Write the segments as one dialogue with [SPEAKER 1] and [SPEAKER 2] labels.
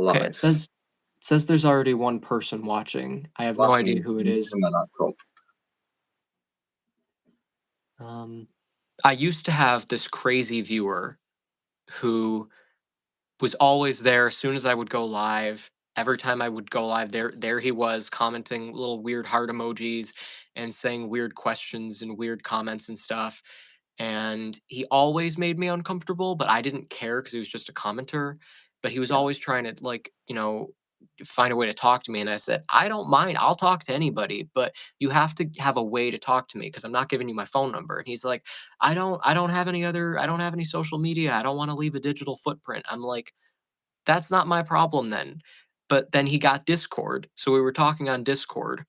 [SPEAKER 1] Okay,
[SPEAKER 2] live.
[SPEAKER 1] it says there's already one person watching. I have no idea who it is.
[SPEAKER 2] My laptop.
[SPEAKER 1] I used to have this crazy viewer who was always there as soon as I would go live. Every time I would go live, there he was commenting little weird heart emojis and saying weird questions and weird comments and stuff. And he always made me uncomfortable, but I didn't care because he was just a commenter. But he was
[SPEAKER 2] Yeah.
[SPEAKER 1] always trying to find a way to talk to me. And I said, I don't mind. I'll talk to anybody, but you have to have a way to talk to me because I'm not giving you my phone number. And he's like, I don't have any social media. I don't want to leave a digital footprint. I'm like, that's not my problem then. But then he got Discord. So we were talking on Discord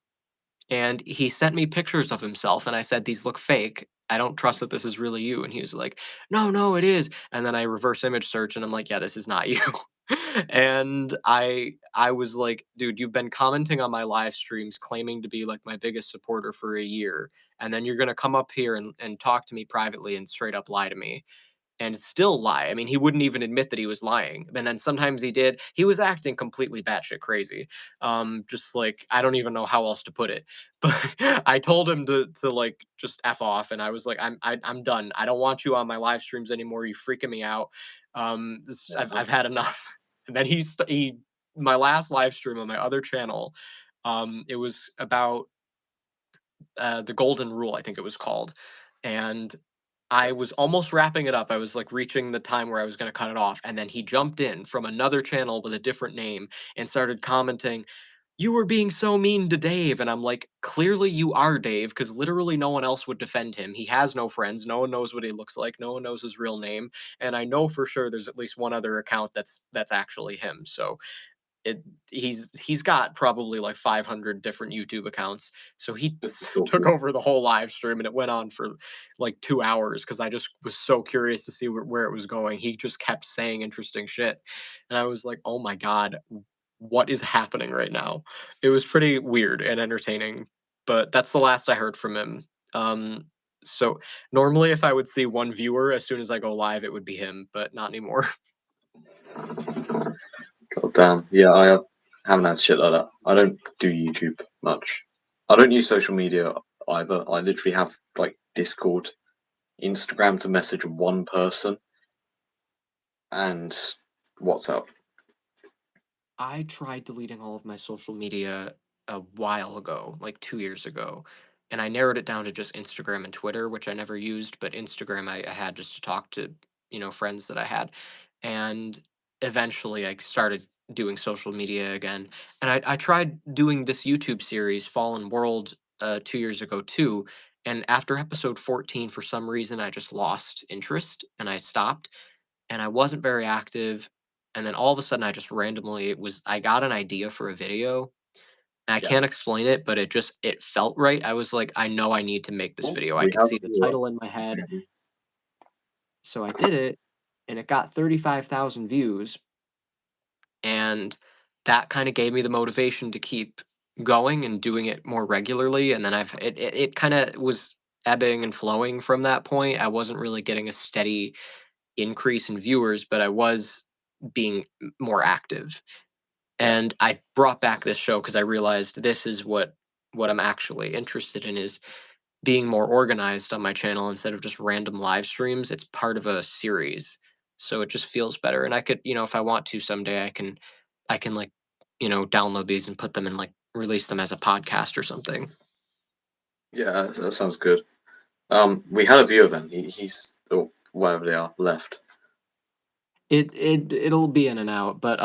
[SPEAKER 1] and he sent me pictures of himself and I said, these look fake. I don't trust that this is really you. And he was like, no, no, it is. And then I reverse image search and I'm like, yeah, this is not you. And I was like, dude, you've been commenting on my live streams claiming to be like my biggest supporter for a year. And then you're gonna come up here and talk to me privately and straight up lie to me and still lie. I mean, he wouldn't even admit that he was lying. And then sometimes he did. He was acting completely batshit crazy. Just like I don't even know how else to put it. But I told him to like just f off, and I was like, I'm done. I don't want you on my live streams anymore. You freaking me out. I've had enough. And then he my last live stream on my other channel. It was about the Golden Rule, I think it was called, and I was almost wrapping it up. I was like reaching the time where I was going to cut it off. And then he jumped in from another channel with a different name and started commenting, you were being so mean to Dave. And I'm like, clearly you are Dave, because literally no one else would defend him. He has no friends. No one knows what he looks like. No one knows his real name. And I know for sure there's at least one other account that's actually him. So it he's got probably like 500 different YouTube accounts. So he took over the whole live stream and it went on for like 2 hours because I just was so curious to see where it was going. He just kept saying interesting shit. And I was like, oh my God, what is happening right now? It was pretty weird and entertaining, but that's the last I heard from him. So normally if I would see one viewer as soon as I go live, it would be him, but not anymore.
[SPEAKER 2] God damn. Yeah, I haven't had shit like that. I don't do YouTube much. I don't use social media either. I literally have like Discord, Instagram to message one person, and WhatsApp.
[SPEAKER 1] I tried deleting all of my social media a while ago, like 2 years ago, and I narrowed it down to just Instagram and Twitter, which I never used, but Instagram I had just to talk to, friends that I had. And eventually I started doing social media again. And I tried doing this YouTube series, Fallen World, 2 years ago too. And after episode 14, for some reason, I just lost interest and I stopped and I wasn't very active. And then all of a sudden, I got an idea for a video. And I
[SPEAKER 2] Yeah.
[SPEAKER 1] can't explain it, but it felt right. I was like, I know I need to make this video. I
[SPEAKER 2] We
[SPEAKER 1] could
[SPEAKER 2] have
[SPEAKER 1] see the title in my head. So I did it, and it got 35,000 views. And that kind of gave me the motivation to keep going and doing it more regularly. And then it kind of was ebbing and flowing from that point. I wasn't really getting a steady increase in viewers, but I was being more active. And I brought back this show because I realized this is what I'm actually interested in is being more organized on my channel instead of just random live streams. It's part of a series. So it just feels better. And I could, if I want to someday I can like, download these and put them and like release them as a podcast or something.
[SPEAKER 2] Yeah, that sounds good. We had a viewer then. He's or wherever they are left.
[SPEAKER 1] It'll be in and out, but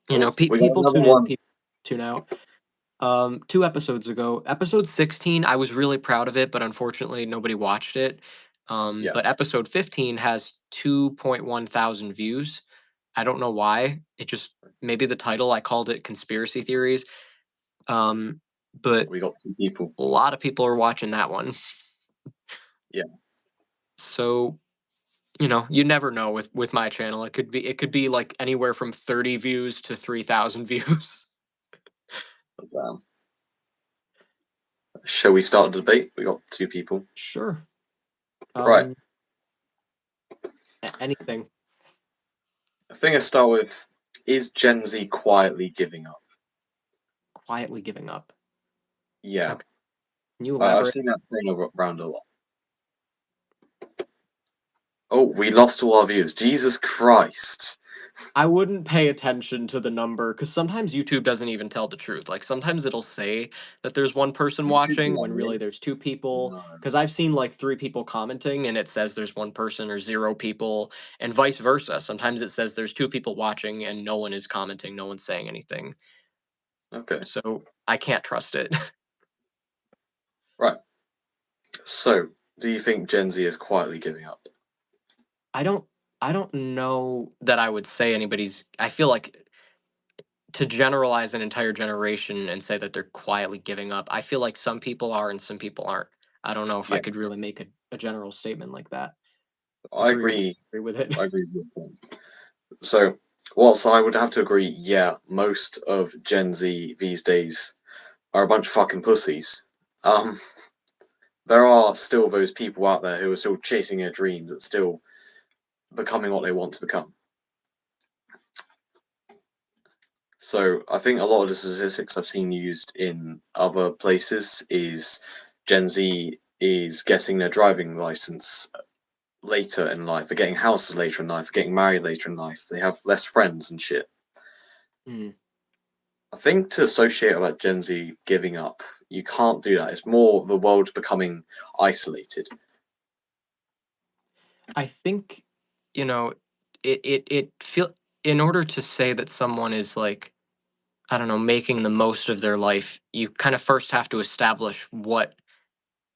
[SPEAKER 2] We got
[SPEAKER 1] people
[SPEAKER 2] another
[SPEAKER 1] tune in,
[SPEAKER 2] one.
[SPEAKER 1] people tune out. 2 episodes ago, episode 16, I was really proud of it, but unfortunately nobody watched it.
[SPEAKER 2] Yeah.
[SPEAKER 1] But episode 15 has 2.1 thousand views. I don't know why. It just maybe the title I called it conspiracy theories. But
[SPEAKER 2] We got 2 people.
[SPEAKER 1] a lot of people are watching that one.
[SPEAKER 2] Yeah.
[SPEAKER 1] So, you never know with my channel. It could be like anywhere from 30 views to 3,000 views.
[SPEAKER 2] Shall we start the debate? We got 2 people.
[SPEAKER 1] Sure.
[SPEAKER 2] Right.
[SPEAKER 1] Anything.
[SPEAKER 2] I think I start with Is Gen Z quietly giving up?
[SPEAKER 1] Quietly giving up.
[SPEAKER 2] Yeah,
[SPEAKER 1] Okay. Can you
[SPEAKER 2] I've
[SPEAKER 1] elaborate?
[SPEAKER 2] seen that thing around a lot. Oh, we lost all our viewers. Jesus Christ.
[SPEAKER 1] I wouldn't pay attention to the number because sometimes YouTube doesn't even tell the truth. Like sometimes it'll say that there's one person
[SPEAKER 2] YouTube's
[SPEAKER 1] watching when really
[SPEAKER 2] lying.
[SPEAKER 1] there's two people.
[SPEAKER 2] No.
[SPEAKER 1] Because I've seen like three people commenting and it says there's one person or zero people, and vice versa. Sometimes it says there's two people watching and no one is commenting, no one's saying anything.
[SPEAKER 2] Okay.
[SPEAKER 1] So I can't trust it.
[SPEAKER 2] Right. So, do you think Gen Z is quietly giving up?
[SPEAKER 1] I don't I don't know that I would say anybody's. I feel like to generalize an entire generation and say that they're quietly giving up, I feel like some people are and some people aren't. I don't know if I
[SPEAKER 2] Yeah,
[SPEAKER 1] could really make a general statement like that.
[SPEAKER 2] I
[SPEAKER 1] Agree with
[SPEAKER 2] agree.
[SPEAKER 1] agree with it.
[SPEAKER 2] I agree with your point. So, whilst I would have to agree, yeah, most of Gen Z these days are a bunch of fucking pussies. Um, there are still those people out there who are still chasing their dreams and still becoming what they want to become. So I think a lot of the statistics I've seen used in other places is Gen Z is getting their driving license later in life, they're getting houses later in life, they're getting married later in life, they have less friends and shit.
[SPEAKER 1] Mm.
[SPEAKER 2] I think to associate about Gen Z giving up, you can't do that. It's more the world becoming isolated.
[SPEAKER 1] I think it feel in order to say that someone is like, I don't know, making the most of their life, you kind of first have to establish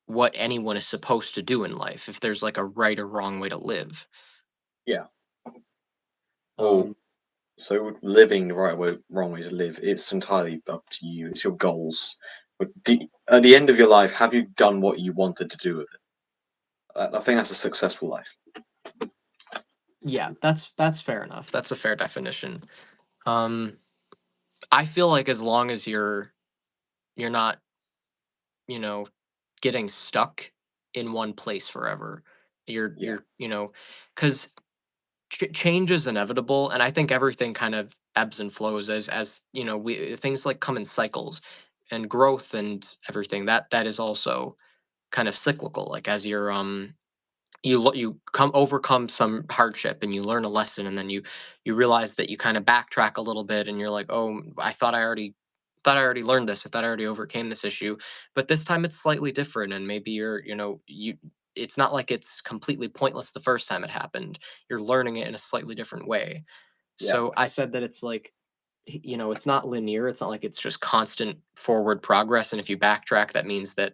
[SPEAKER 1] what anyone is supposed to do in life, if there's like a right or wrong way to live.
[SPEAKER 2] Yeah. Well,
[SPEAKER 1] Um,
[SPEAKER 2] so living the right way, wrong way to live, it's entirely up to you. It's your goals. But at the end of your life, have you done what you wanted to do with it? I think that's a successful life.
[SPEAKER 1] yeah, that's fair enough. That's a fair definition. Um, I feel like as long as you're not, you know, getting stuck in one place forever,
[SPEAKER 2] Yeah,
[SPEAKER 1] because change is inevitable, and I think everything kind of ebbs and flows as we things like come in cycles, and growth and everything that is also kind of cyclical. Like as you come overcome some hardship and you learn a lesson, and then you realize that you kind of backtrack a little bit and you're like, oh, I thought I already learned this. I thought I already overcame this issue, but this time it's slightly different, and maybe you it's not like it's completely pointless the first time it happened. You're learning it in a slightly different way.
[SPEAKER 2] yeah,
[SPEAKER 1] So I said that it's like, it's not linear. It's not like it's just constant forward progress, and if you backtrack, that means that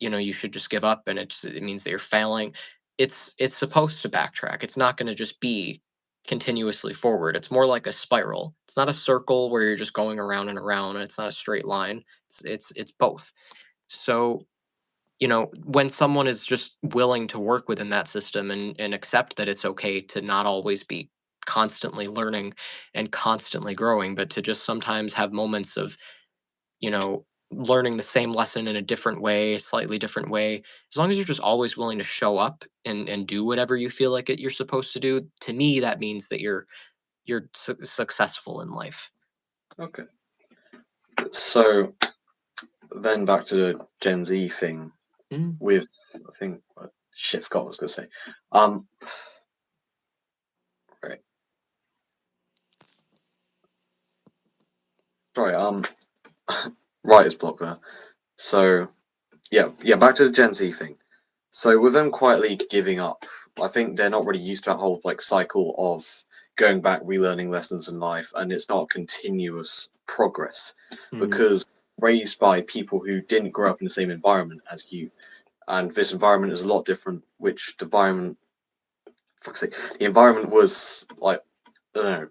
[SPEAKER 1] you should just give up, and it means that you're failing. It's supposed to backtrack. It's not going to just be continuously forward. It's more like a spiral. It's not a circle where you're just going around and around, and it's not a straight line. It's both. So when someone is just willing to work within that system and accept that it's okay to not always be constantly learning and constantly growing, but to just sometimes have moments of learning the same lesson in a different way, a slightly different way. As long as you're just always willing to show up and do whatever you feel like you're supposed to do, to me that means that you're successful in life.
[SPEAKER 2] okay. So then back to the Gen Z thing
[SPEAKER 1] Mm.
[SPEAKER 2] with, I think, shit, forgot what I was going to say. Um, right, sorry, writer's block there. So, yeah, back to the Gen Z thing. So with them quietly giving up, I think they're not really used to that whole like cycle of going back, relearning lessons in life, and it's not continuous progress
[SPEAKER 1] Mm.
[SPEAKER 2] because raised by people who didn't grow up in the same environment as you, and this environment is a lot different. Which the environment, fuck's sake, the environment was like, I don't know,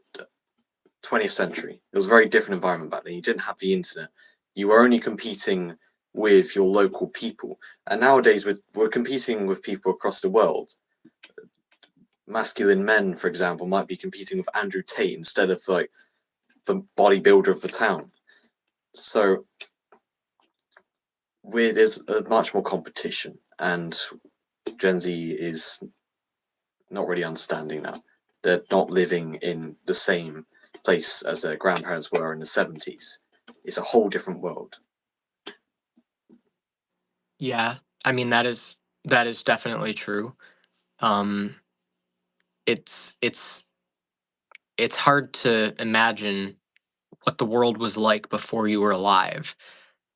[SPEAKER 2] 20th century. It was a very different environment back then. You didn't have the internet. You were only competing with your local people. And nowadays, we're competing with people across the world. Masculine men, for example, might be competing with Andrew Tate instead of like the bodybuilder of the town. So there's a much more competition, and Gen Z is not really understanding that. They're not living in the same place as their grandparents were in the 70s. It's a whole different world.
[SPEAKER 1] Yeah, I mean that is definitely true. Um, it's it's hard to imagine what the world was like before you were alive.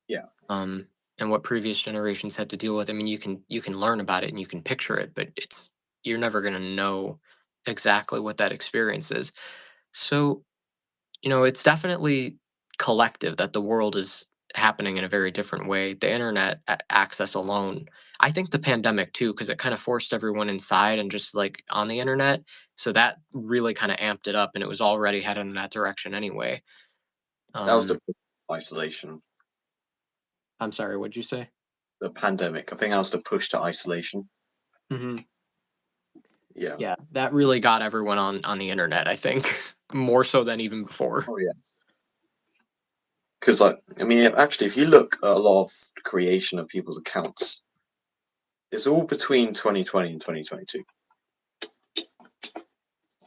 [SPEAKER 2] Yeah,
[SPEAKER 1] Um, and what previous generations had to deal with. I mean, you can learn about it and you can picture it, but you're never going to know exactly what that experience is. So, it's definitely collective that the world is happening in a very different way. The internet access alone, I think the pandemic too, because it kind of forced everyone inside and just like on the internet. So that really kind of amped it up, and it was already heading in that direction anyway.
[SPEAKER 2] that was
[SPEAKER 1] Um,
[SPEAKER 2] the isolation,
[SPEAKER 1] I'm sorry, what'd you say?
[SPEAKER 2] the pandemic. I think that was the push to isolation.
[SPEAKER 1] Hmm.
[SPEAKER 2] Yeah.
[SPEAKER 1] Yeah, that really got everyone on the internet, I think, more so than even before.
[SPEAKER 2] Oh yeah. Because like, I mean, actually, if you look at a lot of creation of people's accounts, it's all between 2020 and 2022.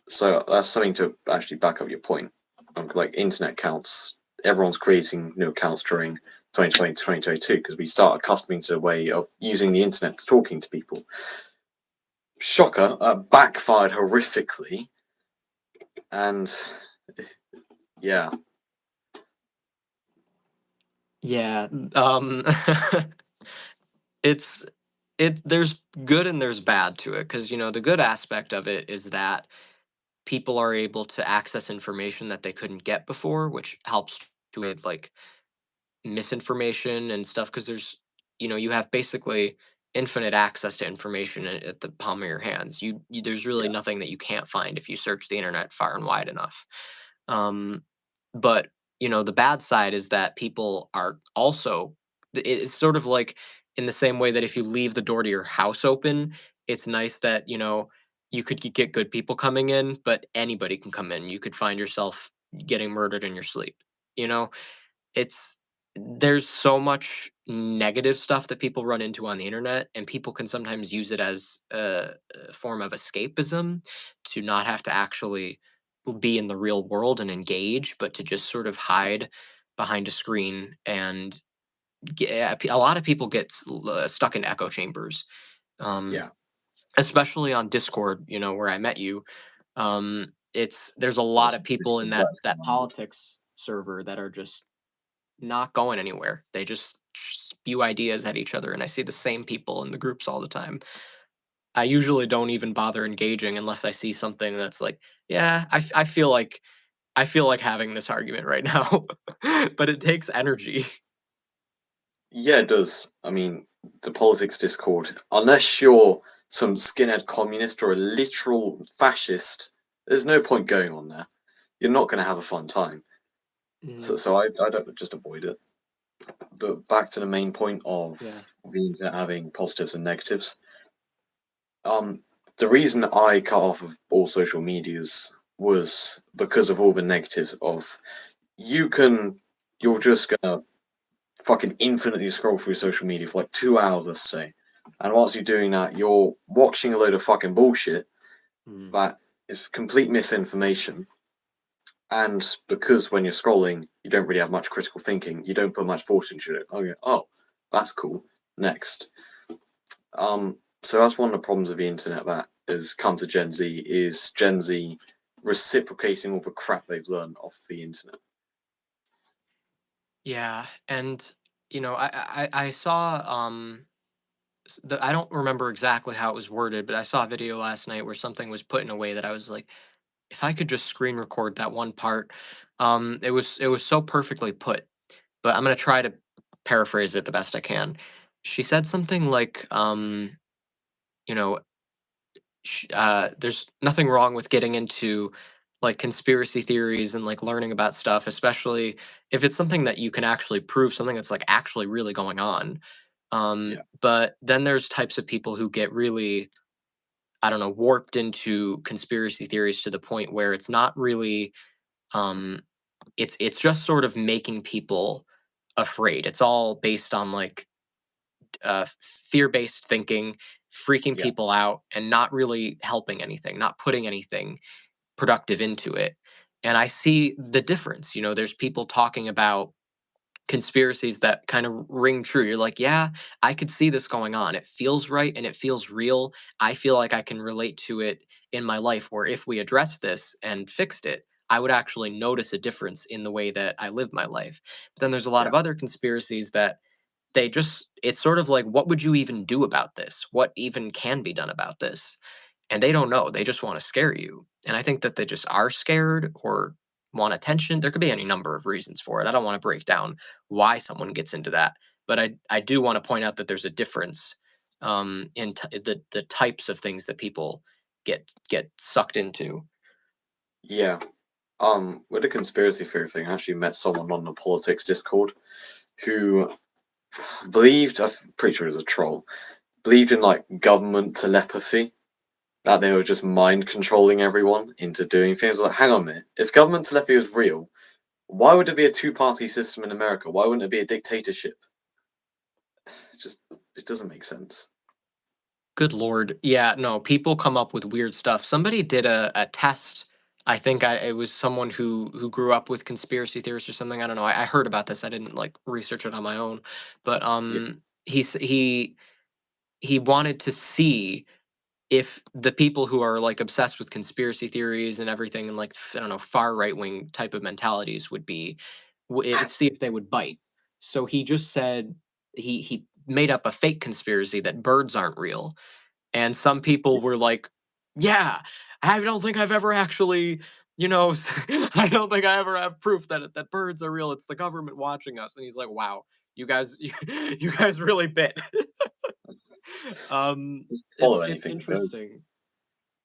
[SPEAKER 2] So that's something to actually back up your point. Like internet accounts, everyone's creating new accounts during 2020 to 2022 because we start accustoming to the way of using the internet to talking to people. Shocker, backfired horrifically, and yeah,
[SPEAKER 1] Yeah, it's there's good and there's bad to it because the good aspect of it is that people are able to access information that they couldn't get before, which helps to with like misinformation and stuff because you have basically infinite access to information at the palm of your hands. There's really
[SPEAKER 2] yeah,
[SPEAKER 1] nothing that you can't find if you search the internet far and wide enough. um, but the bad side is that people are also it's sort of like in the same way that if you leave the door to your house open, it's nice that you could get good people coming in, but anybody can come in. You could find yourself getting murdered in your sleep. you know it's there's so much negative stuff that people run into on the internet, and people can sometimes use it as a form of escapism to not have to actually be in the real world and engage, but to just sort of hide behind a screen. And a lot of people get stuck in echo chambers, um,
[SPEAKER 2] yeah.
[SPEAKER 1] especially on Discord, where I met you. There's a lot of people in that politics server that are just not going anywhere. They just spew ideas at each other, and I see the same people in the groups all the time. I usually don't even bother engaging unless I see something that's like, yeah, I feel like having this argument right now, but it takes energy.
[SPEAKER 2] Yeah, it does. I mean, the politics discord, unless you're some skinhead communist or a literal fascist, there's no point going on there. You're not going to have a fun time. So,
[SPEAKER 1] Mm,
[SPEAKER 2] so I don't just avoid it. But back to the main point of
[SPEAKER 1] yeah.
[SPEAKER 2] the internet having positives and negatives. Um, the reason I cut off of all social medias was because of all the negatives of you can, you're just gonna fucking infinitely scroll through social media for like 2 hours, let's say. And whilst you're doing that, you're watching a load of fucking bullshit
[SPEAKER 1] Mm,
[SPEAKER 2] that is complete misinformation. And because when you're scrolling, you don't really have much critical thinking, you don't put much thought into it. Oh, yeah, oh, that's cool. Next. So that's one of the problems of the internet that has come to Gen Z is Gen Z reciprocating all the crap they've learned off the internet.
[SPEAKER 1] yeah, and I saw I don't remember exactly how it was worded, but I saw a video last night where something was put in a way that I was like, if I could just screen record that one part. It was so perfectly put, but I'm gonna try to paraphrase it the best I can. She said something like, you know, there's nothing wrong with getting into like conspiracy theories and like learning about stuff, especially if it's something that you can actually prove, something that's like actually really going on.
[SPEAKER 2] Yeah,
[SPEAKER 1] But then there's types of people who get really, I don't know, warped into conspiracy theories to the point where it's not really um it's just sort of making people afraid. It's all based on like fear-based thinking, freaking
[SPEAKER 2] yeah,
[SPEAKER 1] people out, and not really helping anything, not putting anything productive into it. and I see the difference. There's people talking about conspiracies that kind of ring true. You're like, yeah, I could see this going on. It feels right and it feels real. I feel like I can relate to it in my life, where if we addressed this and fixed it, I would actually notice a difference in the way that I live my life. But then there's a lot
[SPEAKER 2] Yeah.
[SPEAKER 1] of other conspiracies that it's sort of like, what would you even do about this? What even can be done about this? And they don't know. They just want to scare you. And I think that they just are scared or want attention. There could be any number of reasons for it. I don't want to break down why someone gets into that, but I do want to point out that there's a difference in the types of things that people get sucked into.
[SPEAKER 2] Yeah. With the conspiracy theory thing, I actually met someone on the politics Discord who believed, I'm pretty sure he was a troll, believed in like government telepathy, that they were just mind controlling everyone into doing things. Like, hang on a minute, if government telepathy was real, why would it be a two-party system in America? Why wouldn't it be a dictatorship? Just, it doesn't make sense.
[SPEAKER 1] Good lord. Yeah, no, people come up with weird stuff. Somebody did a test. I think it was someone who grew up with conspiracy theorists or something. I don't know. I heard about this. I didn't like research it on my own, but
[SPEAKER 2] Yeah,
[SPEAKER 1] he wanted to see if the people who are like obsessed with conspiracy theories and everything, and like, I don't know, far right wing type of mentalities would be, see if they would bite. So he just said he made up a fake conspiracy that birds aren't real, and some people were like, "Yeah, I don't think I've ever actually, I don't think I ever have proof that birds are real. It's the government watching us." And he's like, "Wow, you guys, you guys really bit." um,
[SPEAKER 2] follow
[SPEAKER 1] it's
[SPEAKER 2] anything that goes.
[SPEAKER 1] interesting.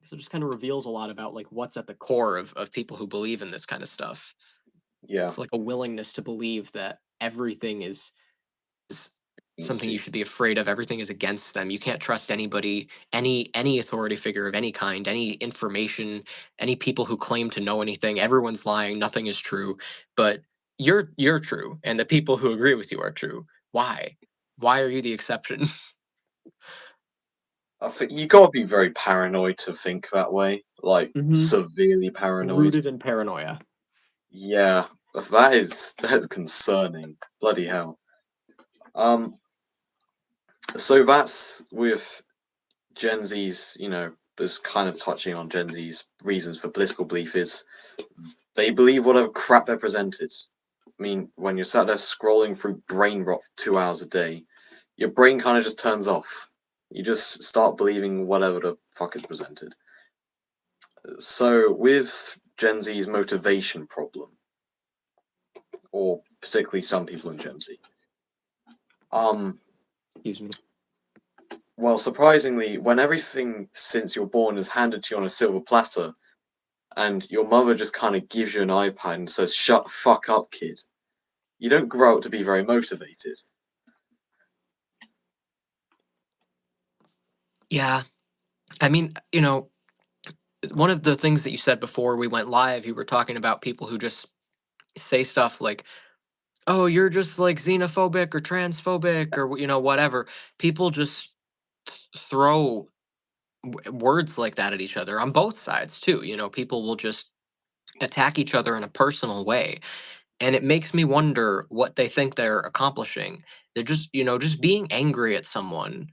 [SPEAKER 1] So it just kind of reveals a lot about like what's at the core of people who believe in this kind of stuff.
[SPEAKER 2] Yeah,
[SPEAKER 1] It's like a willingness to believe that everything is something you
[SPEAKER 2] energy.
[SPEAKER 1] should be afraid of. Everything is against them. You can't trust anybody, any authority figure of any kind, any information, any people who claim to know anything. Everyone's lying. Nothing is true. But you're true, and the people who agree with you are true. Why? Why are you the exception?
[SPEAKER 2] I think you gotta be very paranoid to think that way, like
[SPEAKER 1] Hmm.
[SPEAKER 2] severely paranoid.
[SPEAKER 1] Rooted in paranoia.
[SPEAKER 2] Yeah, that's concerning. Bloody hell. Um, so that's with Gen Z's, is kind of touching on Gen Z's reasons for political belief is they believe whatever crap they're presented. I mean, when you're sat there scrolling through brain rot for 2 hours a day, your brain kind of just turns off. You just start believing whatever the fuck is presented. So, with Gen Z's motivation problem, or particularly some people in Gen Z, um,
[SPEAKER 1] Excuse me.
[SPEAKER 2] well, surprisingly, when everything since you're born is handed to you on a silver platter, and your mother just kind of gives you an iPad and says, "Shut the fuck up, kid," you don't grow up to be very motivated.
[SPEAKER 1] Yeah, I mean, one of the things that you said before we went live, you were talking about people who just say stuff like, "Oh, you're just like xenophobic or transphobic or whatever." People just throw words like that at each other on both sides too. People will just attack each other in a personal way, and it makes me wonder what they think they're accomplishing. They're just being angry at someone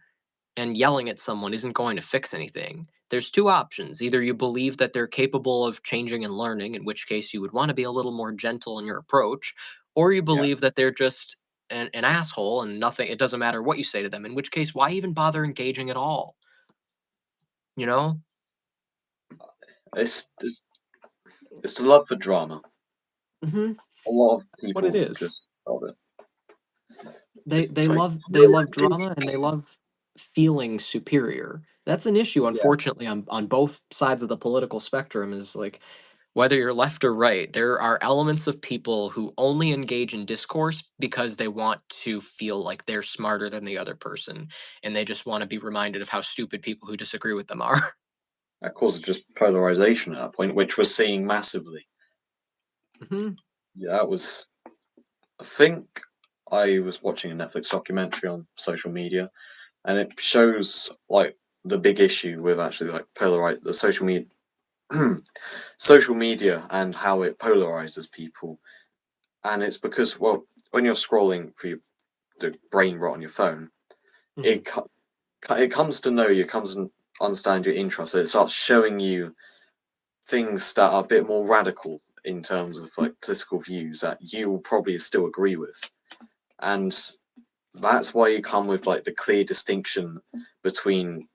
[SPEAKER 1] and yelling at someone isn't going to fix anything. There's two options. Either you believe that they're capable of changing and learning, in which case you would want to be a little more gentle in your approach, or you
[SPEAKER 2] Yeah,
[SPEAKER 1] believe that they're just an asshole and nothing, it doesn't matter what you say to them, in which case, why even bother engaging at all? You know?
[SPEAKER 2] it's it's the love for drama.
[SPEAKER 1] Hmm.
[SPEAKER 2] A lot of
[SPEAKER 1] What it
[SPEAKER 2] people just
[SPEAKER 1] is.
[SPEAKER 2] love it.
[SPEAKER 1] They
[SPEAKER 2] Like,
[SPEAKER 1] love drama and they love feeling superior. That's an issue,
[SPEAKER 2] yeah,
[SPEAKER 1] unfortunately, on both sides of the political spectrum. Is like, whether you're left or right, there are elements of people who only engage in discourse because they want to feel like they're smarter than the other person, and they just want to be reminded of how stupid people who disagree with them are.
[SPEAKER 2] that causes just polarization at that point, which we're seeing massively.
[SPEAKER 1] Hmm.
[SPEAKER 2] Yeah, that was. I think I was watching a Netflix documentary on social media, and it shows like the big issue with actually like polarize the social media. social media and how it polarizes people. And it's because, well, when you're scrolling through the brain rot on your phone,
[SPEAKER 1] Mhm.
[SPEAKER 2] it it comes to know you, it comes and understand your interests. So it starts showing you things that are a bit more radical in terms of like political views that you will probably still agree with. And that's why you come with like the clear distinction between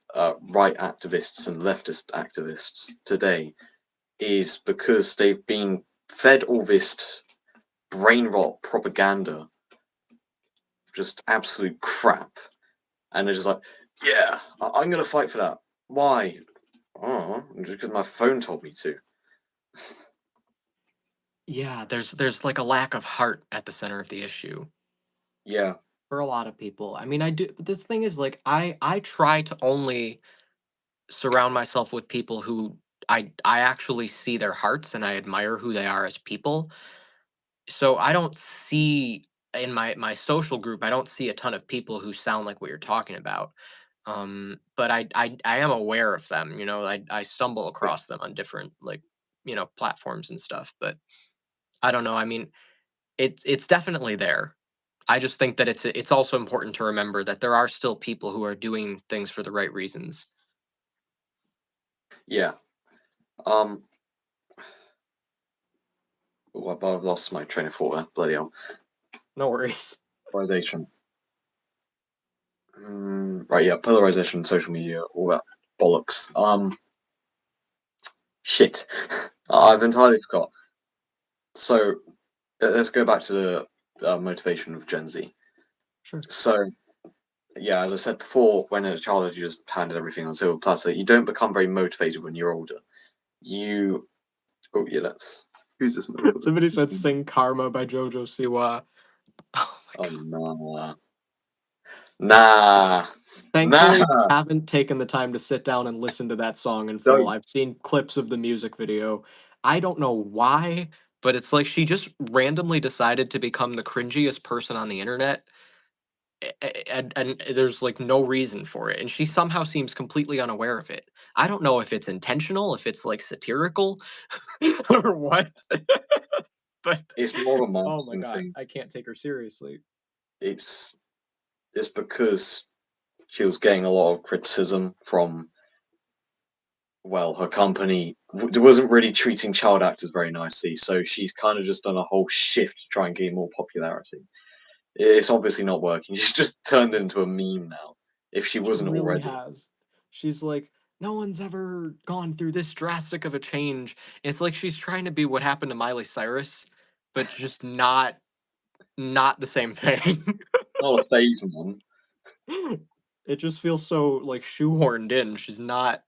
[SPEAKER 2] right activists and leftist activists today, is because they've been fed all this brain rot propaganda, just absolute crap, and they're just like, yeah, I'm gonna fight for that. Why? Oh, just because my phone told me to.
[SPEAKER 1] Yeah, there's like a lack of heart at the center of the issue
[SPEAKER 2] Yeah,
[SPEAKER 1] for a lot of people. I mean, I do. This thing is like I try to only surround myself with people who I actually see their hearts and I admire who they are as people. So I don't see in my social group, I don't see a ton of people who sound like what you're talking about. But I am aware of them. You know, I stumble across them on different like platforms and stuff. But I don't know. I mean, it's definitely there. I just think that it's also important to remember that there are still people who are doing things for the right reasons.
[SPEAKER 2] yeah. Um, I've lost my train of thought there. Bloody hell.
[SPEAKER 1] No worries.
[SPEAKER 2] Polarization. Right, yeah, polarization, social media, all that bollocks. Shit. I've entirely forgot. So let's go back to the motivation of Gen Z.
[SPEAKER 1] Sure.
[SPEAKER 2] So yeah, as I said before, when a child you just handed everything on silver platter, you don't become very motivated when you're older. You oh yeah, that's who's this motherfucker?
[SPEAKER 1] Somebody said "Sing Karma" by JoJo Siwa. Oh my
[SPEAKER 2] Oh
[SPEAKER 1] god.
[SPEAKER 2] nah, nah, nah.
[SPEAKER 1] Thankfully, I haven't taken the time to sit down and listen to that song in full.
[SPEAKER 2] Don't.
[SPEAKER 1] I've seen clips of the music video. I don't know why, but it's like she just randomly decided to become the cringiest person on the internet, and there's like no reason for it. And she somehow seems completely unaware of it. I don't know if it's intentional, if it's like satirical, or what. But
[SPEAKER 2] It's more of a
[SPEAKER 1] oh my
[SPEAKER 2] marketing
[SPEAKER 1] god,
[SPEAKER 2] thing.
[SPEAKER 1] I can't take her seriously.
[SPEAKER 2] It's it's because she was getting a lot of criticism from, well, her company wasn't really treating child actors very nicely, so she's kind of just done a whole shift to try and gain more popularity. It's obviously not working. She's just turned into a meme now, if she
[SPEAKER 1] She
[SPEAKER 2] wasn't
[SPEAKER 1] really
[SPEAKER 2] already.
[SPEAKER 1] has. She's like, no one's ever gone through this drastic of a change. It's like she's trying to be what happened to Miley Cyrus, but just not the same thing.
[SPEAKER 2] Not a phase one.
[SPEAKER 1] It just feels so like shoehorned in. She's not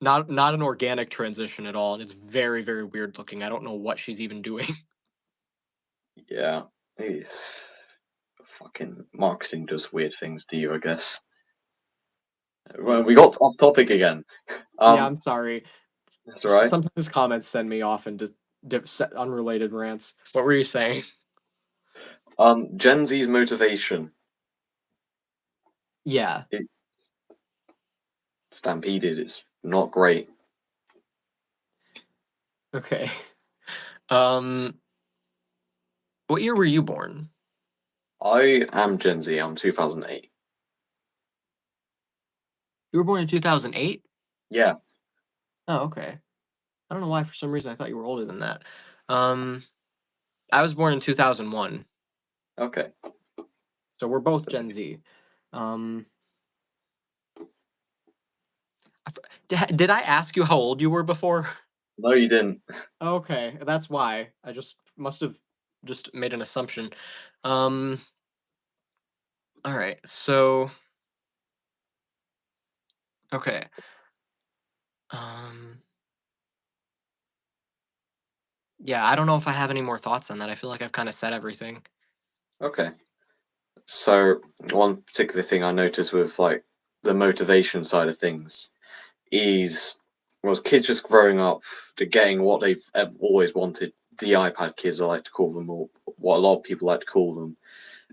[SPEAKER 1] an organic transition at all, and it's very very weird looking. I don't know what she's even doing.
[SPEAKER 2] Yeah, it's fucking marketing does weird things to you, I guess. Well,
[SPEAKER 1] Yeah.
[SPEAKER 2] we got off topic again.
[SPEAKER 1] Yeah,
[SPEAKER 2] Um,
[SPEAKER 1] I'm sorry.
[SPEAKER 2] that's all right.
[SPEAKER 1] Sometimes comments send me off into unrelated rants. What were you saying?
[SPEAKER 2] Gen Z's motivation.
[SPEAKER 1] Yeah.
[SPEAKER 2] It stampeded. It's not great.
[SPEAKER 1] Okay. Um, what year were you born?
[SPEAKER 2] I am Gen Z. I'm 2008.
[SPEAKER 1] You were born in 2008?
[SPEAKER 2] Yeah.
[SPEAKER 1] Oh, okay. I don't know why for some reason I thought you were older than that. Um, I was born in 2001,
[SPEAKER 2] Okay.
[SPEAKER 1] so we're both Gen Z. Um, did I ask you how old you were before?
[SPEAKER 2] No, you didn't.
[SPEAKER 1] Okay, that's why. I just must have just made an assumption. Um, all right. So, okay. Um, yeah, I don't know if I have any more thoughts on that. I feel like I've kind of said everything.
[SPEAKER 2] Okay. So one particular thing I noticed with like the motivation side of things is was kids just growing up to getting what they've always wanted. The iPad kids, I like to call them, or what a lot of people like to call them,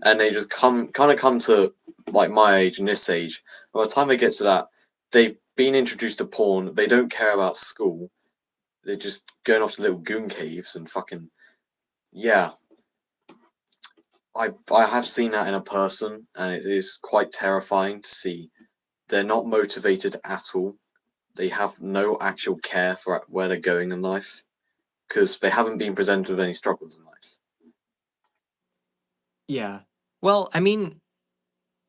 [SPEAKER 2] and they just come to like my age and this age. By the time they get to that, they've been introduced to porn. They don't care about school. they're just going off to little goon caves and fucking yeah. I have seen that in a person, and it is quite terrifying to see. They're not motivated at all. They have no actual care for where they're going in life because they haven't been presented with any struggles in life.
[SPEAKER 1] Yeah. Well, I mean,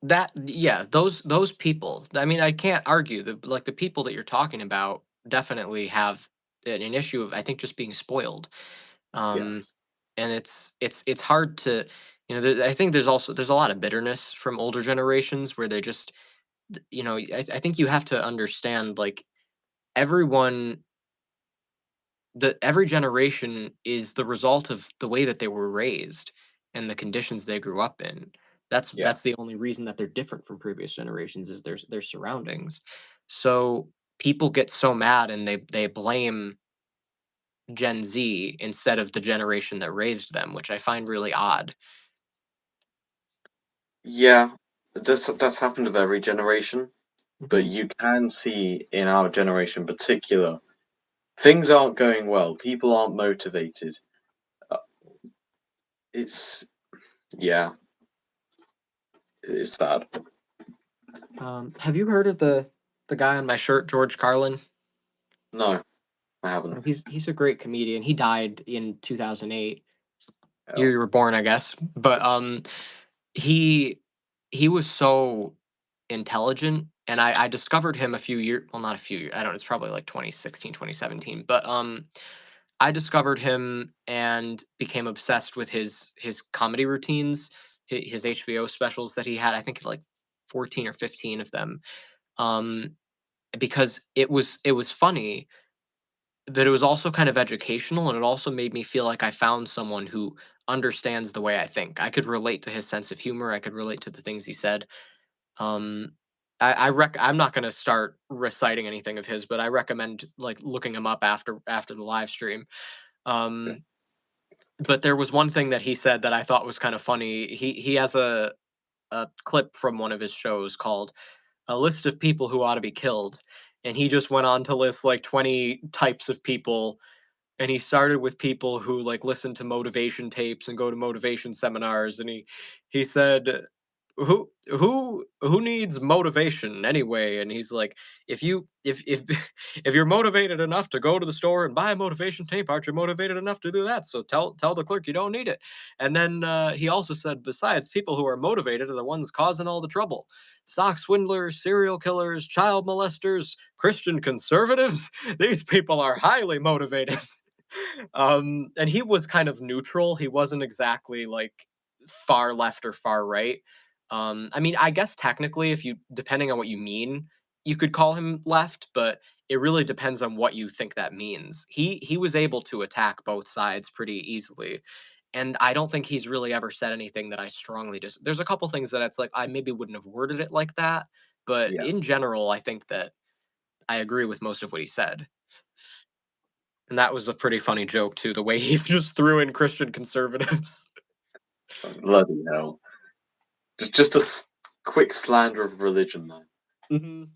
[SPEAKER 1] that yeah, those people. I mean, I can't argue that like the people that you're talking about definitely have an issue of I think just being spoiled.
[SPEAKER 2] Yeah.
[SPEAKER 1] Um, and it's hard to I think there's a lot of bitterness from older generations where they just I think you have to understand like everyone every generation is the result of the way that they were raised and the conditions they grew up in.
[SPEAKER 2] Yeah.
[SPEAKER 1] That's the only reason that they're different from previous generations is their surroundings. So people get so mad and they blame Gen Z instead of the generation that raised them, which I find really odd.
[SPEAKER 2] Yeah. That's happened with every generation, but
[SPEAKER 1] Hmm.
[SPEAKER 2] you can see in our generation in particular, things aren't going well. People aren't motivated. Uh, It's yeah, it's sad.
[SPEAKER 1] Have you heard of the guy on my shirt, George Carlin?
[SPEAKER 2] No, I haven't.
[SPEAKER 1] He's a great comedian. He died in 2008. Year
[SPEAKER 2] Hell.
[SPEAKER 1] you were born, I guess. But he he was so intelligent, and I discovered him a few years, well, not a few years, I don't know, it's probably like 2016, 2017. But I discovered him and became obsessed with his comedy routines, his HBO specials that he had. I think like 14 or 15 of them. Um, because it was funny, but it was also kind of educational, and it also made me feel like I found someone who understands the way I think. I could relate to his sense of humor. I could relate to the things he said. Um, I'm not going to start reciting anything of his, but I recommend like looking him up after the live stream.
[SPEAKER 2] Yeah.
[SPEAKER 1] Um, but there was one thing that he said that I thought was kind of funny. He has a clip from one of his shows called "A List of People Who Ought to Be Killed," and he just went on to list like 20 types of people, and he started with people who like listen to motivation tapes and go to motivation seminars, and he said who needs motivation anyway, and he's like, if if you're motivated enough to go to the store and buy a motivation tape, aren't you motivated enough to do that? So tell the clerk you don't need it. And then he also said, besides, people who are motivated are the ones causing all the trouble: stock swindlers, serial killers, child molesters, Christian conservatives. These people are highly motivated. And he was kind of neutral. He wasn't exactly like far left or far right. I mean, I guess technically, if you depending on what you mean, you could call him left, but it really depends on what you think that means. He was able to attack both sides pretty easily, and I don't think he's really ever said anything that I strongly There's a couple things that it's like I maybe wouldn't have worded it like that, but
[SPEAKER 2] Yeah.
[SPEAKER 1] in general, I think that I agree with most of what he said. And that was a pretty funny joke too, the way he just threw in Christian conservatives.
[SPEAKER 2] Bloody hell. Just a quick slander of religion, though.
[SPEAKER 1] Mhm.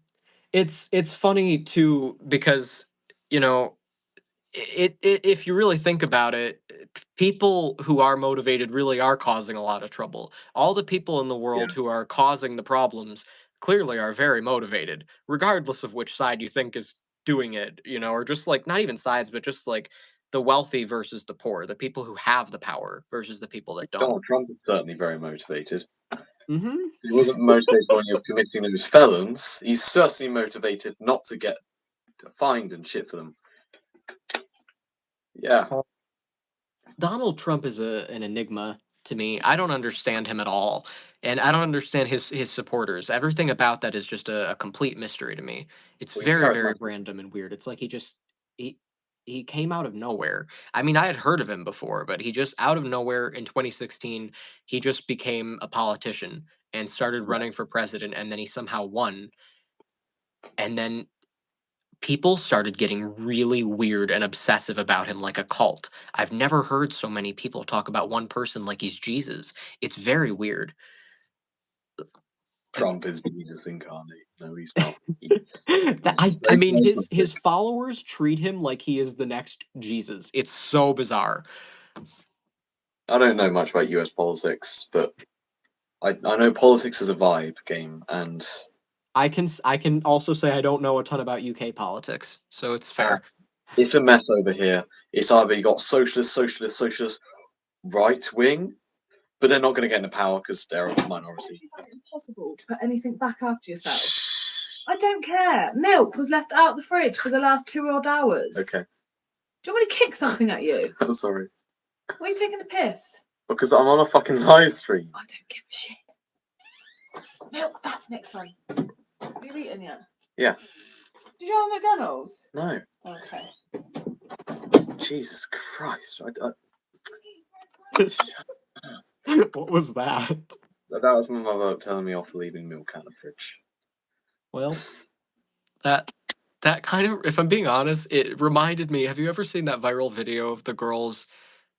[SPEAKER 1] It's funny too because, you know, if you really think about it, people who are motivated really are causing a lot of trouble. All the people in the
[SPEAKER 2] Yeah.
[SPEAKER 1] world who are causing the problems clearly are very motivated, regardless of which side you think is doing it, or just like not even sides, but just like the wealthy versus the poor, the people who have the power versus the people that don't.
[SPEAKER 2] Donald Trump is certainly very motivated.
[SPEAKER 1] Hmm.
[SPEAKER 2] He wasn't motivated when he was committing those felons. He's certainly motivated not to get fined and shit for them. Yeah.
[SPEAKER 1] Donald Trump is an enigma to me. I don't understand him at all, and I don't understand his supporters. Everything about that is just a complete mystery to me. It's
[SPEAKER 2] Well, he's
[SPEAKER 1] very very
[SPEAKER 2] charismatic.
[SPEAKER 1] random and weird. It's like he he came out of nowhere. I mean, I had heard of him before, but he just out of nowhere in 2016, he just became a politician and started
[SPEAKER 2] Yeah.
[SPEAKER 1] running for president, and then he somehow won. And then people started getting really weird and obsessive about him like a cult. I've never heard so many people talk about one person like he's Jesus. It's very weird. Like
[SPEAKER 2] Trump is Jesus incarnate. No, he's not. He's
[SPEAKER 1] I
[SPEAKER 2] very
[SPEAKER 1] mean his
[SPEAKER 2] charismatic.
[SPEAKER 1] followers treat him like he is the next Jesus. It's so bizarre.
[SPEAKER 2] I don't know much about US politics, but I know politics is a vibe game, and
[SPEAKER 1] I can also say I don't know a ton about UK politics, so it's
[SPEAKER 2] uh,
[SPEAKER 1] fair.
[SPEAKER 2] it's a mess over here. It's either you got socialist, right wing, but they're not going to get into power because they're a minority.
[SPEAKER 3] It's impossible to put anything back after yourself. I don't care. Milk was left out of the fridge for the last 2 odd hours.
[SPEAKER 2] Okay,
[SPEAKER 3] Do you want me to kick something at you?
[SPEAKER 2] I'm sorry.
[SPEAKER 3] Why are you taking the piss?
[SPEAKER 2] Because I'm on a fucking live stream.
[SPEAKER 3] I don't give a shit. Milk back next time. Have you eaten yet?
[SPEAKER 2] Yeah.
[SPEAKER 3] Did you have McDonald's?
[SPEAKER 2] No,
[SPEAKER 3] Okay.
[SPEAKER 2] Jesus Christ.
[SPEAKER 1] What was that?
[SPEAKER 2] That was my mother telling me off for leaving milk out of the fridge.
[SPEAKER 1] Well, that kind of, if I'm being honest, it reminded me. Have you ever seen that viral video of the girls,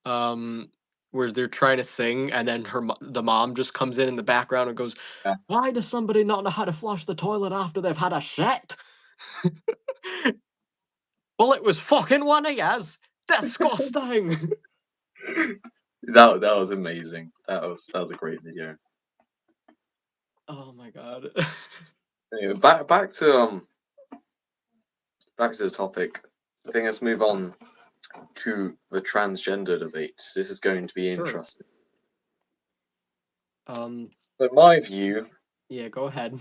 [SPEAKER 1] where they're trying to sing, and then the mom just comes in the background and goes,
[SPEAKER 2] Yeah.
[SPEAKER 1] "Why does somebody not know how to flush the toilet after they've had a shit?" Well, it was fucking one of yous. Disgusting.
[SPEAKER 2] That was amazing. That was a great video.
[SPEAKER 1] Oh my god.
[SPEAKER 2] Anyway, back to the topic. I think let's move on to the transgender debate. This is going to be
[SPEAKER 1] Sure.
[SPEAKER 2] interesting.
[SPEAKER 1] Um.
[SPEAKER 2] So my view,
[SPEAKER 1] Yeah. Go ahead.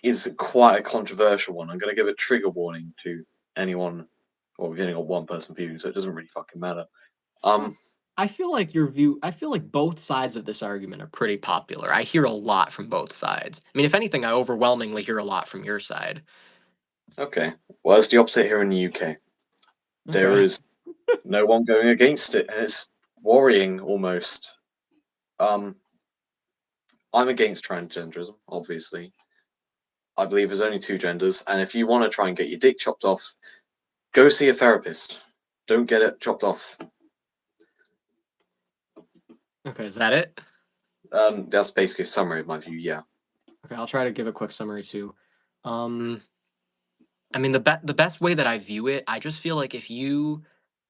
[SPEAKER 2] is quite a controversial one. I'm going to give a trigger warning to anyone. Well, we've only got one person viewing, so it doesn't really fucking matter.
[SPEAKER 1] I feel like I feel like both sides of this argument are pretty popular. I hear a lot from both sides. I mean, if anything, I overwhelmingly hear a lot from your side.
[SPEAKER 2] Okay. Well, it's the opposite here in the UK. There
[SPEAKER 1] Okay.
[SPEAKER 2] is no one going against it, and it's worrying almost. I'm against transgenderism, obviously. I believe there's only two genders, and if you want to try and get your dick chopped off, go see a therapist. Don't get it chopped off.
[SPEAKER 1] Okay, is that it?
[SPEAKER 2] That's basically a summary of my view, yeah.
[SPEAKER 1] Okay, I'll try to give a quick summary too. I mean, the best way that I view it, I just feel like if you,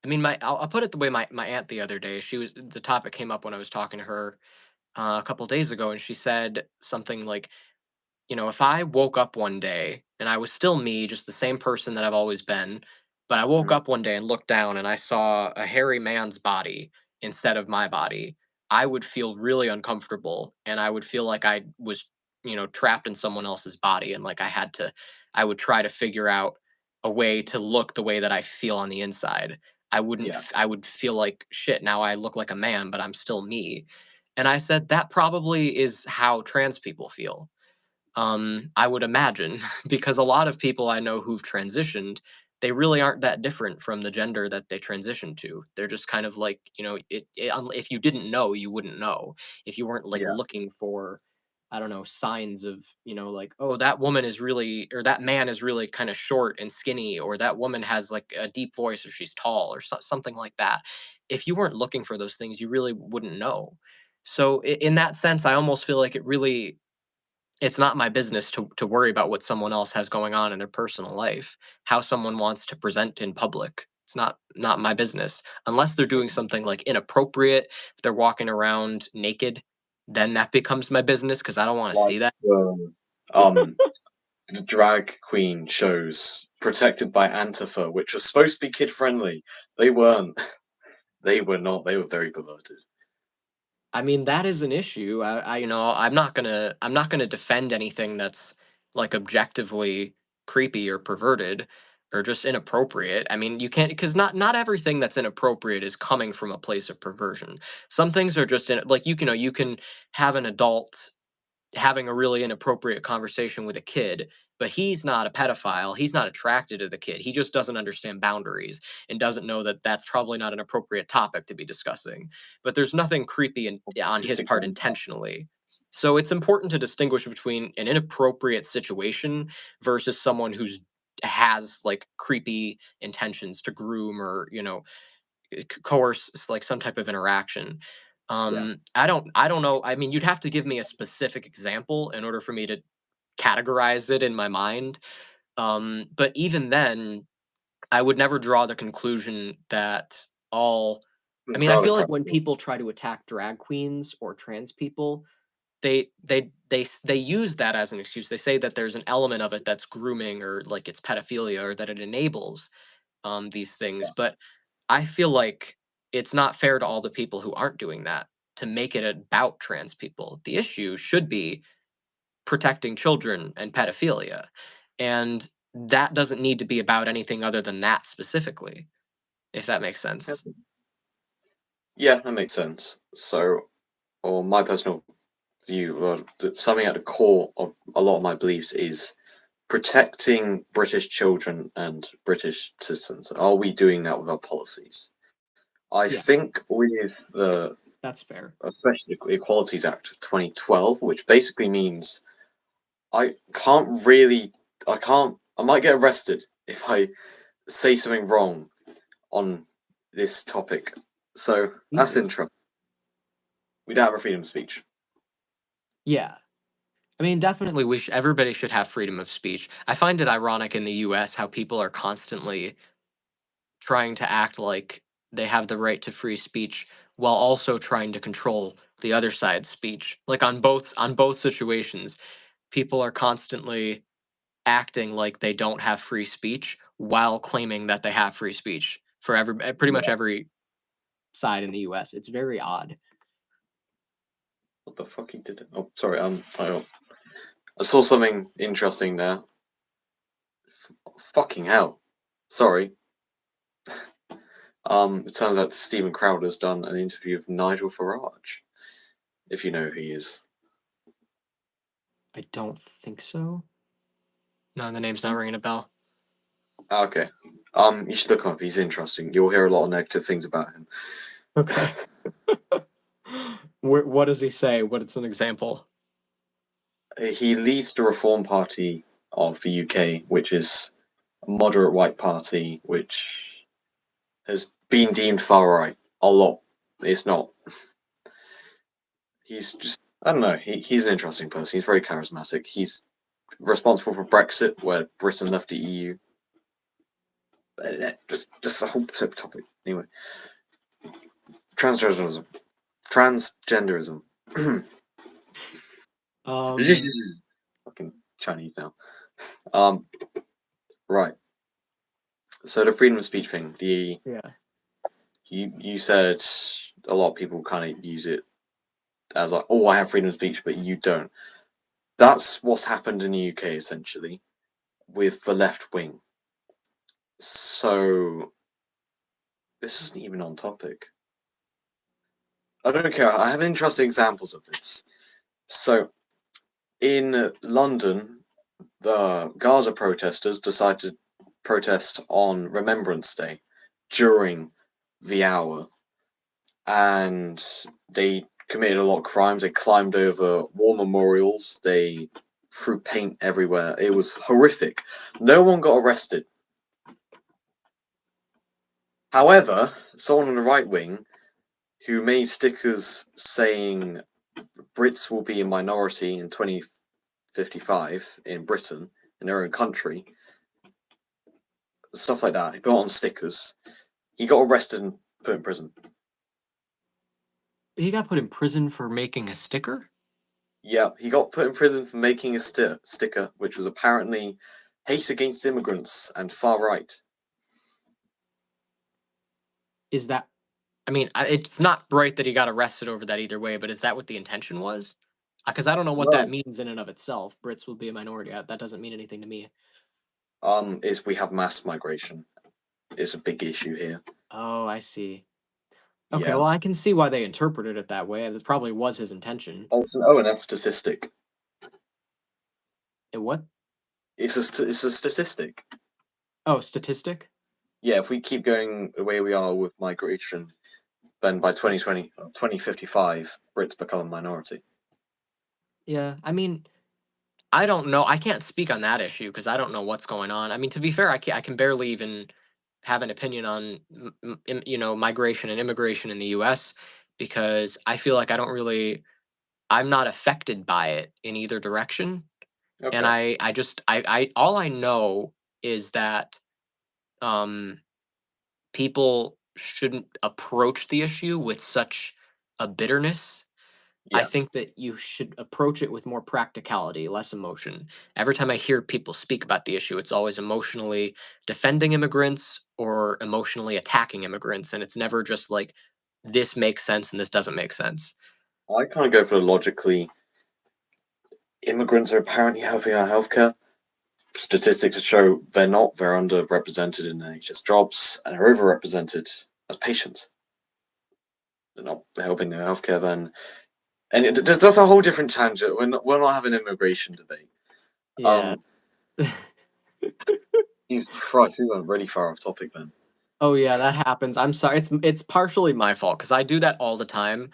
[SPEAKER 1] I mean, I'll put it the way my aunt the other day. The topic came up when I was talking to her a couple days ago, and she said something like, if I woke up one day and I was still me, just the same person that I've always been, but I woke
[SPEAKER 2] Mhm.
[SPEAKER 1] up one day and looked down and I saw a hairy man's body instead of my body, I would feel really uncomfortable and I would feel like I was, trapped in someone else's body and like I would try to figure out a way to look the way that I feel on the inside.
[SPEAKER 2] Yeah.
[SPEAKER 1] I would feel like shit, now I look like a man, but I'm still me. And I said that probably is how trans people feel. I would imagine, because a lot of people I know who've transitioned, they really aren't that different from the gender that they transitioned to. They're just kind of like, if you didn't know, you wouldn't know. If you weren't like
[SPEAKER 2] Yeah.
[SPEAKER 1] looking for, I don't know, signs of, like, oh, that woman is really, or that man is really kind of short and skinny, or that woman has like a deep voice, or she's tall, or something like that. If you weren't looking for those things, you really wouldn't know. So in that sense, I almost feel like it's not my business to worry about what someone else has going on in their personal life, how someone wants to present in public. It's not my business unless they're doing something like inappropriate. If they're walking around naked, then that becomes my business because I don't want to
[SPEAKER 2] Like
[SPEAKER 1] see that.
[SPEAKER 2] the drag queen shows protected by Antifa, which was supposed to be kid friendly. They weren't. They were not. They were very perverted.
[SPEAKER 1] I mean, that is an issue. I'm not gonna defend anything that's like objectively creepy or perverted or just inappropriate. I mean, you can't, because not everything that's inappropriate is coming from a place of perversion. Some things are just like you can have an adult having a really inappropriate conversation with a kid, but he's not a pedophile. He's not attracted to the kid. He just doesn't understand boundaries and doesn't know that that's probably not an appropriate topic to be discussing. But there's nothing creepy on
[SPEAKER 2] Just
[SPEAKER 1] his part
[SPEAKER 2] ignore that.
[SPEAKER 1] intentionally. So it's important to distinguish between an inappropriate situation versus someone who's has like creepy intentions to groom or coerce like some type of interaction. I don't know. I mean, you'd have to give me a specific example in order for me to categorize it in my mind. But even then, I would never draw the conclusion that all. I mean, I
[SPEAKER 2] Rather
[SPEAKER 1] feel like when
[SPEAKER 2] question.
[SPEAKER 1] people try to attack drag queens or trans people, they use that as an excuse. They say that there's an element of it that's grooming or like it's pedophilia or that it enables these things. But I feel like it's not fair to all the people who aren't doing that to make it about trans people. The issue should be protecting children and pedophilia. And that doesn't need to be about anything other than that specifically, if that makes sense.
[SPEAKER 2] Yeah, that makes sense. So, or my personal view, something at the core of a lot of my beliefs is protecting British children and British citizens. Are we doing that with our policies? I
[SPEAKER 1] Yeah.
[SPEAKER 2] think with the
[SPEAKER 1] That's fair.
[SPEAKER 2] especially the Equalities Act of 2012, which basically means I can't really, I might get arrested if I say something wrong on this topic. So that's
[SPEAKER 1] Jesus.
[SPEAKER 2] interesting. We don't have a freedom of speech.
[SPEAKER 1] Yeah. I mean, definitely, everybody should have freedom of speech. I find it ironic in the U.S. how people are constantly trying to act like they have the right to free speech while also trying to control the other side's speech. Like on both situations, people are constantly acting like they don't have free speech while claiming that they have free speech for pretty much
[SPEAKER 2] Yeah.
[SPEAKER 1] every side in the U.S. It's very odd.
[SPEAKER 2] What the fuck he did? Oh, sorry. I saw something interesting there. Fucking hell. Sorry. It turns out Stephen Crowder's done an interview with Nigel Farage, if you know who he is.
[SPEAKER 1] I don't think so. No, the name's not ringing a bell.
[SPEAKER 2] Okay. You should look him up. He's interesting. You'll hear a lot of negative things about him.
[SPEAKER 1] Okay. What does he say? What's an example?
[SPEAKER 2] He leads the Reform Party of the UK, which is a moderate white party, which has been deemed far right a lot. It's not. He's just, I don't know. He's an interesting person. He's very charismatic. He's responsible for Brexit, where Britain left the EU. Just a whole separate topic. Anyway, transgenderism. Transgenderism. Fucking Chinese now. Right. So the freedom of speech thing.
[SPEAKER 1] Yeah.
[SPEAKER 2] You said a lot of people kind of use it as like, oh, I have freedom of speech, but you don't. That's what's happened in the UK essentially with the left wing. So this isn't even on topic. I don't care. I have interesting examples of this. So in London, the Gaza protesters decided to protest on Remembrance Day during the hour, and they committed a lot of crimes. They climbed over war memorials. They threw paint everywhere. It was horrific. No one got arrested. However, someone on the right wing who made stickers saying Brits will be a minority in 2055 in Britain, in their own country, stuff like that. He got on stickers. He got arrested and put in prison.
[SPEAKER 1] He got put in prison for making a sticker?
[SPEAKER 2] Yeah, he got put in prison for making a sticker, which was apparently hate against immigrants and far right.
[SPEAKER 1] Is that? I mean, it's not right that he got arrested over that either way, but is that what the intention was? Because I don't know what that means in and of itself. Brits will be a minority. That doesn't mean anything to me.
[SPEAKER 2] Is we have mass migration. It's a big issue here.
[SPEAKER 1] Oh, I see. Okay,
[SPEAKER 2] Yeah.
[SPEAKER 1] well, I can see why they interpreted it that way. It probably was his intention.
[SPEAKER 2] Oh, and that's statistic.
[SPEAKER 1] And what?
[SPEAKER 2] It's a statistic.
[SPEAKER 1] Oh, statistic?
[SPEAKER 2] Yeah, if we keep going the way we are with migration, then by 2055, Brits become a minority.
[SPEAKER 1] Yeah, I mean, I don't know. I can't speak on that issue because I don't know what's going on. I mean, to be fair, I can barely even have an opinion on migration and immigration in the U.S. because I feel like I'm not affected by it in either direction. And
[SPEAKER 2] Okay.
[SPEAKER 1] I just I all I know is that um people shouldn't approach the issue with such a bitterness. I
[SPEAKER 2] Yeah.
[SPEAKER 1] think that you should approach it with more practicality, less emotion. Every time I hear people speak about the issue, it's always emotionally defending immigrants or emotionally attacking immigrants. And it's never just like, this makes sense and this doesn't make sense.
[SPEAKER 2] I kind of go for the logically. Immigrants are apparently helping our healthcare. Statistics show they're not. They're underrepresented in NHS jobs and are overrepresented as patients. They're not helping their healthcare then. And that's a whole different tangent. We're not having an immigration debate.
[SPEAKER 1] Yeah.
[SPEAKER 2] Um, Jesus Christ, we went really far off topic then.
[SPEAKER 1] Oh yeah, that happens. I'm sorry. It's partially my fault because I do that all the time.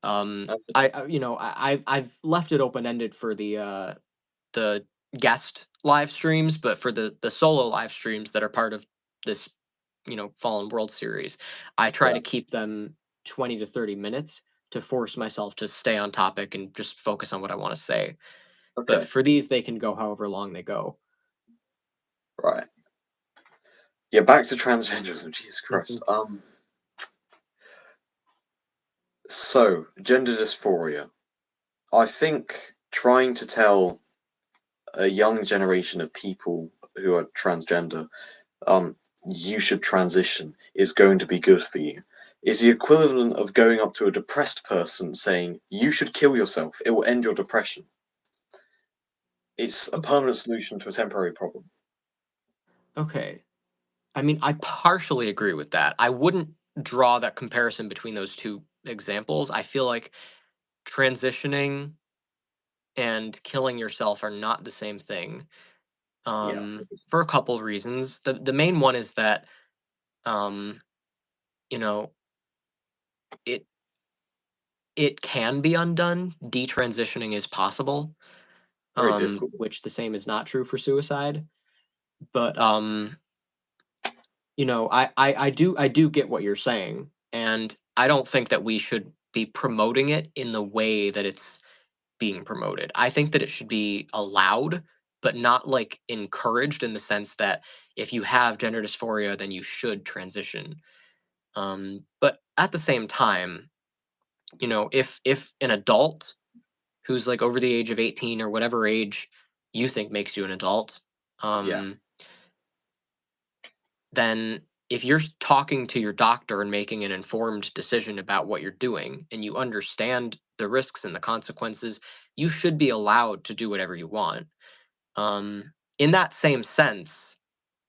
[SPEAKER 1] You know, I've left it open ended for the guest live streams, but for the solo live streams that are part of this, you know, Fallen World series, I try
[SPEAKER 2] Yeah.
[SPEAKER 1] to keep them 20 to 30 minutes to force myself to stay on topic and just focus on what I want to say. But
[SPEAKER 2] Okay.
[SPEAKER 1] for these, they can go however long they go.
[SPEAKER 2] Right. Yeah. Back to transgenderism. Jesus Christ.
[SPEAKER 1] Mhm.
[SPEAKER 2] So gender dysphoria. I think trying to tell a young generation of people who are transgender, um, you should transition is going to be good for you, is the equivalent of going up to a depressed person saying you should kill yourself. It will end your depression. It's a permanent solution to a temporary problem.
[SPEAKER 1] Okay. I mean, I partially agree with that. I wouldn't draw that comparison between those two examples. I feel like transitioning and killing yourself are not the same thing,
[SPEAKER 2] Yeah.
[SPEAKER 1] for a couple of reasons. The main one is that, um, you know, it it can be undone. Detransitioning is possible,
[SPEAKER 2] Very difficult.
[SPEAKER 1] which the same is not true for suicide. But you know, I do get what you're saying, and I don't think that we should be promoting it in the way that it's being promoted. I think that it should be allowed, but not like encouraged in the sense that if you have gender dysphoria, then you should transition. But at the same time, you know, if an adult who's like over the age of 18 or whatever age you think makes you an adult,
[SPEAKER 2] Yeah.
[SPEAKER 1] um, then if you're talking to your doctor and making an informed decision about what you're doing and you understand the risks and the consequences, you should be allowed to do whatever you want. In that same sense,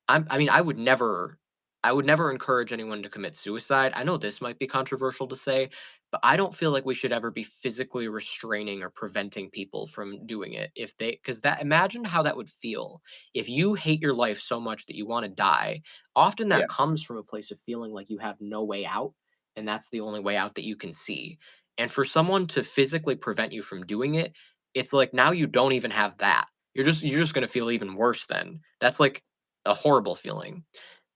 [SPEAKER 1] I mean, I would never encourage anyone to commit suicide. I know this might be controversial to say, but I don't feel like we should ever be physically restraining or preventing people from doing it if they because that imagine how that would feel if you hate your life so much that you want to die. Often
[SPEAKER 2] Yeah.
[SPEAKER 1] that comes from a place of feeling like you have no way out and that's the only way out that you can see. And for someone to physically prevent you from doing it, it's like now you don't even have that. You're just going to feel even worse then. That's like a horrible feeling.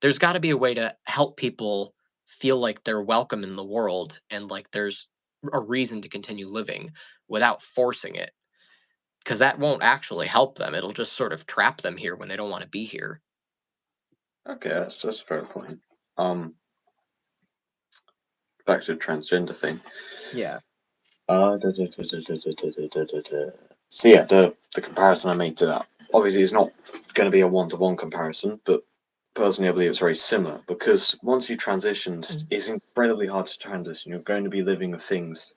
[SPEAKER 1] There's got to be a way to help people feel like they're welcome in the world and like there's a reason to continue living without forcing it because that won't actually help them. It'll just sort of trap them here when they don't want to be here.
[SPEAKER 2] Okay. That's a fair point. Um, Back to the transgender thing.
[SPEAKER 1] Yeah.
[SPEAKER 2] So yeah, the comparison I made to that obviously is not going to be a one-to-one comparison, but personally I believe it's very similar because once you transitioned, it's incredibly hard to transition. You're going to be living with things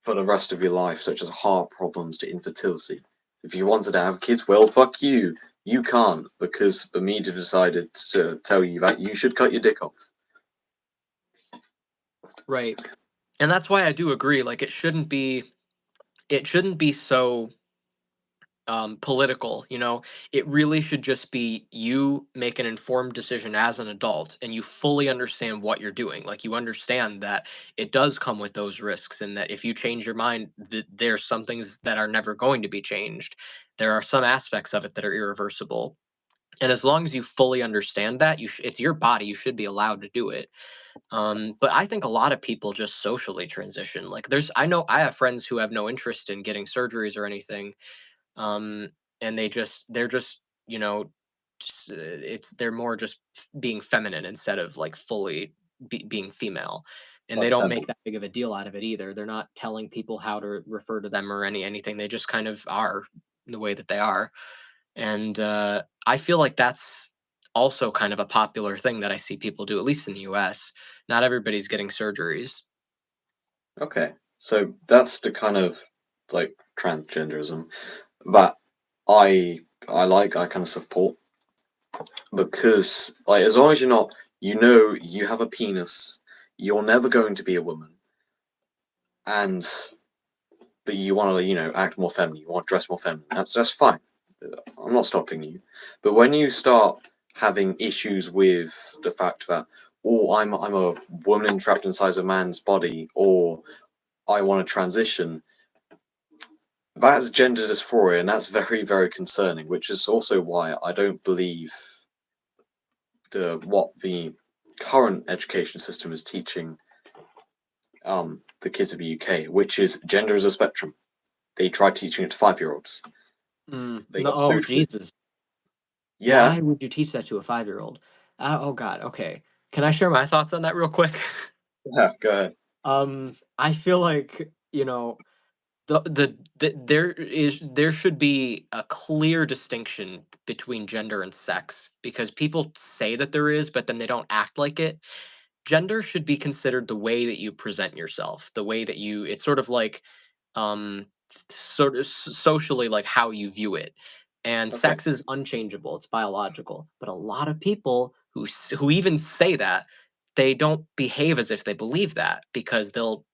[SPEAKER 2] for the rest of your life, such as heart problems to infertility. If you wanted to have kids, well, fuck you. You can't because the media decided to tell you that you should cut your dick off.
[SPEAKER 1] Right. And that's why I do agree like it shouldn't be so political. You know, it really should just be you make an informed decision as an adult and you fully understand what you're doing. Like you understand that it does come with those risks and that if you change your mind, there's some things that are never going to be changed. There are some aspects of it that are irreversible. And as long as you fully understand that, it's your body, you should be allowed to do it. But I think a lot of people just socially transition. Like I know I have friends who have no interest in getting surgeries or anything, um, and they're just they're more just being feminine instead of like fully being female, and they
[SPEAKER 2] Like
[SPEAKER 1] don't
[SPEAKER 2] them.
[SPEAKER 1] make that big of a deal out of it either. They're not telling people how to refer to them or anything. They just kind of are the way that they are, and I feel like that's also kind of a popular thing that I see people do, at least in the U.S. Not everybody's getting surgeries.
[SPEAKER 2] Okay, so that's the kind of like transgenderism that I kind of support because like as long as you're not, you have a penis, you're never going to be a woman, and but you want to act more feminine, you want to dress more feminine. That's fine. I'm not stopping you, but when you start having issues with the fact that I'm a woman trapped inside a man's body, or I want to transition, that's gender dysphoria, and that's very, very concerning. Which is also why I don't believe what the current education system is teaching the kids of the UK, which is gender is a spectrum. They tried teaching it to 5-year-olds. They
[SPEAKER 1] No,
[SPEAKER 2] got
[SPEAKER 1] oh
[SPEAKER 2] booted.
[SPEAKER 1] Jesus!
[SPEAKER 2] Yeah,
[SPEAKER 1] Why would you teach that to a 5-year-old? Oh God. Okay. Can I share my thoughts on that real quick?
[SPEAKER 2] yeah. Go ahead.
[SPEAKER 1] I feel like there should be a clear distinction between gender and sex because people say that there is, but then they don't act like it. Gender should be considered the way that you present yourself, the way that it's sort of like um socially like how you view it. And
[SPEAKER 2] Okay.
[SPEAKER 1] sex is unchangeable, it's biological, but a lot of people who even say that, they don't behave as if they believe that, because they'll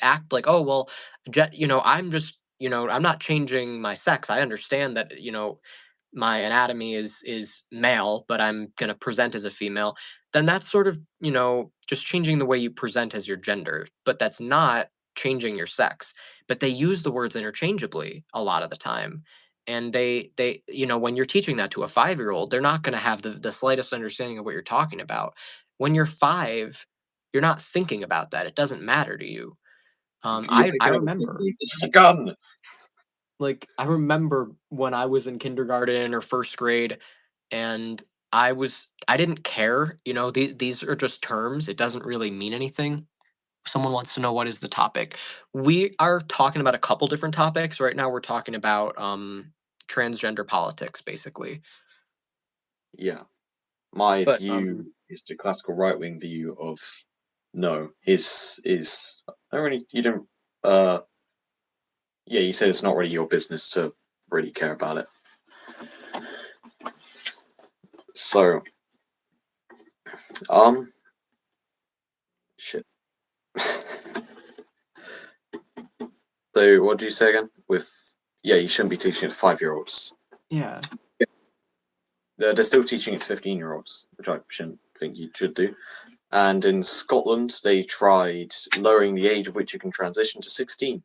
[SPEAKER 1] act like, oh well, I'm just, I'm not changing my sex. I understand that, my anatomy is male, but I'm going to present as a female. Then that's sort of, just changing the way you present as your gender, but that's not changing your sex. But they use the words interchangeably a lot of the time. And when you're teaching that to a 5-year-old, they're not going to have the slightest understanding of what you're talking about. When you're 5, you're not thinking about that. It doesn't matter to you.
[SPEAKER 2] You
[SPEAKER 1] I
[SPEAKER 2] pick
[SPEAKER 1] I
[SPEAKER 2] up
[SPEAKER 1] remember,
[SPEAKER 2] a gun.
[SPEAKER 1] I remember when I was in kindergarten or first grade, and I didn't care. These are just terms. It doesn't really mean anything. Someone wants to know what is the topic. We are talking about a couple different topics right now. We're talking about transgender politics, basically.
[SPEAKER 2] Yeah, my
[SPEAKER 1] But
[SPEAKER 2] view is the classical right wing view of no. Is I don't really you don't yeah, you said it's not really your business to really care about it. So um shit. So what do you say again? Yeah, you shouldn't be teaching it to 5-year-olds.
[SPEAKER 1] yeah,
[SPEAKER 2] They're still teaching it to 15-year-olds, which I shouldn't think you should do. And in Scotland, they tried lowering the age of which you can transition to 16.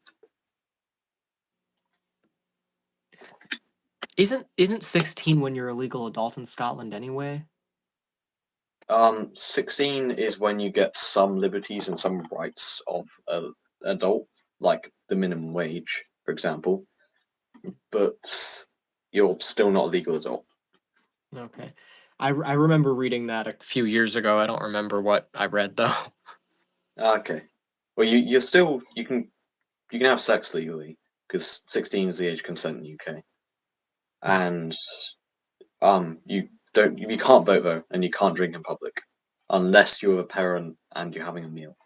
[SPEAKER 1] isn't 16 when you're a legal adult in Scotland anyway?
[SPEAKER 2] 16 is when you get some liberties and some rights of an adult, like the minimum wage, for example, but you're still not a legal adult.
[SPEAKER 1] Okay. I remember reading that a few years ago. I don't remember what I read though.
[SPEAKER 2] Okay. Well, you're still you can have sex legally because 16 is the age of consent in the UK, and you can't vote though, and you can't drink in public unless you're a parent and you're having a meal.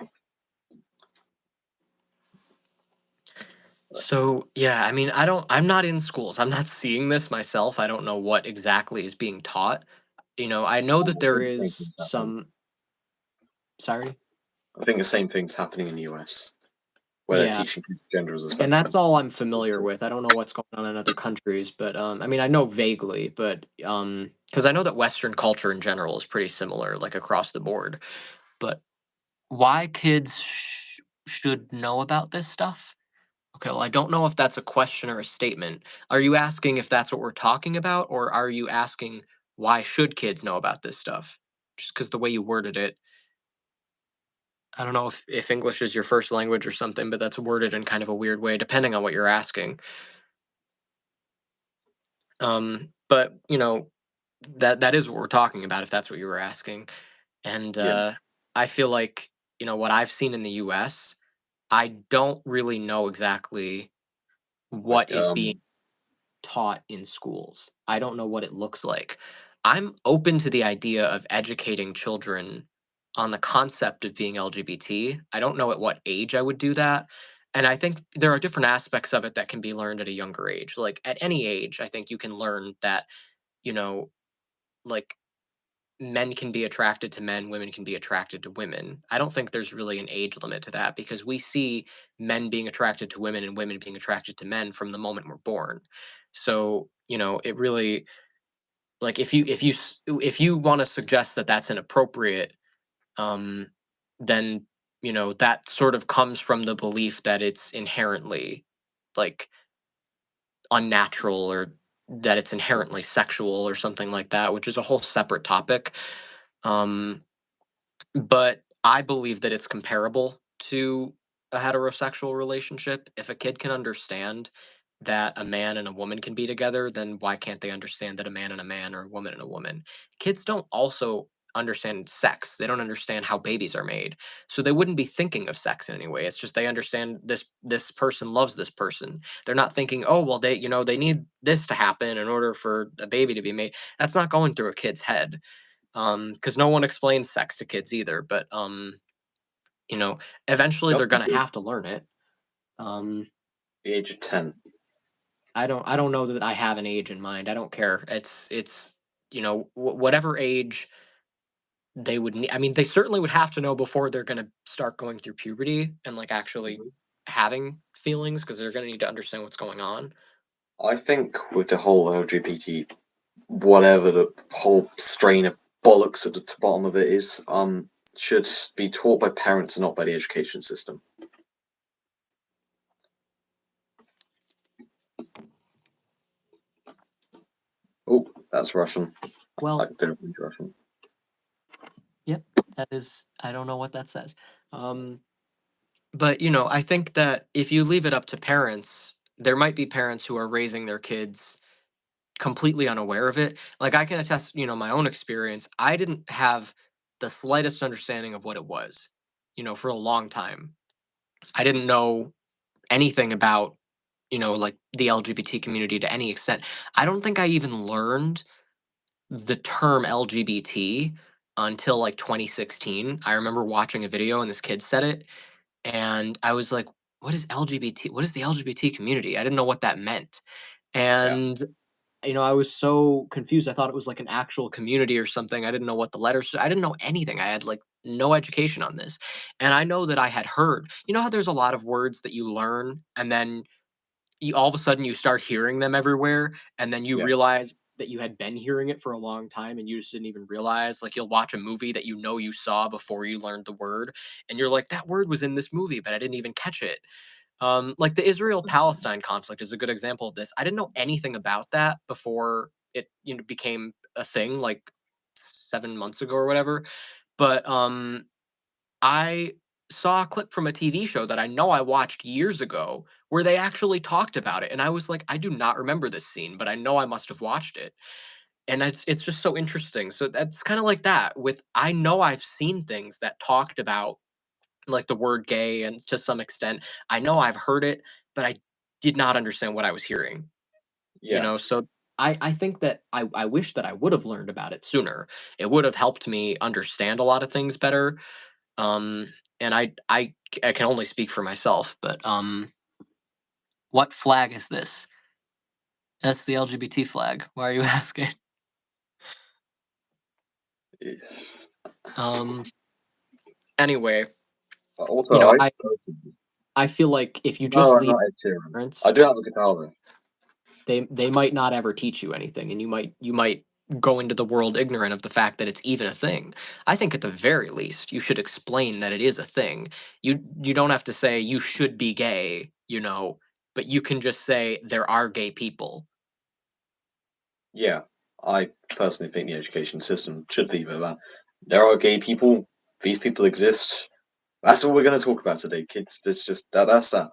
[SPEAKER 1] So yeah, I mean, I'm not in schools. I'm not seeing this myself. I don't know what exactly is being taught. I know that there
[SPEAKER 2] Same
[SPEAKER 1] is
[SPEAKER 2] thing's happening.
[SPEAKER 1] some. Sorry.
[SPEAKER 2] I think the same thing's happening in the US, where they're
[SPEAKER 1] Yeah,
[SPEAKER 2] teaching gender as a
[SPEAKER 1] and that's
[SPEAKER 2] spectrum.
[SPEAKER 1] all I'm familiar with. I don't know what's going on in other countries, but I mean, I know vaguely, but because I know that Western culture in general is pretty similar, like across the board. But why kids should know about this stuff? Okay, well, I don't know if that's a question or a statement. Are you asking if that's what we're talking about, or are you asking why should kids know about this stuff? Just because the way you worded it, I don't know if English is your first language or something, but that's worded in kind of a weird way, depending on what you're asking. But that is what we're talking about, if that's what you were asking. And
[SPEAKER 2] Yeah,
[SPEAKER 1] I feel like what I've seen in the U.S. I don't really know exactly what
[SPEAKER 2] like
[SPEAKER 1] is being taught in schools. I don't know what it looks like. I'm open to the idea of educating children on the concept of being LGBT. I don't know at what age I would do that. And I think there are different aspects of it that can be learned at a younger age. Like at any age, I think you can learn that, you know, like men can be attracted to men, women can be attracted to women. I don't think there's really an age limit to that because we see men being attracted to women and women being attracted to men from the moment we're born. So, it really like if you want to suggest that that's inappropriate, um then, that sort of comes from the belief that it's inherently like unnatural or that it's inherently sexual or something like that, which is a whole separate topic. Um But I believe that it's comparable to a heterosexual relationship. If a kid can understand that a man and a woman can be together, then why can't they understand that a man and a man or a woman and a woman? Kids don't also understand sex. They don't understand how babies are made. So they wouldn't be thinking of sex in any way. It's just they understand this person loves this person. They're not thinking, "Oh, well they need this to happen in order for a baby to be made." That's not going through a kid's head, because no one explains sex to kids either. But you know, eventually
[SPEAKER 2] up
[SPEAKER 1] they're
[SPEAKER 2] to
[SPEAKER 1] gonna have to learn it. Um,
[SPEAKER 2] the age of 10.
[SPEAKER 1] I don't know that I have an age in mind. I don't care. It's whatever age they would need. I mean, they certainly would have to know before they're gonna start going through puberty and like actually
[SPEAKER 2] Mhm.
[SPEAKER 1] having feelings because they're gonna need to understand what's going on.
[SPEAKER 2] I think with the whole LGBT, whatever the whole strain of bollocks at the bottom of it is, should be taught by parents and not by the education system. Oh, that's Russian. I
[SPEAKER 1] Well,
[SPEAKER 2] don't read Russian.
[SPEAKER 1] yep, that is. I don't know what that says. Um, But, I think that if you leave it up to parents, there might be parents who are raising their kids completely unaware of it. Like I can attest, my own experience. I didn't have the slightest understanding of what it was, for a long time. I didn't know anything about, like the LGBT community to any extent. I don't think I even learned the term LGBT until like 2016. I remember watching a video and this kid said it and I was like, "What is LGBT? What is the LGBT community?" I didn't know what that meant,
[SPEAKER 2] Yeah.
[SPEAKER 1] and I was so confused. I thought it was like an actual community or something. I didn't know what the letters. I didn't know anything. I had like no education on this, and I know that I had heard. You know how there's a lot of words that you learn, and then all of a sudden you start hearing them everywhere and then you
[SPEAKER 2] Yeah.
[SPEAKER 1] realize that you had been hearing it for a long time and you just didn't even realize. Like you'll watch a movie that you saw before you learned the word and you're like, that word was in this movie but I didn't even catch it. Like the Israel Palestine conflict is a good example of this. I didn't know anything about that before it became a thing like 7 months ago or whatever. But I saw a clip from a TV show that I know I watched years ago where they actually talked about it, and I was like, "I do not remember this scene, but I know I must have watched it." And it's just so interesting. So that's kinda like that with I know I've seen things that talked about, like, the word gay and to some extent. I know I've heard it, but I did not understand what I was hearing,
[SPEAKER 2] Yeah.
[SPEAKER 1] So I think that I wish that I would have learned about it sooner. It would have helped me understand a lot of things better, um, and I can only speak for myself, but what flag is this? That's the LGBT flag. Why are you asking?
[SPEAKER 2] Yeah.
[SPEAKER 1] Um. Anyway,
[SPEAKER 2] Also, I
[SPEAKER 1] I feel like if you just
[SPEAKER 2] no, I'm
[SPEAKER 1] leave
[SPEAKER 2] not Ed Sheeran. I
[SPEAKER 1] parents,
[SPEAKER 2] do have a guitar though.
[SPEAKER 1] they might not ever teach you anything, and you might go into the world ignorant of the fact that it's even a thing. I think at the very least you should explain that it is a thing. You don't have to say you should be gay you know, but you can just say there are gay people.
[SPEAKER 2] Yeah, I personally think the education system should leave it at that. There are gay people. These people exist. That's all we're going to talk about today, kids. It's just that. That's that.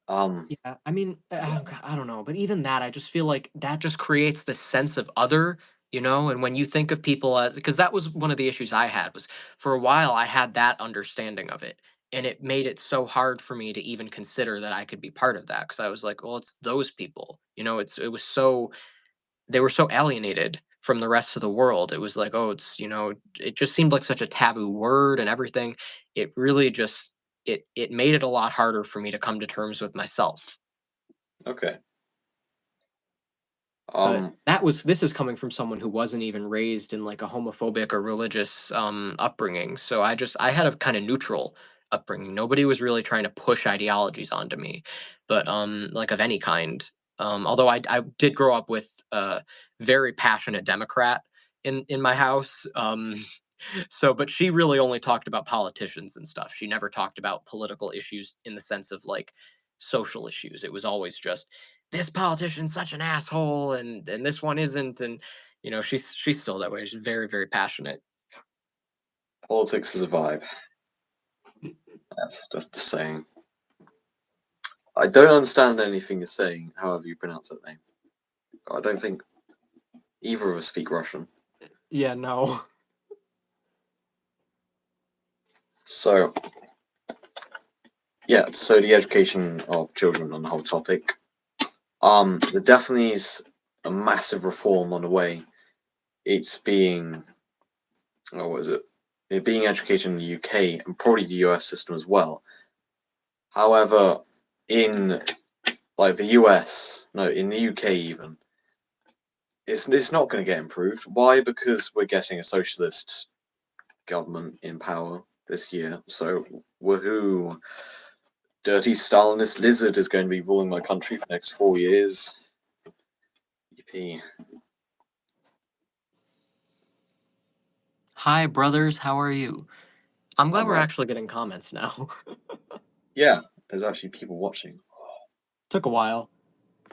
[SPEAKER 2] Um.
[SPEAKER 1] Yeah, I mean, I don't know, but even that, I just feel like that just creates this sense of other, you know. And when you think of people as, because that was one of the issues I had was for a while I had that understanding of it, and it made it so hard for me to even consider that I could be part of that because I was like, well, it's those people, you know. It was so they were so alienated from the rest of the world. It was like, oh, it's, you know, it just seemed like such a taboo word and everything. It really just it made it a lot harder for me to come to terms with myself.
[SPEAKER 2] Okay.
[SPEAKER 1] But
[SPEAKER 2] Um.
[SPEAKER 1] this is coming from someone who wasn't even raised in like a homophobic or religious upbringing. So I had a kind of neutral upbringing. Nobody was really trying to push ideologies onto me, but like of any kind. Although I did grow up with a very passionate Democrat in my house. So, but she really only talked about politicians and stuff. She never talked about political issues in the sense of like social issues. It was always just this politician's such an asshole and this one isn't, and you know, she's still that way. She's very, very passionate.
[SPEAKER 2] Politics is a vibe. That's the saying. I don't understand anything you're saying, however you pronounce that name. I don't think either of us speak Russian.
[SPEAKER 1] Yeah, no.
[SPEAKER 2] So, yeah, so the education of children on the whole topic. There definitely is a massive reform on the way. It's being, what is it? It being educated in the UK and probably the US system as well. However, in like the US, no, in the UK even, it's not going to get improved. Why? Because we're getting a socialist government in power this year. So, woohoo! Dirty Stalinist lizard is going to be ruling my country for the next 4 years. Yippee.
[SPEAKER 1] Hi, brothers. How are you? I'm glad
[SPEAKER 2] I'm
[SPEAKER 1] we're
[SPEAKER 2] right.
[SPEAKER 1] actually getting comments now.
[SPEAKER 2] Yeah, there's actually people watching.
[SPEAKER 1] Took a while,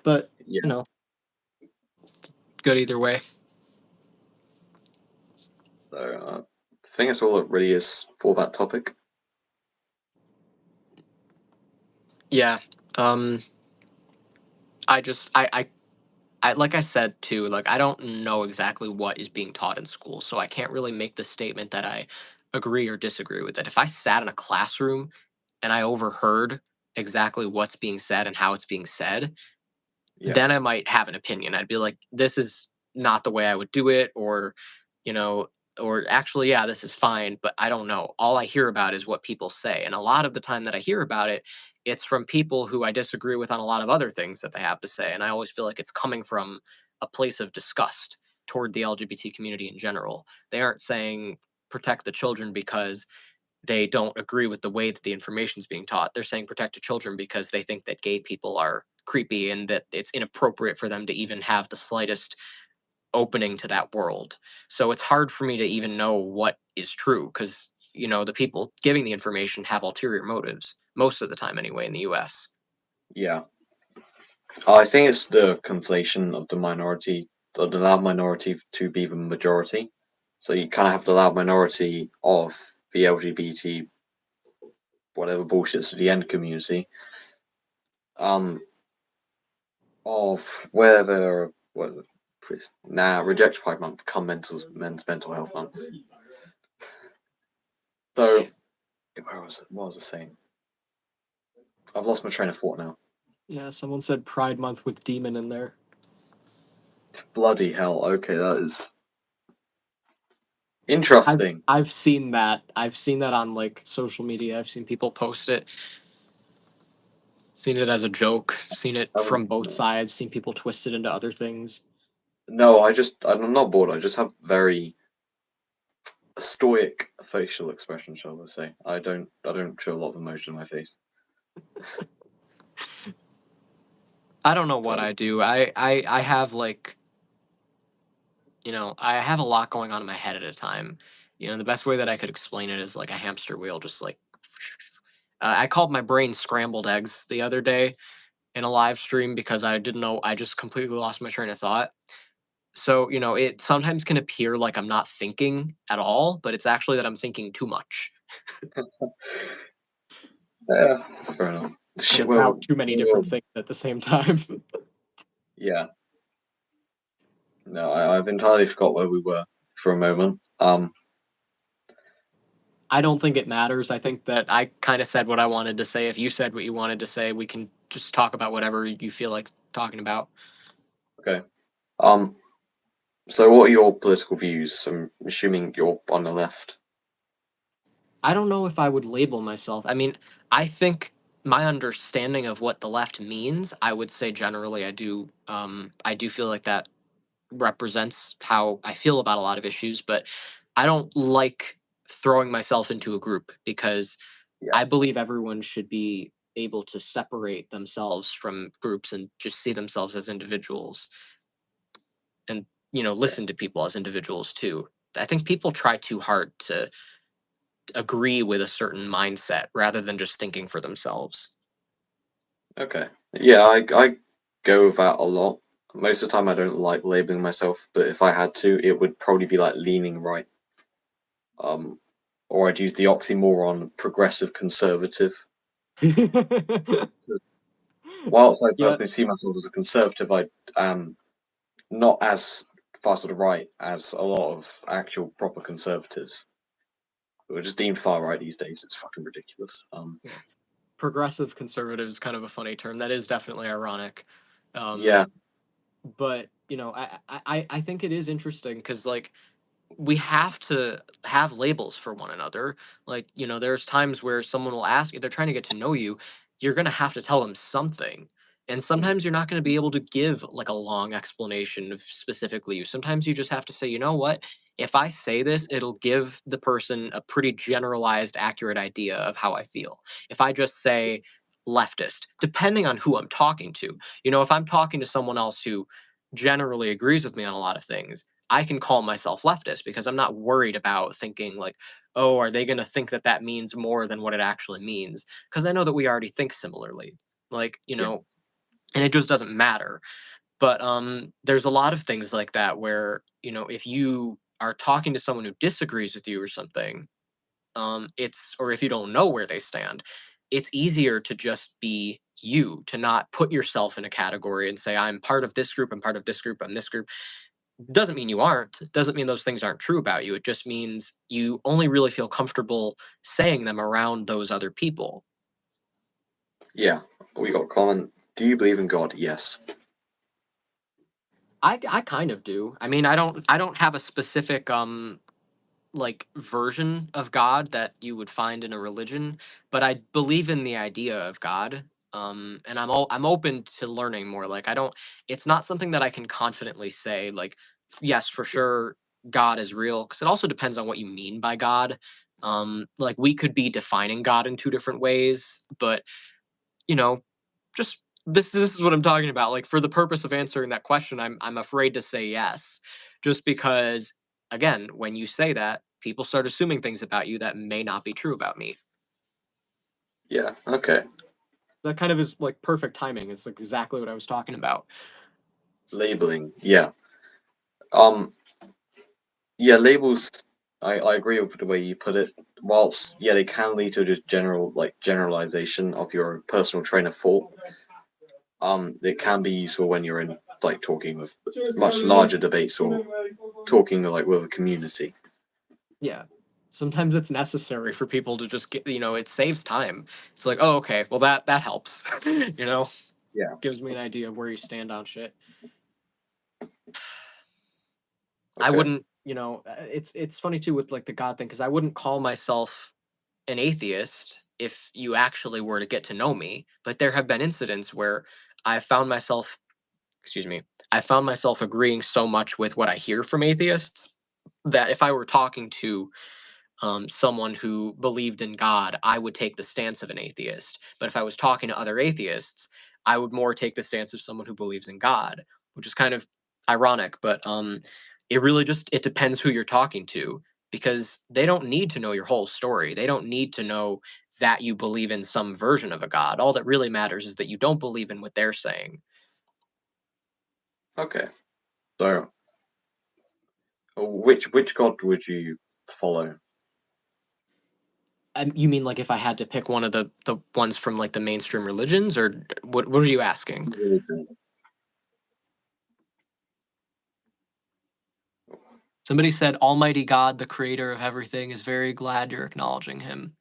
[SPEAKER 1] but
[SPEAKER 2] Yeah,
[SPEAKER 1] you know, good either way.
[SPEAKER 2] so I think that's all it really is for that topic.
[SPEAKER 1] Yeah. Um. I just I like I said too, like I don't know exactly what is being taught in school, so I can't really make the statement that I agree or disagree with it. If I sat in a classroom and I overheard exactly what's being said and how it's being said,
[SPEAKER 2] Yeah,
[SPEAKER 1] then I might have an opinion. I'd be like, this is not the way I would do it, or, you know, or actually, yeah, this is fine, but I don't know. All I hear about is what people say. And a lot of the time that I hear about it, it's from people who I disagree with on a lot of other things that they have to say. And I always feel like it's coming from a place of disgust toward the LGBT community in general. They aren't saying protect the children because they don't agree with the way that the information is being taught. They're saying protect the children because they think that gay people are creepy and that it's inappropriate for them to even have the slightest opening to that world. So it's hard for me to even know what is true because, you know, the people giving the information have ulterior motives most of the time anyway in the US.
[SPEAKER 2] yeah. I think it's the conflation of the minority, of the loud minority to be the majority. So you kind of have the loud minority of the LGBT, whatever bullshit's the end community, um, of where there what reject Pride Month become men's mental health month. So where was it? What was I saying? I've lost my train of thought now.
[SPEAKER 1] Yeah, someone said Pride Month with demon in there.
[SPEAKER 2] Bloody hell! Okay, that is
[SPEAKER 1] I've
[SPEAKER 2] interesting.
[SPEAKER 1] I've seen that. I've seen that on like social media. I've seen people post it. Seen it as a joke. Seen it
[SPEAKER 2] Um,
[SPEAKER 1] from both sides. Seen people twist it into other things.
[SPEAKER 2] no, I'm not bored. I just have very stoic facial expression, shall I say? I don't show a lot of emotion in my face.
[SPEAKER 1] I don't know what
[SPEAKER 2] So
[SPEAKER 1] I do. I have like, you know, I have a lot going on in my head at a time. You know, the best way that I could explain it is like a hamster wheel, just like I called my brain scrambled eggs the other day in a live stream because I didn't know. I just completely lost my train of thought. So, it sometimes can appear like I'm not thinking at all, but it's actually that I'm thinking too much.
[SPEAKER 2] Yeah, fair enough.
[SPEAKER 4] And
[SPEAKER 2] Shit,
[SPEAKER 4] about too many different things at the same time.
[SPEAKER 2] yeah. No, I've entirely forgot where we were for a moment.
[SPEAKER 1] I don't think it matters. I think that I kind of said what I wanted to say. If you said what you wanted to say, we can just talk about whatever you feel like talking about.
[SPEAKER 2] Okay. So what are your political views? I'm assuming you're on the left.
[SPEAKER 1] I don't know if I would label myself. I mean, I think my understanding of what the left means, I would say generally I do feel like that represents how I feel about a lot of issues, but I don't like throwing myself into a group because
[SPEAKER 2] Yeah.
[SPEAKER 1] I believe everyone should be able to separate themselves from groups and just see themselves as individuals and listen to people as individuals too. I think people try too hard to agree with a certain mindset rather than just thinking for themselves.
[SPEAKER 2] Okay. Yeah, I go with that a lot. Most of the time I don't like labeling myself, but if I had to, it would probably be like leaning right. Or I'd use the oxymoron progressive conservative. Whilst I
[SPEAKER 1] Yeah.
[SPEAKER 2] personally see myself as a conservative, I am not as far to the right as a lot of actual proper conservatives who are just deemed far right these days. It's fucking ridiculous.
[SPEAKER 1] Progressive conservative is kind of a funny term. That is definitely ironic.
[SPEAKER 2] Yeah,
[SPEAKER 1] But I think it is interesting because like we have to have labels for one another. Like, there's times where someone will ask you, they're trying to get to know you, you're going to have to tell them something. And sometimes you're not going to be able to give like a long explanation of specifically you. Sometimes you just have to say, you know what? If I say this, it'll give the person a pretty generalized, accurate idea of how I feel. If I just say leftist, depending on who I'm talking to, if I'm talking to someone else who generally agrees with me on a lot of things, I can call myself leftist because I'm not worried about thinking like, oh, are they going to think that that means more than what it actually means? Because I know that we already think similarly. Like,
[SPEAKER 2] yeah,
[SPEAKER 1] and it just doesn't matter. But there's a lot of things like that where, if you are talking to someone who disagrees with you or something, or if you don't know where they stand, it's easier to just be you, to not put yourself in a category and say, I'm part of this group, I'm part of this group, I'm this group. Doesn't mean you aren't. Doesn't mean those things aren't true about you. It just means you only really feel comfortable saying them around those other people.
[SPEAKER 2] yeah. We got a comment. Do you believe in God? Yes.
[SPEAKER 1] I kind of do. I mean, I don't have a specific like version of God that you would find in a religion, but I believe in the idea of God. And I'm open to learning more. Like I don't it's not something that I can confidently say like yes, for sure God is real because it also depends on what you mean by God. Like we could be defining God in two different ways, but you know, just this is what I'm talking about. Like for the purpose of answering that question, I'm afraid to say yes, just because again, when you say that, people start assuming things about you that may not be true about me.
[SPEAKER 2] Yeah. Okay.
[SPEAKER 4] That kind of is like perfect timing. It's exactly what I was talking about.
[SPEAKER 2] Labeling. Yeah. Um. Yeah. Labels. I agree with the way you put it. Whilst yeah, they can lead to just generalization of your personal train of thought. It can be useful when you're in like talking with much larger debates or talking like with a community.
[SPEAKER 1] Yeah. Sometimes it's necessary for people to just get, it saves time. It's like, oh, okay, well that helps.
[SPEAKER 2] Yeah.
[SPEAKER 1] Gives me an idea of where you stand on shit. I
[SPEAKER 2] Okay.
[SPEAKER 1] wouldn't, it's funny too with like the God thing because I wouldn't call myself an atheist if you actually were to get to know me. But there have been incidents where I found myself, excuse me, I found myself agreeing so much with what I hear from atheists that if I were talking to someone who believed in God, I would take the stance of an atheist. But if I was talking to other atheists, I would more take the stance of someone who believes in God, which is kind of ironic. But it really just it depends who you're talking to because they don't need to know your whole story. They don't need to know that you believe in some version of a god. All that really matters is that you don't believe in what they're saying.
[SPEAKER 2] Okay. So, which god would you follow?
[SPEAKER 1] You mean like if I had to pick one of the ones from like the mainstream religions, or what are you asking?
[SPEAKER 2] Religion.
[SPEAKER 1] Somebody said, Almighty God, the creator of everything, is very glad you're acknowledging him.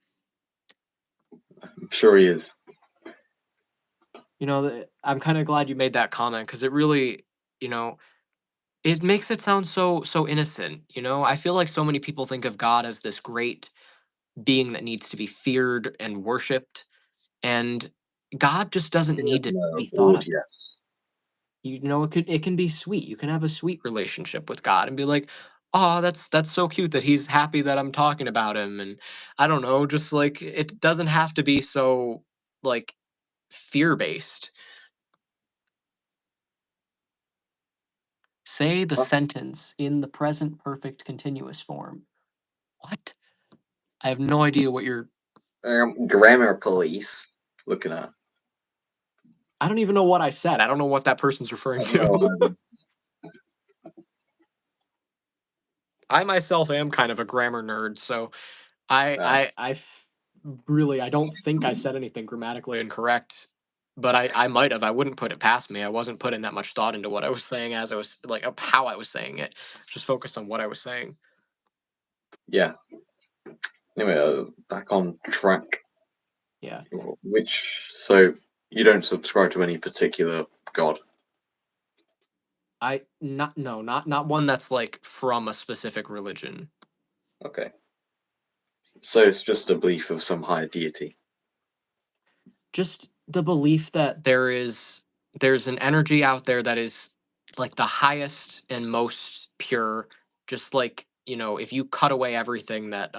[SPEAKER 2] I'm sure he is.
[SPEAKER 1] You know, I'm kind of glad you made that comment because it really, you know, it makes it sound so innocent. You know, I feel like so many people think of God as this great being that needs to be feared and worshipped, and God just doesn't
[SPEAKER 2] He is
[SPEAKER 1] need to
[SPEAKER 2] no
[SPEAKER 1] be thought
[SPEAKER 2] board
[SPEAKER 1] of.
[SPEAKER 2] yet.
[SPEAKER 1] You know, it can be sweet. You can have a sweet relationship with God and be like, oh, that's so cute that he's happy that I'm talking about him. And I don't know, just like it doesn't have to be so like fear based. Say the
[SPEAKER 2] Huh?
[SPEAKER 1] sentence in the present perfect continuous form. What? I have no idea what you're.
[SPEAKER 2] Grammar police looking at.
[SPEAKER 1] I don't even know what I said. I don't know what that person's referring
[SPEAKER 2] I don't know
[SPEAKER 1] to.
[SPEAKER 2] what I did.
[SPEAKER 1] I myself am kind of a grammar nerd, so
[SPEAKER 2] Yeah.
[SPEAKER 1] really I don't think I said anything grammatically incorrect, but I might have. I wouldn't put it past me. I wasn't putting that much thought into what I was saying as I was like how I was saying it. Just focused on what I was saying.
[SPEAKER 2] Yeah. Anyway, back on track.
[SPEAKER 1] Yeah.
[SPEAKER 2] Which so you don't subscribe to any particular god?
[SPEAKER 1] Not one that's like from a specific religion.
[SPEAKER 2] Okay. So it's just a belief of some higher deity.
[SPEAKER 1] Just the belief that there's an energy out there that is like the highest and most pure, just like, you know, if you cut away everything that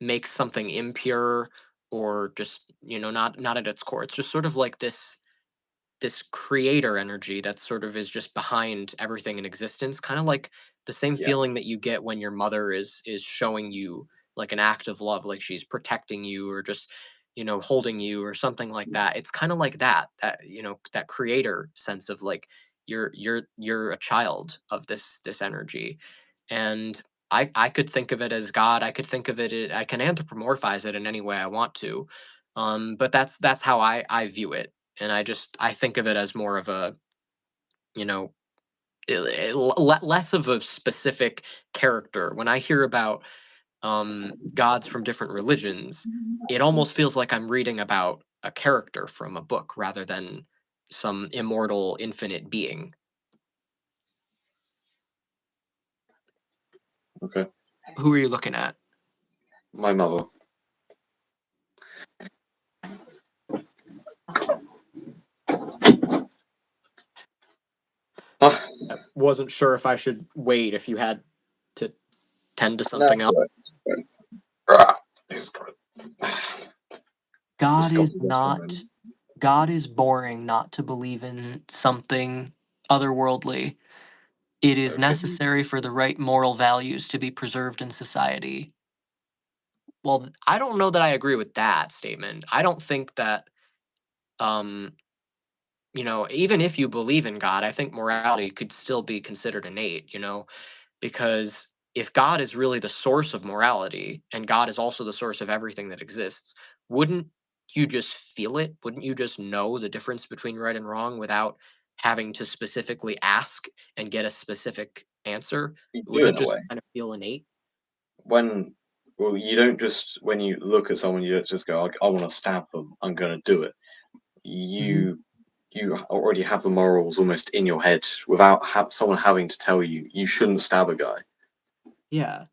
[SPEAKER 1] makes something impure or just, you know, not at its core. It's just sort of like this creator energy that sort of is just behind everything in existence, kind of like the same
[SPEAKER 2] Yeah.
[SPEAKER 1] feeling that you get when your mother is showing you like an act of love, like she's protecting you or just, you know, holding you or something like that. It's kind of like that, you know, that creator sense of like you're a child of this energy. And I could think of it as God. I could think of it, I can anthropomorphize it in any way I want to. But that's how I view it. And I think of it as more of a, you know, less of a specific character. When I hear about gods from different religions, it almost feels like I'm reading about a character from a book rather than some immortal infinite being.
[SPEAKER 2] Okay.
[SPEAKER 1] Who are you looking at?
[SPEAKER 2] My mother. Huh?
[SPEAKER 4] I wasn't sure if I should wait if you had to.
[SPEAKER 1] Tend to
[SPEAKER 2] No,
[SPEAKER 1] something else.
[SPEAKER 2] It's good.
[SPEAKER 1] God is
[SPEAKER 2] Discuss it
[SPEAKER 1] not. God is boring not to believe in something otherworldly. It is
[SPEAKER 2] Okay.
[SPEAKER 1] necessary for the right moral values to be preserved in society. Well, I don't know that I agree with that statement. I don't think that, um, you know, even if you believe in God, I think morality could still be considered innate, you know, because if God is really the source of morality and God is also the source of everything that exists, wouldn't you just feel it? Wouldn't you just know the difference between right and wrong without having to specifically ask and get a specific answer?
[SPEAKER 2] You do
[SPEAKER 1] Wouldn't
[SPEAKER 2] in
[SPEAKER 1] it
[SPEAKER 2] a
[SPEAKER 1] just
[SPEAKER 2] way.
[SPEAKER 1] kind of feel innate?
[SPEAKER 2] When well, you don't just when you look at someone, you don't just go, I want to stab them. I'm going to do it. You already have the morals almost in your head without someone having to tell you you shouldn't stab a guy.
[SPEAKER 1] Yeah.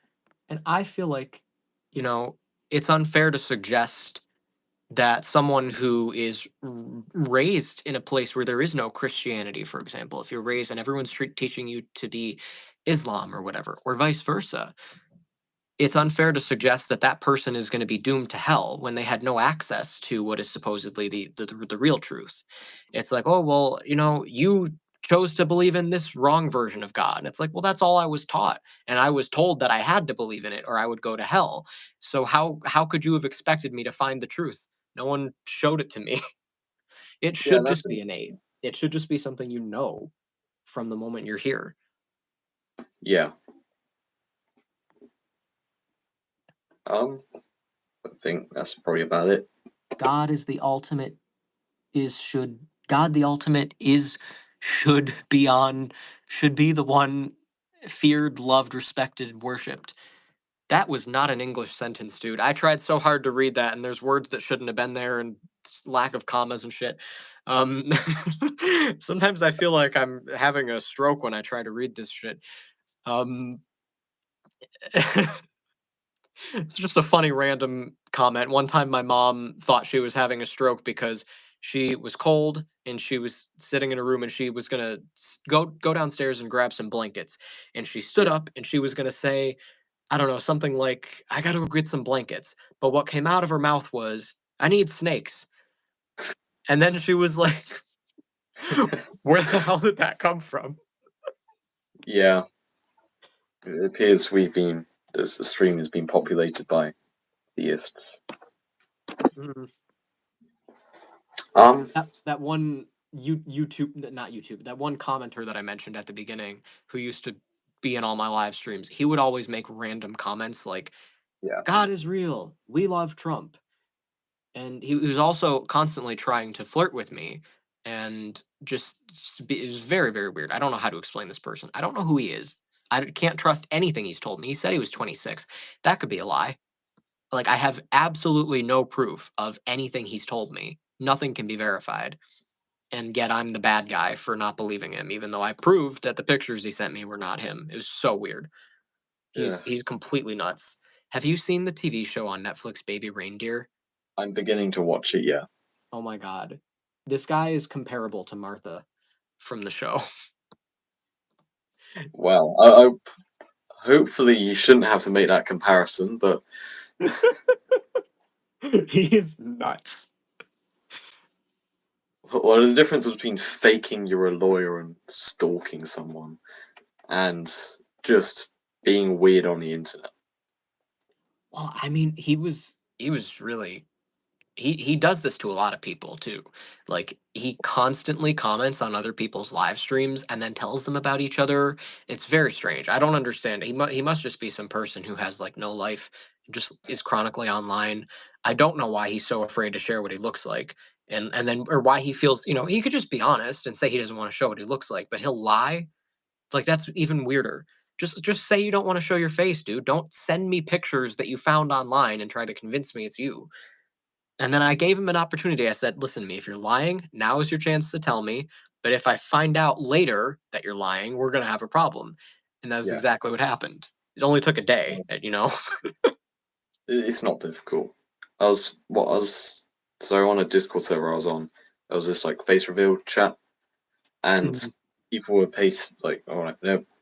[SPEAKER 1] And I feel like, you know, it's unfair to suggest that someone who is raised in a place where there is no Christianity, for example, if you're raised and everyone's teaching you to be Islam or whatever, or vice versa, it's unfair to suggest that that person is going to be doomed to hell when they had no access to what is supposedly the real truth. It's like, oh well, you know, you chose to believe in this wrong version of God. And it's like, well, that's all I was taught. And I was told that I had to believe in it or I would go to hell. So how could you have expected me to find the truth? No one showed it to me. It
[SPEAKER 2] Yeah,
[SPEAKER 1] should
[SPEAKER 2] that's
[SPEAKER 1] just be innate. It should just be something you know from the moment you're here.
[SPEAKER 2] yeah. I think that's probably about it.
[SPEAKER 1] God is the ultimate is should God the ultimate is should be on should be the one feared, loved, respected, worshipped. That was not an English sentence, dude. I tried so hard to read that, and there's words that shouldn't have been there, and lack of commas and shit. Um, Sometimes I feel like I'm having a stroke when I try to read this shit. Um, it's just a funny random comment. One time, my mom thought she was having a stroke because she was cold and she was sitting in a room and she was gonna go downstairs and grab some blankets. And she stood
[SPEAKER 2] Yeah.
[SPEAKER 1] up and she was gonna say, I don't know, something like, I gotta go get some blankets. But what came out of her mouth was, I need snakes. And then she was like, where the hell did that come from?
[SPEAKER 2] Yeah. It appears the stream has been populated by theists.
[SPEAKER 1] Mm.
[SPEAKER 2] Um,
[SPEAKER 1] That one YouTube, not YouTube, that one commenter that I mentioned at the beginning who used to be in all my live streams, he would always make random comments like,
[SPEAKER 2] yeah.
[SPEAKER 1] God is real. We love Trump. And he was also constantly trying to flirt with me and it was very, very weird. I don't know how to explain this person. I don't know who he is. Can't trust anything he's told me. He said he was 26. That could be a lie. Like, I have absolutely no proof of anything he's told me. Nothing can be verified. And yet I'm the bad guy for not believing him, even though I proved that the pictures he sent me were not him. It was so weird.
[SPEAKER 2] Yeah.
[SPEAKER 1] He's completely nuts. Have you seen the TV show on Netflix, Baby Reindeer?
[SPEAKER 2] I'm beginning to watch it, yeah.
[SPEAKER 1] Oh my god. This guy is comparable to Martha from the show.
[SPEAKER 2] Well, hopefully you shouldn't have to make that comparison, but
[SPEAKER 1] He is nuts.
[SPEAKER 2] what are the difference between faking you're a lawyer and stalking someone and just being weird on the internet?
[SPEAKER 1] Well, I mean, he was really he does this to a lot of people too. Like, he constantly comments on other people's live streams and then tells them about each other. It's very strange. I don't understand. He must just be some person who has like no life, just is chronically online. I don't know why he's so afraid to share what he looks like. And then, or why he feels, he could just be honest and say he doesn't want to show what he looks like, but he'll lie. Like, that's even weirder. Just say you don't want to show your face, dude. Don't send me pictures that you found online and try to convince me it's you. And then I gave him an opportunity. I said, listen to me, if you're lying, now is your chance to tell me. But if I find out later that you're lying, we're going to have a problem. And that's
[SPEAKER 2] Yeah.
[SPEAKER 1] exactly what happened. It only took a day, you know?
[SPEAKER 2] It's not difficult. So on a Discord server I was on, there was this like face reveal chat, and
[SPEAKER 1] Mhm.
[SPEAKER 2] people were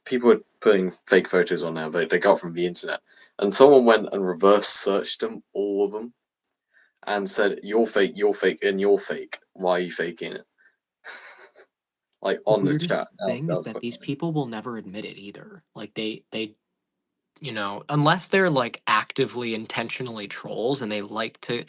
[SPEAKER 2] people were putting fake photos on there they got from the internet, and someone went and reverse searched them, all of them, and said, you're fake, and you're fake. Why are you faking it? Like
[SPEAKER 1] The
[SPEAKER 2] on the chat.
[SPEAKER 1] weirdest thing
[SPEAKER 2] That
[SPEAKER 1] is
[SPEAKER 2] was
[SPEAKER 1] that
[SPEAKER 2] quite
[SPEAKER 1] these
[SPEAKER 2] funny.
[SPEAKER 1] people will never admit it either. Like, unless they're like actively, intentionally trolls and they like to,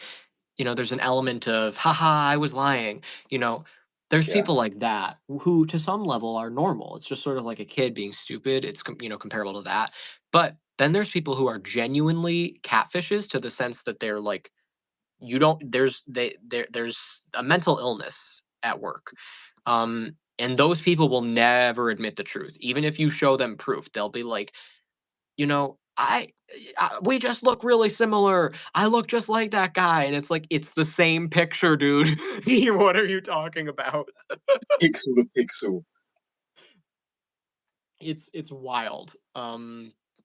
[SPEAKER 1] there's an element of, haha, I was lying. You know, there's
[SPEAKER 2] Yeah,
[SPEAKER 1] people like that who, to some level, are normal. It's just sort of like a kid being stupid. It's, comparable to that. But then there's people who are genuinely catfishes to the sense that they're like, you don't, there's a mental illness at work. And those people will never admit the truth. Even if you show them proof, they'll be like, we just look really similar. I look just like that guy, and it's like, it's the same picture, dude. What are you talking about?
[SPEAKER 2] pixel to pixel.
[SPEAKER 1] It's wild.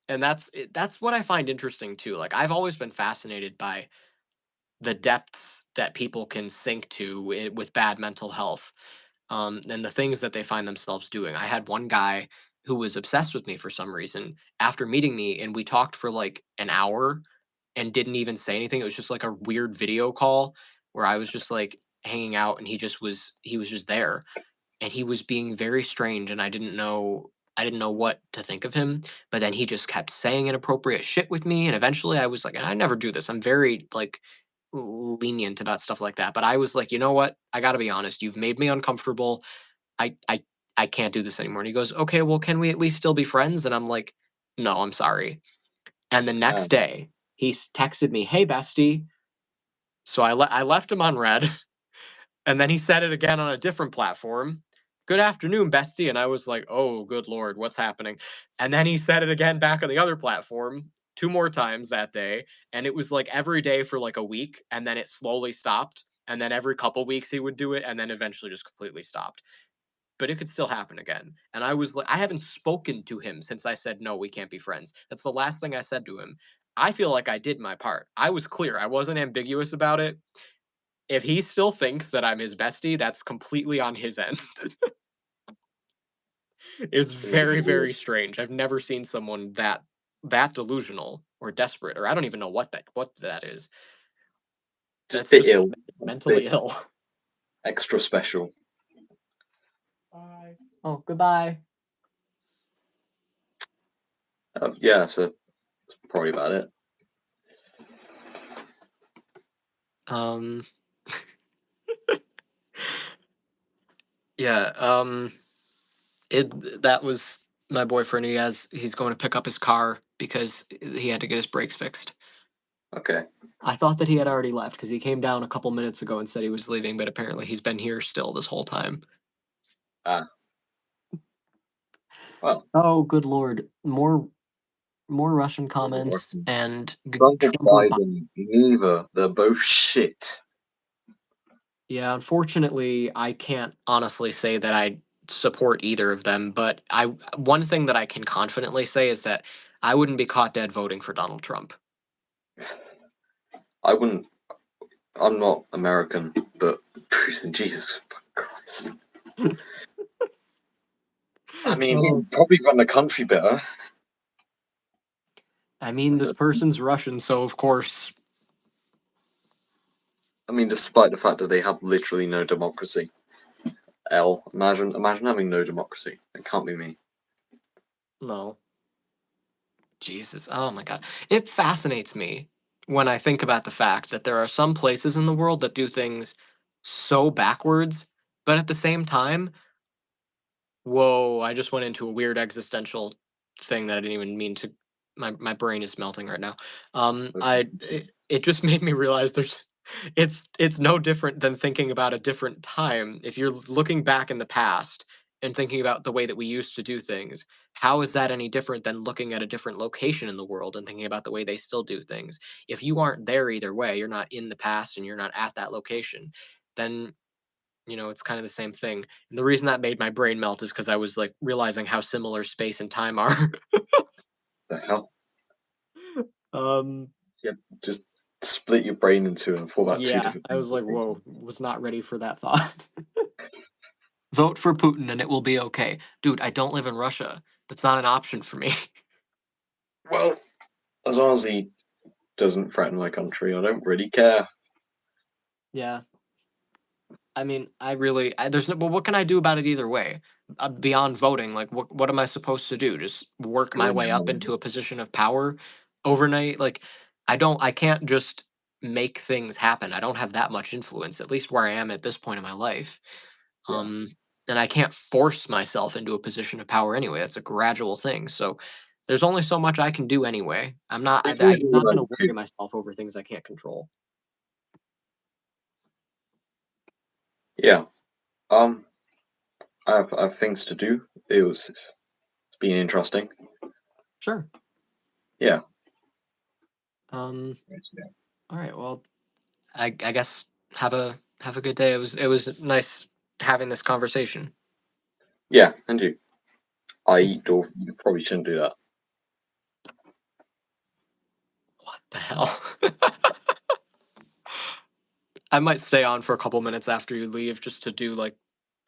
[SPEAKER 1] And that's what I find interesting too. Like, I've always been fascinated by the depths that people can sink to with bad mental health, and the things that they find themselves doing. I had one guy who was obsessed with me for some reason after meeting me, and we talked for like an hour and didn't even say anything. It was just like a weird video call where I was just like hanging out, and he was just there. and he was being very strange, and I didn't know what to think of him. But then he just kept saying inappropriate shit with me, and eventually I was like, and I never do this. I'm very like lenient about stuff like that. But I was like, you know what? I got to be honest. You've made me uncomfortable. I I I can't do this anymore. And he goes, okay, well, can we at least still be friends? And I'm like, no, I'm sorry. And the next day, texted me, hey, bestie. So I left him on red. And then he said it again on a different platform. Good afternoon, bestie. And I was like, oh, good Lord, what's happening? And then he said it again back on the other platform 2 more times that day. And it was like every day for like a week. And then it slowly stopped. And then every couple weeks he would do it. And then eventually just completely stopped. But it could still happen again. And I was like, I haven't spoken to him since I said, no, we can't be friends. That's the last thing I said to him. I feel like I did my part. I was clear. I wasn't ambiguous about it. If he still thinks that I'm his bestie, that's completely on his end. It's very, very strange. I've never seen someone that delusional or desperate, or I don't even know what that is.
[SPEAKER 2] Just
[SPEAKER 1] That's
[SPEAKER 2] a bit ill.
[SPEAKER 4] Mentally ill.
[SPEAKER 2] Extra special.
[SPEAKER 4] Bye. Oh, goodbye.
[SPEAKER 2] Yeah, so that's probably about it.
[SPEAKER 1] Um, yeah. That was my boyfriend. He's going to pick up his car because he had to get his brakes fixed.
[SPEAKER 2] Okay.
[SPEAKER 1] I thought that he had already left because he came down a couple minutes ago and said he was leaving, but apparently he's been here still this whole time.
[SPEAKER 2] Well,
[SPEAKER 1] Oh, good Lord! More Russian comments
[SPEAKER 2] Russian.
[SPEAKER 1] and
[SPEAKER 2] Trump or
[SPEAKER 1] Trump or
[SPEAKER 2] Biden, neither. They're both shit.
[SPEAKER 1] Yeah, unfortunately, I can't honestly say that I support either of them, but one thing that I can confidently say is that I wouldn't be caught dead voting for Donald Trump.
[SPEAKER 2] I wouldn't. I'm not American, but Jesus Christ. I mean, he'd probably run the country better.
[SPEAKER 1] I mean, this person's Russian, so of course.
[SPEAKER 2] I mean, despite the fact that they have literally no democracy. Imagine having no democracy. It can't be me.
[SPEAKER 1] No. Jesus. Oh my God. It fascinates me when I think about the fact that there are some places in the world that do things so backwards, but at the same time, whoa, I just went into a weird existential thing that I didn't even mean to. My brain is melting right now. It just made me realize it's no different than thinking about a different time. If you're looking back in the past and thinking about the way that we used to do things, how is that any different than looking at a different location in the world and thinking about the way they still do things? If you aren't there either way, you're not in the past and you're not at that location, then it's kind of the same thing. And the reason that made my brain melt is because I was like realizing how similar space and time are.
[SPEAKER 2] The hell?
[SPEAKER 1] um,
[SPEAKER 2] Just split your brain in two and thought about two
[SPEAKER 1] yeah,
[SPEAKER 2] different
[SPEAKER 1] I
[SPEAKER 2] things.
[SPEAKER 1] was like, whoa, was not ready for that thought. Vote for Putin and it will be okay. Dude, I don't live in Russia. That's not an option for me.
[SPEAKER 2] Well, as long as he doesn't threaten my country, I don't really care.
[SPEAKER 1] Yeah. I mean, there's no, well, what can I do about it either way? Beyond voting, like, what am I supposed to do? Just work my
[SPEAKER 2] Go
[SPEAKER 1] way up
[SPEAKER 2] now.
[SPEAKER 1] into a position of power overnight? Like, I can't just make things happen. I don't have that much influence, at least where I am at this point in my life.
[SPEAKER 2] Yeah.
[SPEAKER 1] And I can't force myself into a position of power anyway. That's a gradual thing. So there's only so much I can do anyway. I'm not
[SPEAKER 2] It's
[SPEAKER 1] I'm
[SPEAKER 2] usually
[SPEAKER 1] not
[SPEAKER 2] like
[SPEAKER 1] going to worry myself over things I can't control.
[SPEAKER 2] Yeah. I have things to do. It's been interesting.
[SPEAKER 1] Sure.
[SPEAKER 2] Yeah.
[SPEAKER 1] All right. Well, I guess have a good day. It was nice having this conversation.
[SPEAKER 2] Yeah, and you. I eat dog. You probably shouldn't do that.
[SPEAKER 1] What the hell? I might stay on for a couple minutes after you leave just to do like,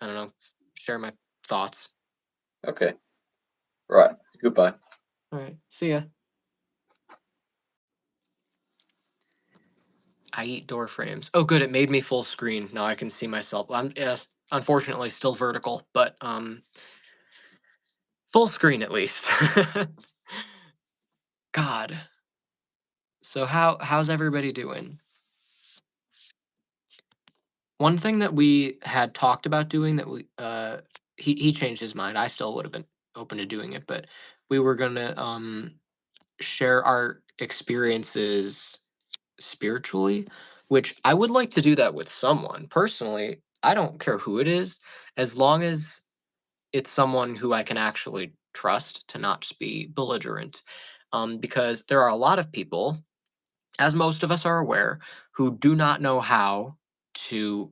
[SPEAKER 1] I don't know, share my thoughts.
[SPEAKER 2] Okay. Right. Goodbye.
[SPEAKER 1] All right. See ya. I eat door frames. Oh, good. It made me full screen. Now I can see myself. Unfortunately, still vertical, but full screen at least. God. So how's everybody doing? One thing that we had talked about doing that he changed his mind. I still would have been open to doing it, but we were gonna share our experiences spiritually, which I would like to do that with someone. Personally, I don't care who it is, as long as it's someone who I can actually trust to not just be belligerent. Because there are a lot of people, as most of us are aware, who do not know how to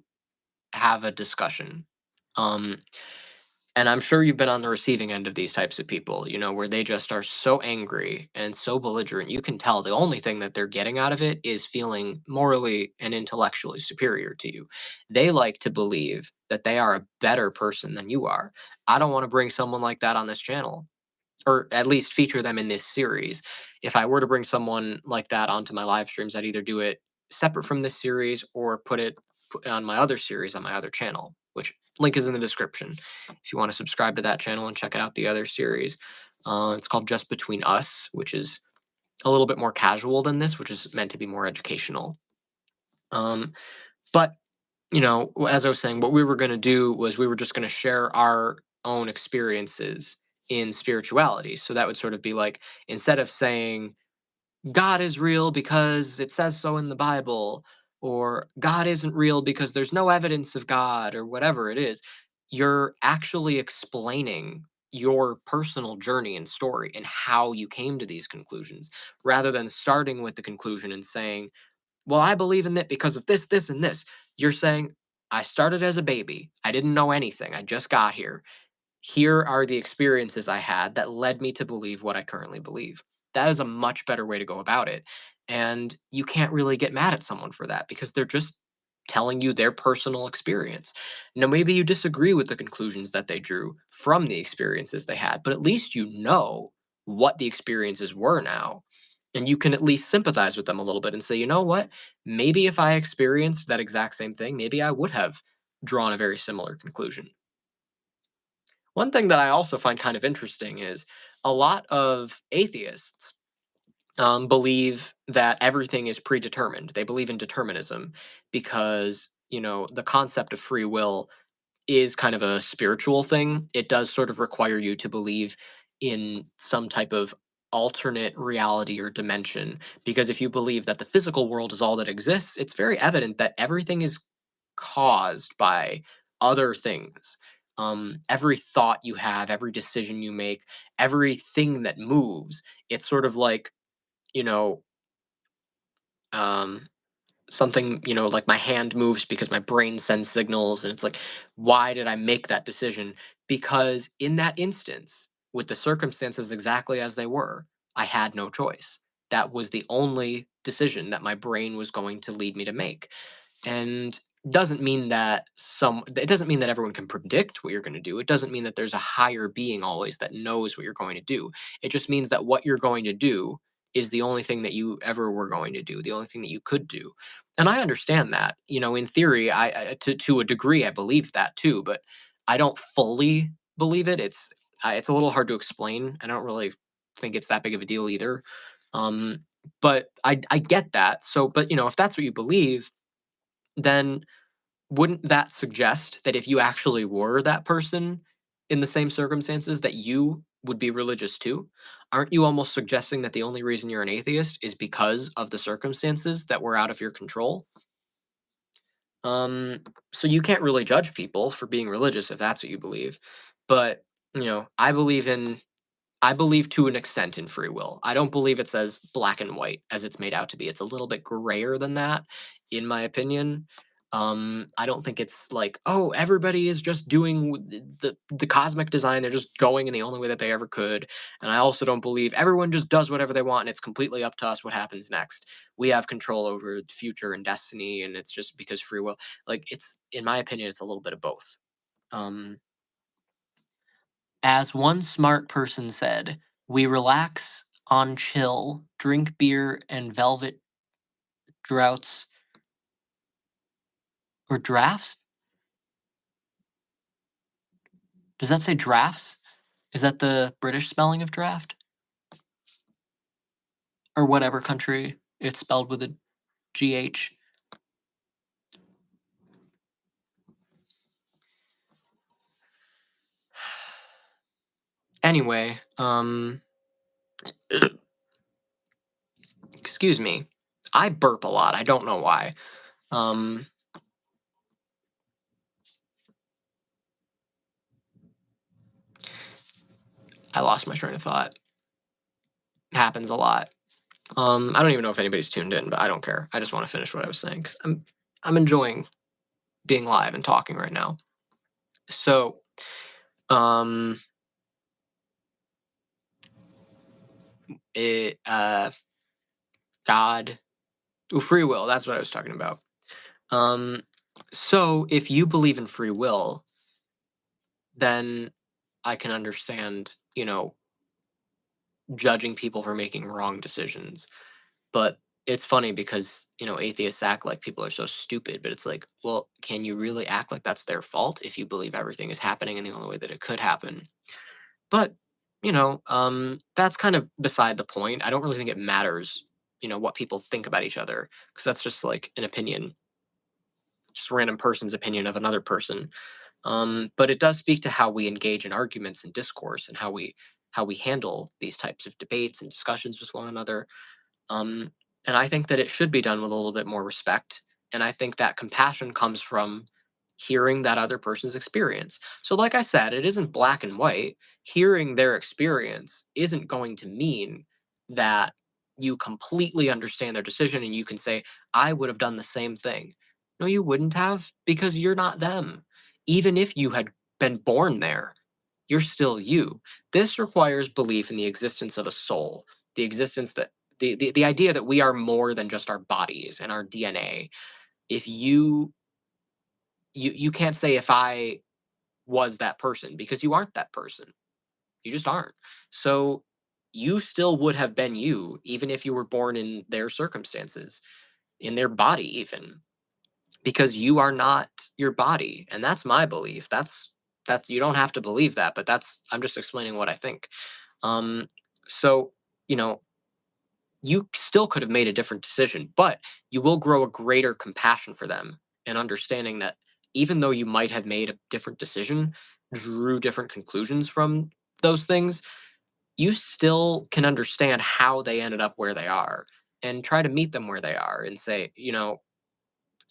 [SPEAKER 1] have a discussion. Um, and I'm sure you've been on the receiving end of these types of people, where they just are so angry and so belligerent. You can tell the only thing that they're getting out of it is feeling morally and intellectually superior to you. They like to believe that they are a better person than you are. I don't want to bring someone like that on this channel, or at least feature them in this series. If I were to bring someone like that onto my live streams, I'd either do it separate from this series or put on my other series on my other channel, which link is in the description if you want to subscribe to that channel and check out the other series. It's called Just Between Us, which is a little bit more casual than this, which is meant to be more educational. But as I was saying, what we were going to do was we were just going to share our own experiences in spirituality. So that would sort of be like, instead of saying God is real because it says so in the Bible, or God isn't real because there's no evidence of God, or whatever it is, you're actually explaining your personal journey and story and how you came to these conclusions, rather than starting with the conclusion and saying, well, I believe in it because of this, this, and this. You're saying, I started as a baby. I didn't know anything. I just got here. Here are the experiences I had that led me to believe what I currently believe. That is a much better way to go about it. And you can't really get mad at someone for that because they're just telling you their personal experience. Now, maybe you disagree with the conclusions that they drew from the experiences they had, but at least you know what the experiences were now. And you can at least sympathize with them a little bit and say, you know what? Maybe if I experienced that exact same thing, maybe I would have drawn a very similar conclusion. One thing that I also find kind of interesting is a lot of atheists believe that everything is predetermined. They believe in determinism because, the concept of free will is kind of a spiritual thing. It does sort of require you to believe in some type of alternate reality or dimension. Because if you believe that the physical world is all that exists, it's very evident that everything is caused by other things. Every thought you have, every decision you make, everything that moves, it's sort of like, you know, um, something, like my hand moves because my brain sends signals. And it's like, why did I make that decision? Because in that instance, with the circumstances exactly as they were, I had no choice. That was the only decision that my brain was going to lead me to make. And it doesn't mean that everyone can predict what you're going to do. It doesn't mean that there's a higher being always that knows what you're going to do. It just means that what you're going to do is the only thing that you ever were going to do, the only thing that you could do. And I understand that. In theory, to a degree I believe that too, but I don't fully believe it. It's a little hard to explain. I don't really think it's that big of a deal either. um but I get that. So, but if that's what you believe, then wouldn't that suggest that if you actually were that person in the same circumstances, that you would be religious too? Aren't you almost suggesting that the only reason you're an atheist is because of the circumstances that were out of your control? Um, so you can't really judge people for being religious if that's what you believe. But, I believe to an extent in free will. I don't believe it's as black and white as it's made out to be. It's a little bit grayer than that, in my opinion. I don't think it's like, oh, everybody is just doing the cosmic design. They're just going in the only way that they ever could. And I also don't believe everyone just does whatever they want and it's completely up to us what happens next. We have control over the future and destiny, and it's just because free will. Like, it's, in my opinion, it's a little bit of both. Um, as one smart person said, we relax on chill, drink beer and velvet draughts or drafts. Does that say drafts? Is that the British spelling of draft? Or whatever country it's spelled with a GH? Anyway, excuse me. I burp a lot. I don't know why. Um, I lost my train of thought. Happens a lot. I don't even know if anybody's tuned in, but I don't care. I just want to finish what I was saying because I'm enjoying being live and talking right now. So, um, it God, free will. That's what I was talking about. Um, so if you believe in free will, then I can understand, judging people for making wrong decisions. But it's funny because, atheists act like people are so stupid, but it's like, well, can you really act like that's their fault if you believe everything is happening in the only way that it could happen? But, that's kind of beside the point. I don't really think it matters, what people think about each other, because that's just like an opinion, just a random person's opinion of another person. But it does speak to how we engage in arguments and discourse and how we handle these types of debates and discussions with one another. Um, and I think that it should be done with a little bit more respect. And I think that compassion comes from hearing that other person's experience. So, like I said, it isn't black and white. Hearing their experience isn't going to mean that you completely understand their decision and you can say, I would have done the same thing. No, you wouldn't have because you're not them. Even if you had been born there, you're still you. This requires belief in the existence of a soul, the existence that the idea that we are more than just our bodies and our DNA. If you can't say if I was that person because you aren't that person. You just aren't. So you still would have been you even if you were born in their circumstances, in their body even, because you are not your body. And that's my belief. That's you don't have to believe that, but that's I'm just explaining what I think. Um so, you know, you still could have made a different decision, but you will grow a greater compassion for them and understanding that even though you might have made a different decision, drew different conclusions from those things, you still can understand how they ended up where they are and try to meet them where they are and say,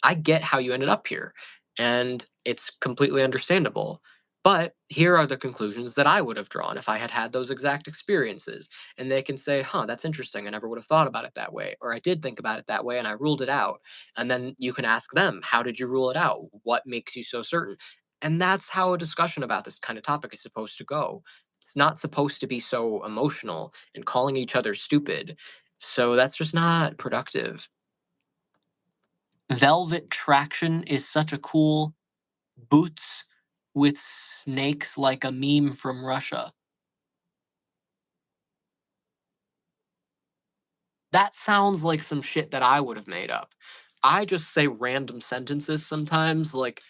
[SPEAKER 1] I get how you ended up here, and it's completely understandable. But here are the conclusions that I would have drawn if I had had those exact experiences. And they can say, huh, that's interesting. I never would have thought about it that way. Or I did think about it that way and I ruled it out. And then you can ask them, how did you rule it out? What makes you so certain? And that's how a discussion about this kind of topic is supposed to go. It's not supposed to be so emotional and calling each other stupid. So that's just not productive. Velvet Traction is such a cool boots with snakes like a meme from Russia. That sounds like some shit that I would have made up. I just say random sentences sometimes, like,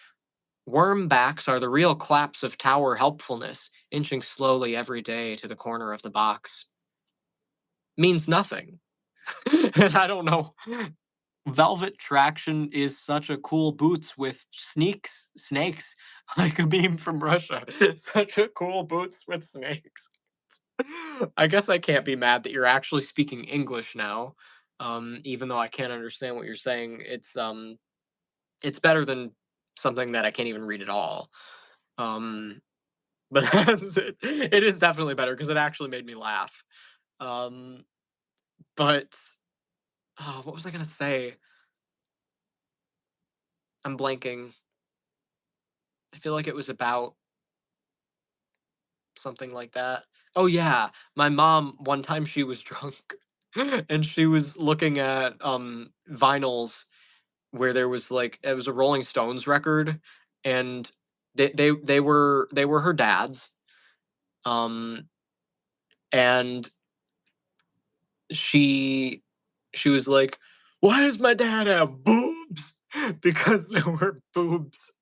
[SPEAKER 1] worm backs are the real claps of tower helpfulness, inching slowly every day to the corner of the box. Means nothing. And I don't know. Velvet Traction is such a cool boots with snakes, like a meme from Russia. Such a cool boots with snakes. I guess I can't be mad that you're actually speaking English now. Even though I can't understand what you're saying, it's better than something that I can't even read at all. Um, but it is definitely better because it actually made me laugh. Um, but what was I gonna say? I'm blanking. I feel like it was about something like that. Oh yeah, my mom one time she was drunk and she was looking at vinyls where there was like it was a Rolling Stones record and they were her dad's um and she she was like, why does my dad have boobs? Because there were boobs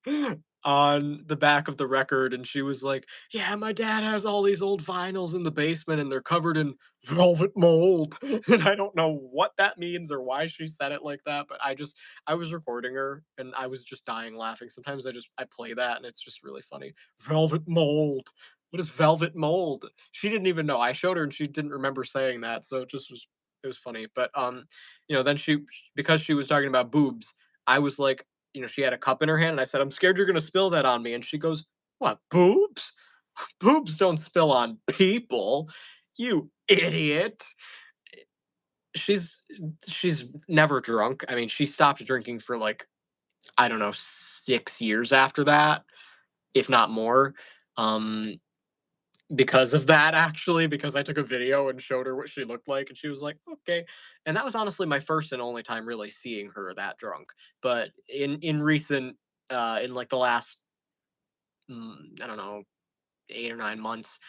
[SPEAKER 4] on the back of the record, and she was like, "Yeah, my dad has all these old vinyls in the basement, and they're covered in velvet mold." And I don't know what that means or why she said it like that, but I was recording her, and I was just dying laughing. Sometimes I play that, and it's just really funny. Velvet mold. What is velvet mold? She didn't even know. I showed her, and she didn't remember saying that, so it was funny. But then because she was talking about boobs, I was like, she had a cup in her hand, and I said, "I'm scared you're gonna spill that on me." And she goes, "What, boobs? Boobs don't spill on people, you idiot." She's she's never drunk. I mean, she stopped drinking for like, I don't know, 6 years after that, if not more. Um, because of that, actually, because I took a video and showed her what she looked like, and she was like, "Okay." And that was honestly my first and only time really seeing her that drunk. But in recent in like the last I don't know, 8 or 9 months,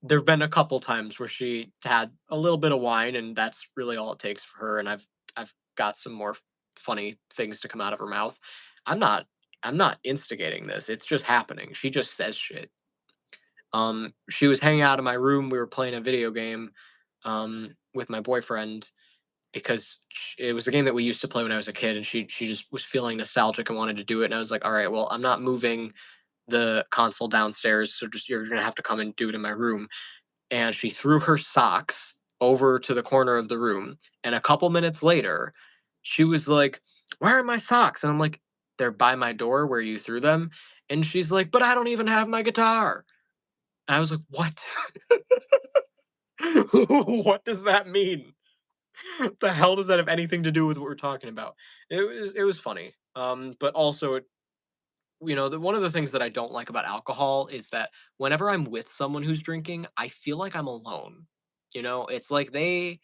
[SPEAKER 4] there've been a couple times where she had a little bit of wine, and that's really all it takes for her. And I've got some more funny things to come out of her mouth. I'm not I'm not instigating this. It's just happening. She just says shit. She was hanging out in my room. We were playing a video game with my boyfriend because it was a game that we used to play when I was a kid, and she just was feeling nostalgic and wanted to do it. And I was like, "All right, well, I'm not moving the console downstairs, so just you're gonna have to come and do it in my room." And she threw her socks over to the corner of the room. And a couple minutes later, she was like, "Where are my socks?" And I'm like, "They're by my door where you threw them." And she's like, "But I don't even have my guitar." And I was like, "What?" What does that mean? The hell does that have anything to do with what we're talking about? It was funny. But also one of the things that I don't like about alcohol is that whenever I'm with someone who's drinking, I feel like I'm alone. It's like they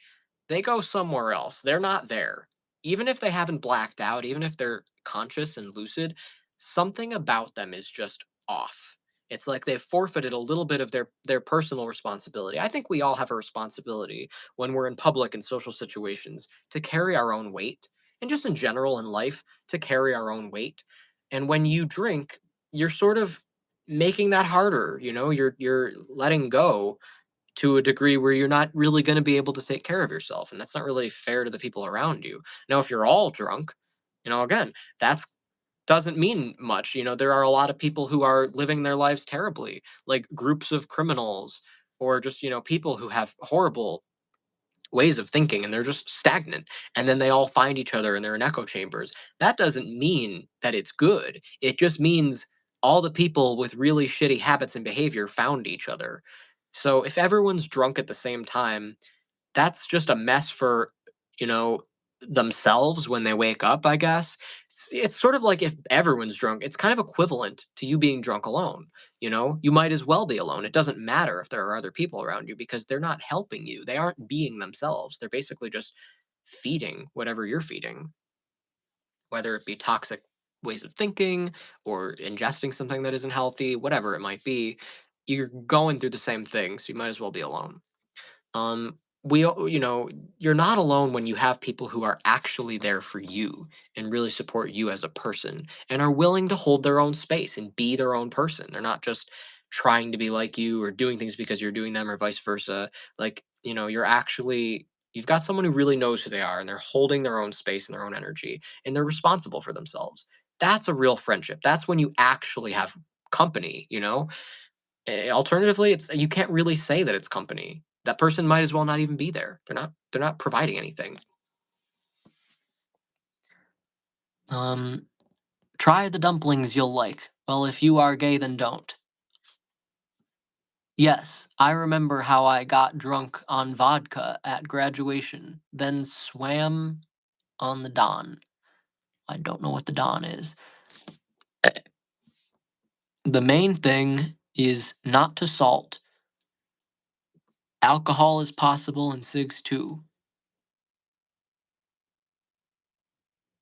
[SPEAKER 4] go somewhere else. They're not there. Even if they haven't blacked out, even if they're conscious and lucid, something about them is just off. It's like they've forfeited a little bit of their personal responsibility. I think we all have a responsibility when we're in public and social situations to carry our own weight, and just in general in life to carry our own weight. And when you drink, you're sort of making that harder. You're letting go to a degree where you're not really going to be able to take care of yourself, and that's not really fair to the people around you. Now if you're all drunk, again, that's doesn't mean much. There are a lot of people who are living their lives terribly, like groups of criminals, or just people who have horrible ways of thinking, and they're just stagnant, and then they all find each other and they're in echo chambers. That doesn't mean that it's good. It just means all the people with really shitty habits and behavior found each other. So if everyone's drunk at the same time, that's just a mess for, you know, themselves when they wake up, I guess. It's sort of like if everyone's drunk, it's kind of equivalent to you being drunk alone. You might as well be alone. It doesn't matter if there are other people around you because they're not helping you. They aren't being themselves. They're basically just feeding whatever you're feeding, whether it be toxic ways of thinking or ingesting something that isn't healthy, whatever it might be. You're going through the same thing, so you might as well be alone. You're not alone when you have people who are actually there for you and really support you as a person and are willing to hold their own space and be their own person. They're not just trying to be like you or doing things because you're doing them or vice versa. Like, you've got someone who really knows who they are, and they're holding their own space and their own energy, and they're responsible for themselves. That's a real friendship. That's when you actually have company. Alternatively, it's you can't really say that it's company. That person might as well not even be there. They're not providing anything. Um, Try the dumplings you'll like. Well, if you are gay, then don't. Yes, I remember how I got drunk on vodka at graduation, then swam on the Don. I don't know what the Don is. The main thing is not to salt. Alcohol is possible in cigs too.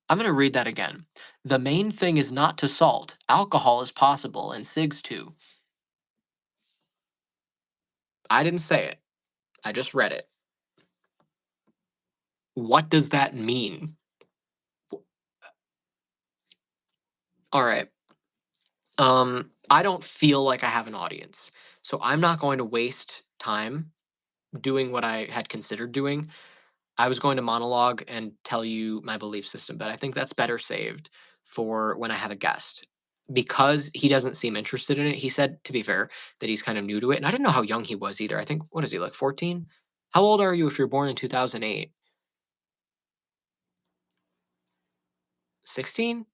[SPEAKER 4] I'm going to read that again. The main thing is not to salt. Alcohol is possible and cigs too. I didn't say it. I just read it. What does that mean? All right.
[SPEAKER 1] I don't feel like I have an audience. So I'm not going to waste time doing what I had considered doing. I was going to monologue and tell you my belief system, but I think that's better saved for when I have a guest. Because he doesn't seem interested in it. He said, to be fair, that he's kind of new to it. And I didn't know how young he was either. I think, what is he, like 14? How old are you if you're born in 2008? 16?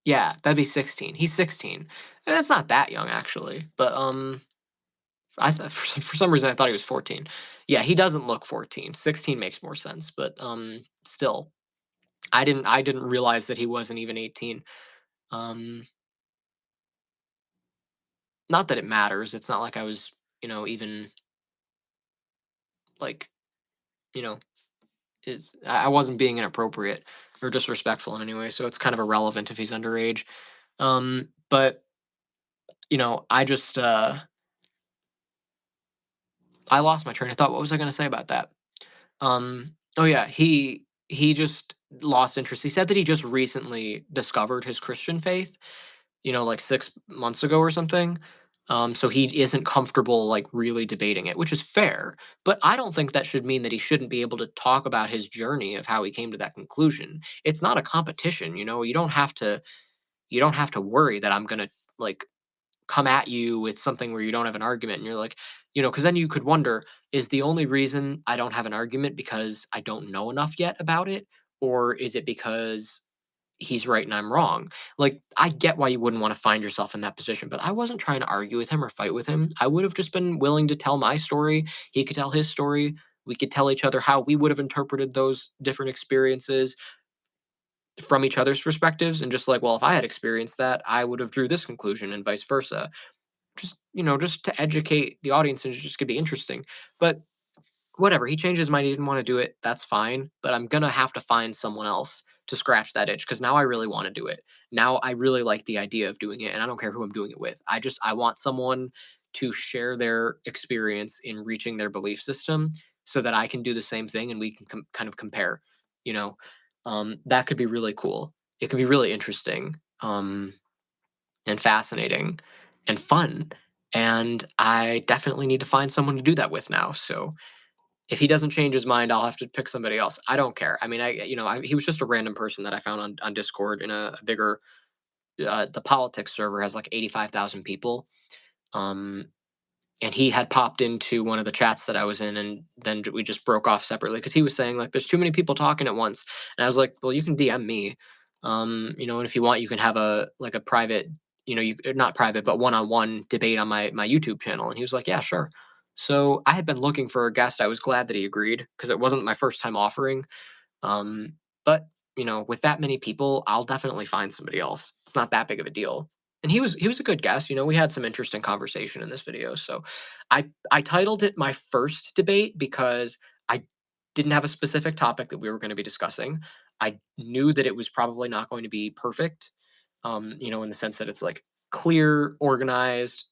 [SPEAKER 1] Yeah, that'd be 16. He's 16. That's not that young actually, but I thought for some reason I thought he was 14. Yeah, he doesn't look 14. 16 makes more sense, but still, I didn't realize that he wasn't even 18. Um, Not that it matters. It's not like I was, even like, you know, is I wasn't being inappropriate or disrespectful in any way, so it's kind of irrelevant if he's underage. But I just I lost my train of thought. What was I going to say about that? Oh yeah, he just lost interest. He said that he just recently discovered his Christian faith, like 6 months ago or something. So he isn't comfortable like really debating it, which is fair. But I don't think that should mean that he shouldn't be able to talk about his journey of how he came to that conclusion. It's not a competition, you don't have to worry that I'm gonna like come at you with something where you don't have an argument and you're like, because then you could wonder, is the only reason I don't have an argument because I don't know enough yet about it? Or is it because he's right and I'm wrong? Like, I get why you wouldn't want to find yourself in that position, but I wasn't trying to argue with him or fight with him. I would have just been willing to tell my story. He could tell his story. We could tell each other how we would have interpreted those different experiences from each other's perspectives, and just like, well, if I had experienced that, I would have drew this conclusion and vice versa. Just to educate the audience, and it's just could be interesting. But whatever, he changed his mind, he didn't want to do it, that's fine, but I'm gonna have to find someone else to scratch that itch because now I really want to do it. Now I really like the idea of doing it, and I don't care who I'm doing it with. I want someone to share their experience in reaching their belief system so that I can do the same thing and we can kind of compare. You know, that could be really cool. It could be really interesting. And fascinating and fun. And I definitely need to find someone to do that with now. So if he doesn't change his mind, I'll have to pick somebody else. I don't care. I mean, he was just a random person that I found on Discord in a bigger. The politics server has like 85,000 people. Um, and he had popped into one of the chats that I was in, and then we just broke off separately because he was saying like, "There's too many people talking at once," and I was like, "Well, you can DM me, and if you want, you can have a private, you not private, but one-on-one debate on my YouTube channel." And he was like, "Yeah, sure." So I had been looking for a guest. I was glad that he agreed because it wasn't my first time offering. But with that many people, I'll definitely find somebody else. It's not that big of a deal. And he was a good guest. We had some interesting conversation in this video. So I titled it my first debate because I didn't have a specific topic that we were going to be discussing. I knew that it was probably not going to be perfect. In the sense that it's like clear, organized,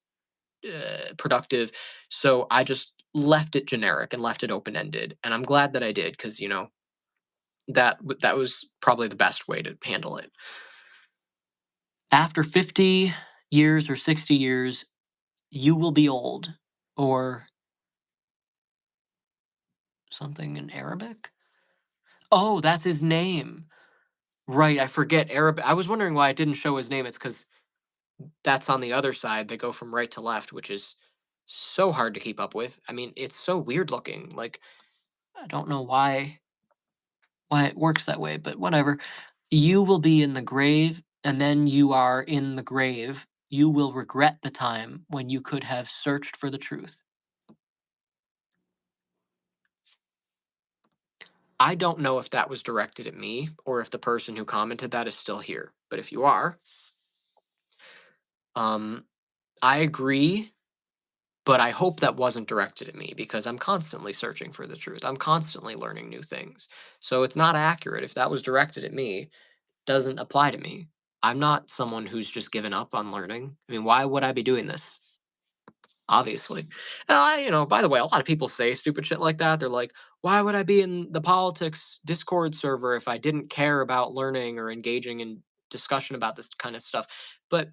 [SPEAKER 1] productive. So I just left it generic and left it open ended. And I'm glad that I did because that was probably the best way to handle it. After 50 years or 60 years, you will be old, or something in Arabic. Oh, that's his name. Right, I forget Arabic. I was wondering why it didn't show his name. It's because that's on the other side. They go from right to left, which is so hard to keep up with. I mean, it's so weird looking. Like, I don't know why it works that way, but whatever. You will be in the grave, and then you are in the grave. You will regret the time when you could have searched for the truth. I don't know if that was directed at me or if the person who commented that is still here. But if you are, um, I agree, but I hope that wasn't directed at me because I'm constantly searching for the truth. I'm constantly learning new things. So it's not accurate. If that was directed at me, doesn't apply to me. I'm not someone who's just given up on learning. I mean, why would I be doing this? Obviously. By the way, a lot of people say stupid shit like that. They're like, why would I be in the politics Discord server if I didn't care about learning or engaging in discussion about this kind of stuff. But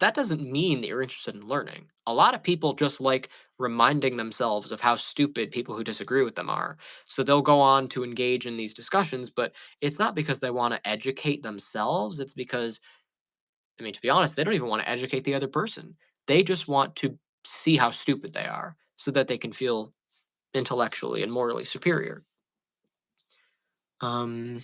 [SPEAKER 1] that doesn't mean that you're interested in learning. A lot of people just like reminding themselves of how stupid people who disagree with them are. So they'll go on to engage in these discussions, but it's not because they want to educate themselves. It's because, I mean, to be honest, they don't even want to educate the other person. They just want to see how stupid they are so that they can feel intellectually and morally superior. Um,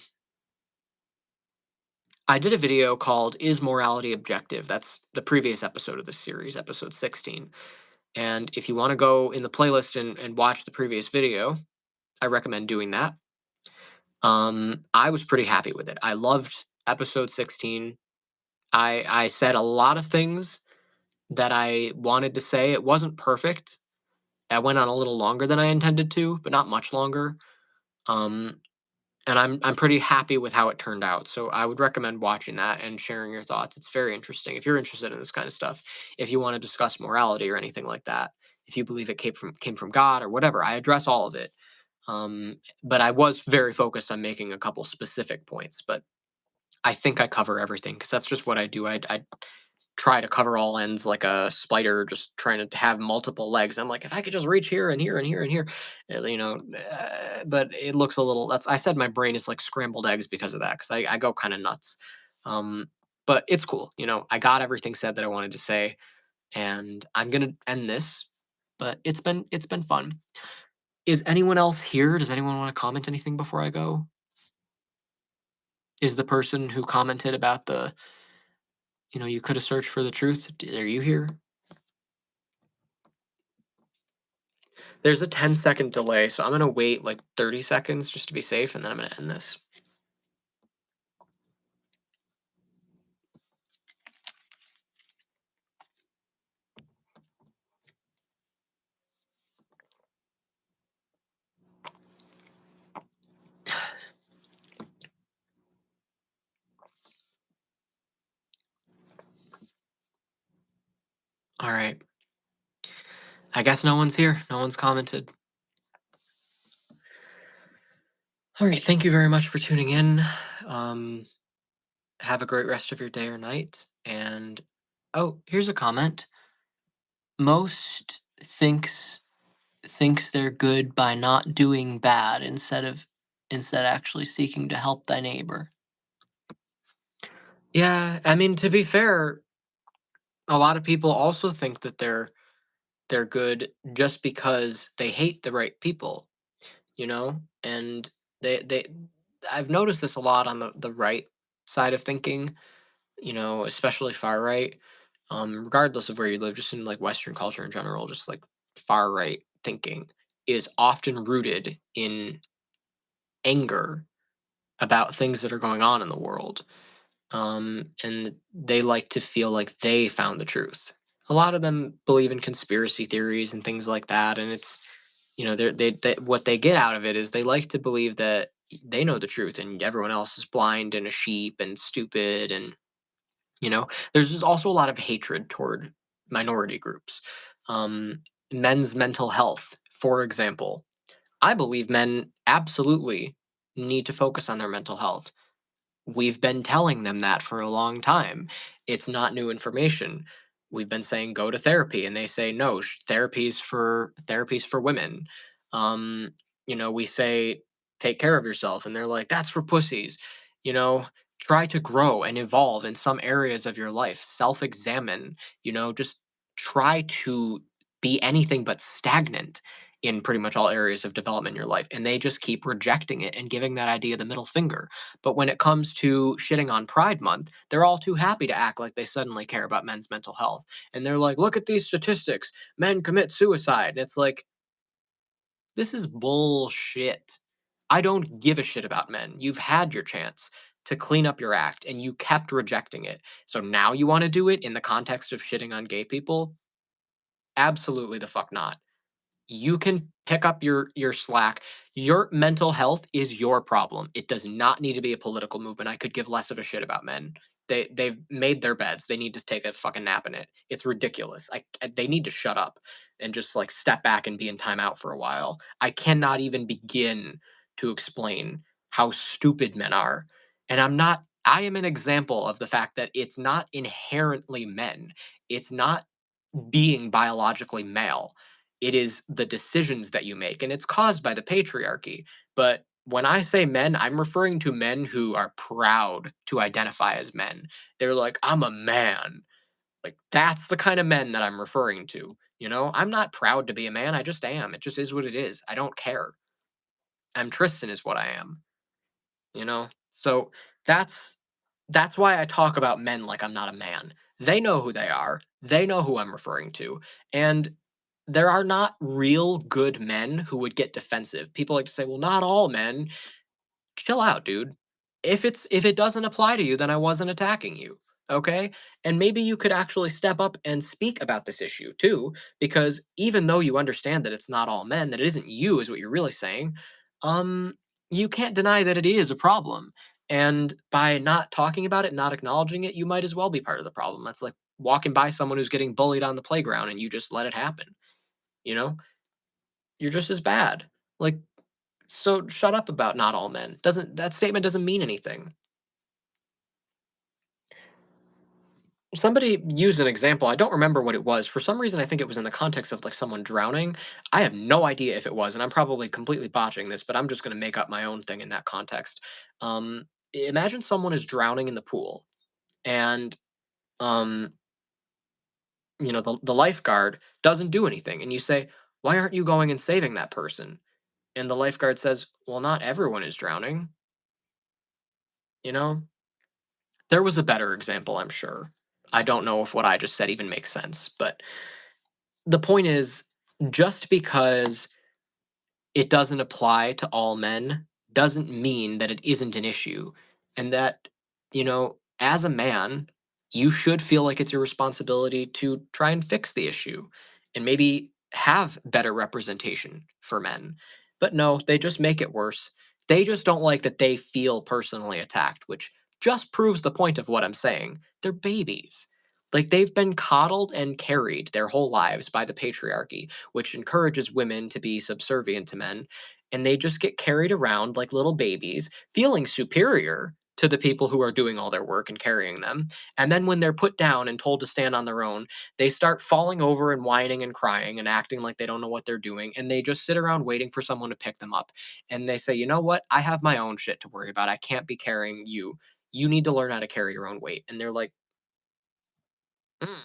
[SPEAKER 1] I did a video called Is Morality Objective? That's the previous episode of this series, episode 16. And if you want to go in the playlist and watch the previous video, I recommend doing that. I was pretty happy with it. I loved episode 16. I said a lot of things that I wanted to say. It wasn't perfect. I went on a little longer than I intended to, but not much longer. Um, and I'm pretty happy with how it turned out. So I would recommend watching that and sharing your thoughts. It's very interesting if you're interested in this kind of stuff. If you want to discuss morality or anything like that, if you believe it came from God or whatever, I address all of it. But I was very focused on making a couple specific points. But I think I cover everything because that's just what I do. I try to cover all ends like a spider, just trying to have multiple legs. I'm like, if I could just reach here and here and here and here, but it looks a little. That's I said my brain is like scrambled eggs because of that because I go kind of nuts. Um, but it's cool. I got everything said that I wanted to say, and I'm gonna end this. But it's been fun. Is anyone else here? Does anyone want to comment anything before I go? Is the person who commented about you could have searched for the truth? Are you here? There's a 10-second delay, so I'm going to wait like 30 seconds just to be safe, and then I'm going to end this. All right. I guess no one's here. No one's commented. All right. Thank you very much for tuning in. Have a great rest of your day or night. And oh, here's a comment. Most thinks they're good by not doing bad instead actually seeking to help thy neighbor. Yeah, I mean, to be fair, a lot of people also think that they're good just because they hate the right people, and they I've noticed this a lot on the right side of thinking, especially far right. Regardless of where you live, just in like Western culture in general, just like far right thinking is often rooted in anger about things that are going on in the world. And they like to feel like they found the truth. A lot of them believe in conspiracy theories and things like that, and it's they what they get out of it is they like to believe that they know the truth and everyone else is blind and a sheep and stupid, and there's just also a lot of hatred toward minority groups. Um, Men's mental health, for example, I believe men absolutely need to focus on their mental health. We've been telling them that for a long time. It's not new information. We've been saying go to therapy, and they say no. Therapy's for women. Um, we say take care of yourself, and they're like that's for pussies. You know, Try to grow and evolve in some areas of your life. Self-examine. Just try to be anything but stagnant in pretty much all areas of development in your life, and they just keep rejecting it and giving that idea the middle finger. But when it comes to shitting on Pride Month, they're all too happy to act like they suddenly care about men's mental health. And they're like, look at these statistics. Men commit suicide. And it's like, this is bullshit. I don't give a shit about men. You've had your chance to clean up your act and you kept rejecting it. So now you want to do it in the context of shitting on gay people? Absolutely the fuck not. You can pick up your slack. Your mental health is your problem. It does not need to be a political movement. I could give less of a shit about men. They've made their beds. They need to take a fucking nap in it. It's ridiculous. They need to shut up and just like step back and be in timeout for a while. I cannot even begin to explain how stupid men are. And I'm not I am an example of the fact that it's not inherently men. It's not being biologically male. It is the decisions that you make, and it's caused by the patriarchy. But when I say men, I'm referring to men who are proud to identify as men. They're like, I'm a man. Like, that's the kind of men that I'm referring to. I'm not proud to be a man. I just am. It just is what it is. I don't care. I'm Tristan, is what I am. So that's why I talk about men like I'm not a man. They know who they are. They know who I'm referring to. And there are not real good men who would get defensive. People like to say, "Well, not all men." Chill out, dude. If it doesn't apply to you, then I wasn't attacking you. Okay? And maybe you could actually step up and speak about this issue too, because even though you understand that it's not all men, that it isn't you is what you're really saying, um, you can't deny that it is a problem. And by not talking about it, not acknowledging it, you might as well be part of the problem. That's like walking by someone who's getting bullied on the playground and you just let it happen. You know? You're just as bad. Like, so shut up about not all men. Doesn't that statement doesn't mean anything. Somebody used an example. I don't remember what it was. For some reason, I think it was in the context of like someone drowning. I have no idea if it was, and I'm probably completely botching this, but I'm just going to make up my own thing in that context. Imagine someone is drowning in the pool, and um, the lifeguard doesn't do anything, and you say, "Why aren't you going and saving that person?" And the lifeguard says, "Well, not everyone is drowning." You know, There was a better example, I'm sure. I don't know if what I just said even makes sense, but the point is, just because it doesn't apply to all men doesn't mean that it isn't an issue. And that, as a man, you should feel like it's your responsibility to try and fix the issue and maybe have better representation for men. But no, they just make it worse. They just don't like that they feel personally attacked, which just proves the point of what I'm saying. They're babies. Like, they've been coddled and carried their whole lives by the patriarchy, which encourages women to be subservient to men, and they just get carried around like little babies, feeling superior to the people who are doing all their work and carrying them. And then when they're put down and told to stand on their own, they start falling over and whining and crying and acting like they don't know what they're doing. And they just sit around waiting for someone to pick them up. And they say, "You know what? I have my own shit to worry about. I can't be carrying you. You need to learn how to carry your own weight." And they're like, "Mm."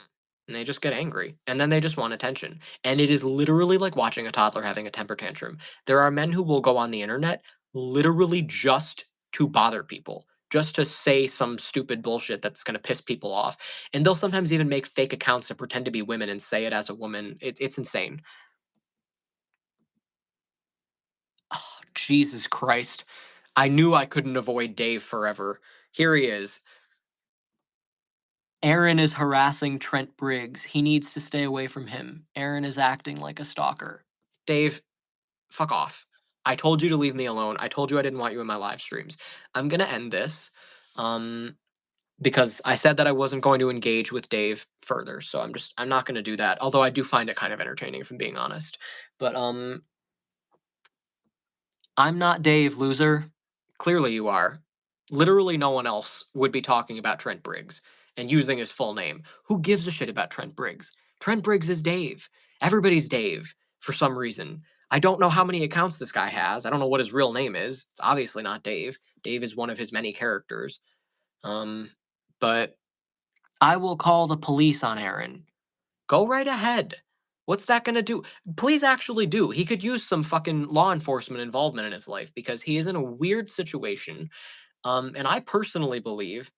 [SPEAKER 1] And they just get angry. And then they just want attention. And it is literally like watching a toddler having a temper tantrum. There are men who will go on the internet literally just to bother people, just to say some stupid bullshit that's going to piss people off. And they'll sometimes even make fake accounts and pretend to be women and say it as a woman. It's insane. Oh, Jesus Christ. I knew I couldn't avoid Dave forever. Here he is. Aaron is harassing Trent Briggs. He needs to stay away from him. Aaron is acting like a stalker. Dave, fuck off. I told you to leave me alone. I told you I didn't want you in my live streams. I'm gonna end this. Um, because I said that I wasn't going to engage with Dave further, so I'm not gonna do that. Although I do find it kind of entertaining, if I'm being honest. But I'm not Dave, loser. Clearly you are. Literally no one else would be talking about Trent Briggs and using his full name. Who gives a shit about Trent Briggs? Trent Briggs is Dave. Everybody's Dave for some reason. I don't know how many accounts this guy has. I don't know what his real name is. It's obviously not Dave. Dave is one of his many characters. Um, but I will call the police on Aaron. Go right ahead. What's that gonna do? Please actually do. He could use some fucking law enforcement involvement in his life because he is in a weird situation. And I personally believe,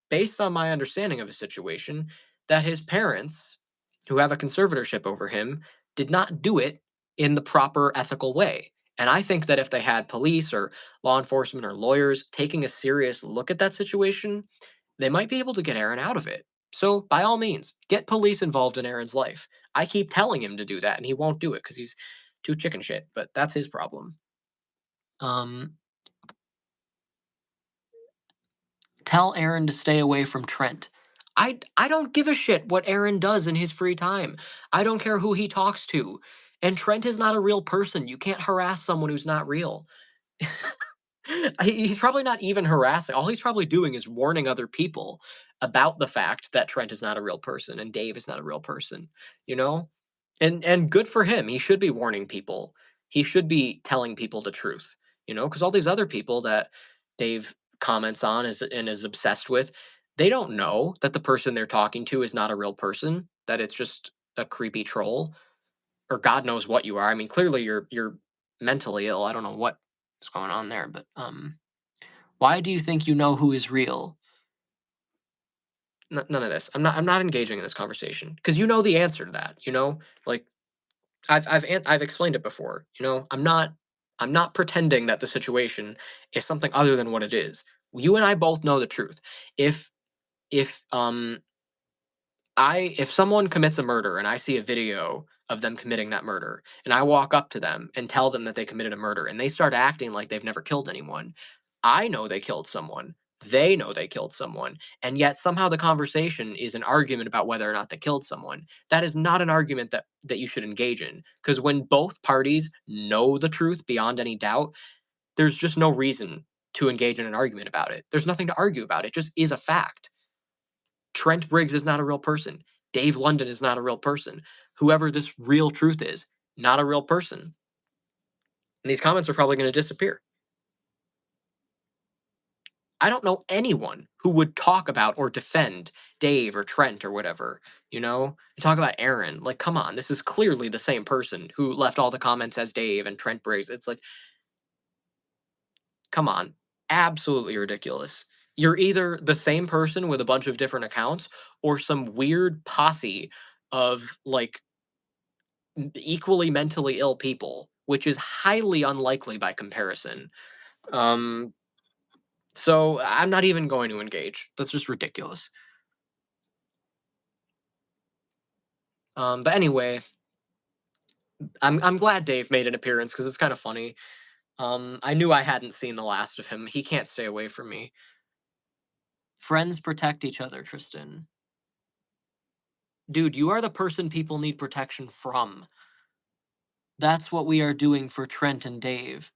[SPEAKER 1] based on my understanding of his situation, that his parents, who have a conservatorship over him, did not do it in the proper ethical way. And I think that if they had police or law enforcement or lawyers taking a serious look at that situation, they might be able to get Aaron out of it. So, by all means, get police involved in Aaron's life. I keep telling him to do that, and he won't do it because he's too chicken shit, but that's his problem. Um, Tell Aaron to stay away from Trent. I don't give a shit what Aaron does in his free time. I don't care who he talks to. And Trent is not a real person. You can't harass someone who's not real. He's probably not even harassing. All he's probably doing is warning other people about the fact that Trent is not a real person and Dave is not a real person, you know? And good for him. He should be warning people. He should be telling people the truth, because all these other people that Dave comments on and is obsessed with, they don't know that the person they're talking to is not a real person, that it's just a creepy troll or God knows what you are. I mean, clearly you're mentally ill. I don't know what's going on there, but why do you think you know who is real? None of this. I'm not engaging in this conversation because you know the answer to that. Like I've explained it before. I'm not pretending that the situation is something other than what it is. You and I both know the truth. If if if someone commits a murder and I see a video of them committing that murder and I walk up to them and tell them that they committed a murder and they start acting like they've never killed anyone, I know they killed someone. They know they killed someone. And yet somehow the conversation is an argument about whether or not they killed someone. That is not an argument that you should engage in. Because when both parties know the truth beyond any doubt, there's just no reason to engage in an argument about it. There's nothing to argue about. It just is a fact. Trent Briggs is not a real person. Dave London is not a real person. Whoever this real truth is, not a real person. And these comments are probably going to disappear. I don't know anyone who would talk about or defend Dave or Trent or whatever, talk about Aaron. Like, come on, this is clearly the same person who left all the comments as Dave and Trent Briggs. It's like, come on, absolutely ridiculous. You're either the same person with a bunch of different accounts or some weird posse of like equally mentally ill people, which is highly unlikely by comparison. Um, so I'm not even going to engage. That's just ridiculous. But anyway, I'm glad Dave made an appearance because it's kind of funny. I knew I hadn't seen the last of him. He can't stay away from me. Friends protect each other, Tristan. Dude, you are the person people need protection from. That's what we are doing for Trent and Dave.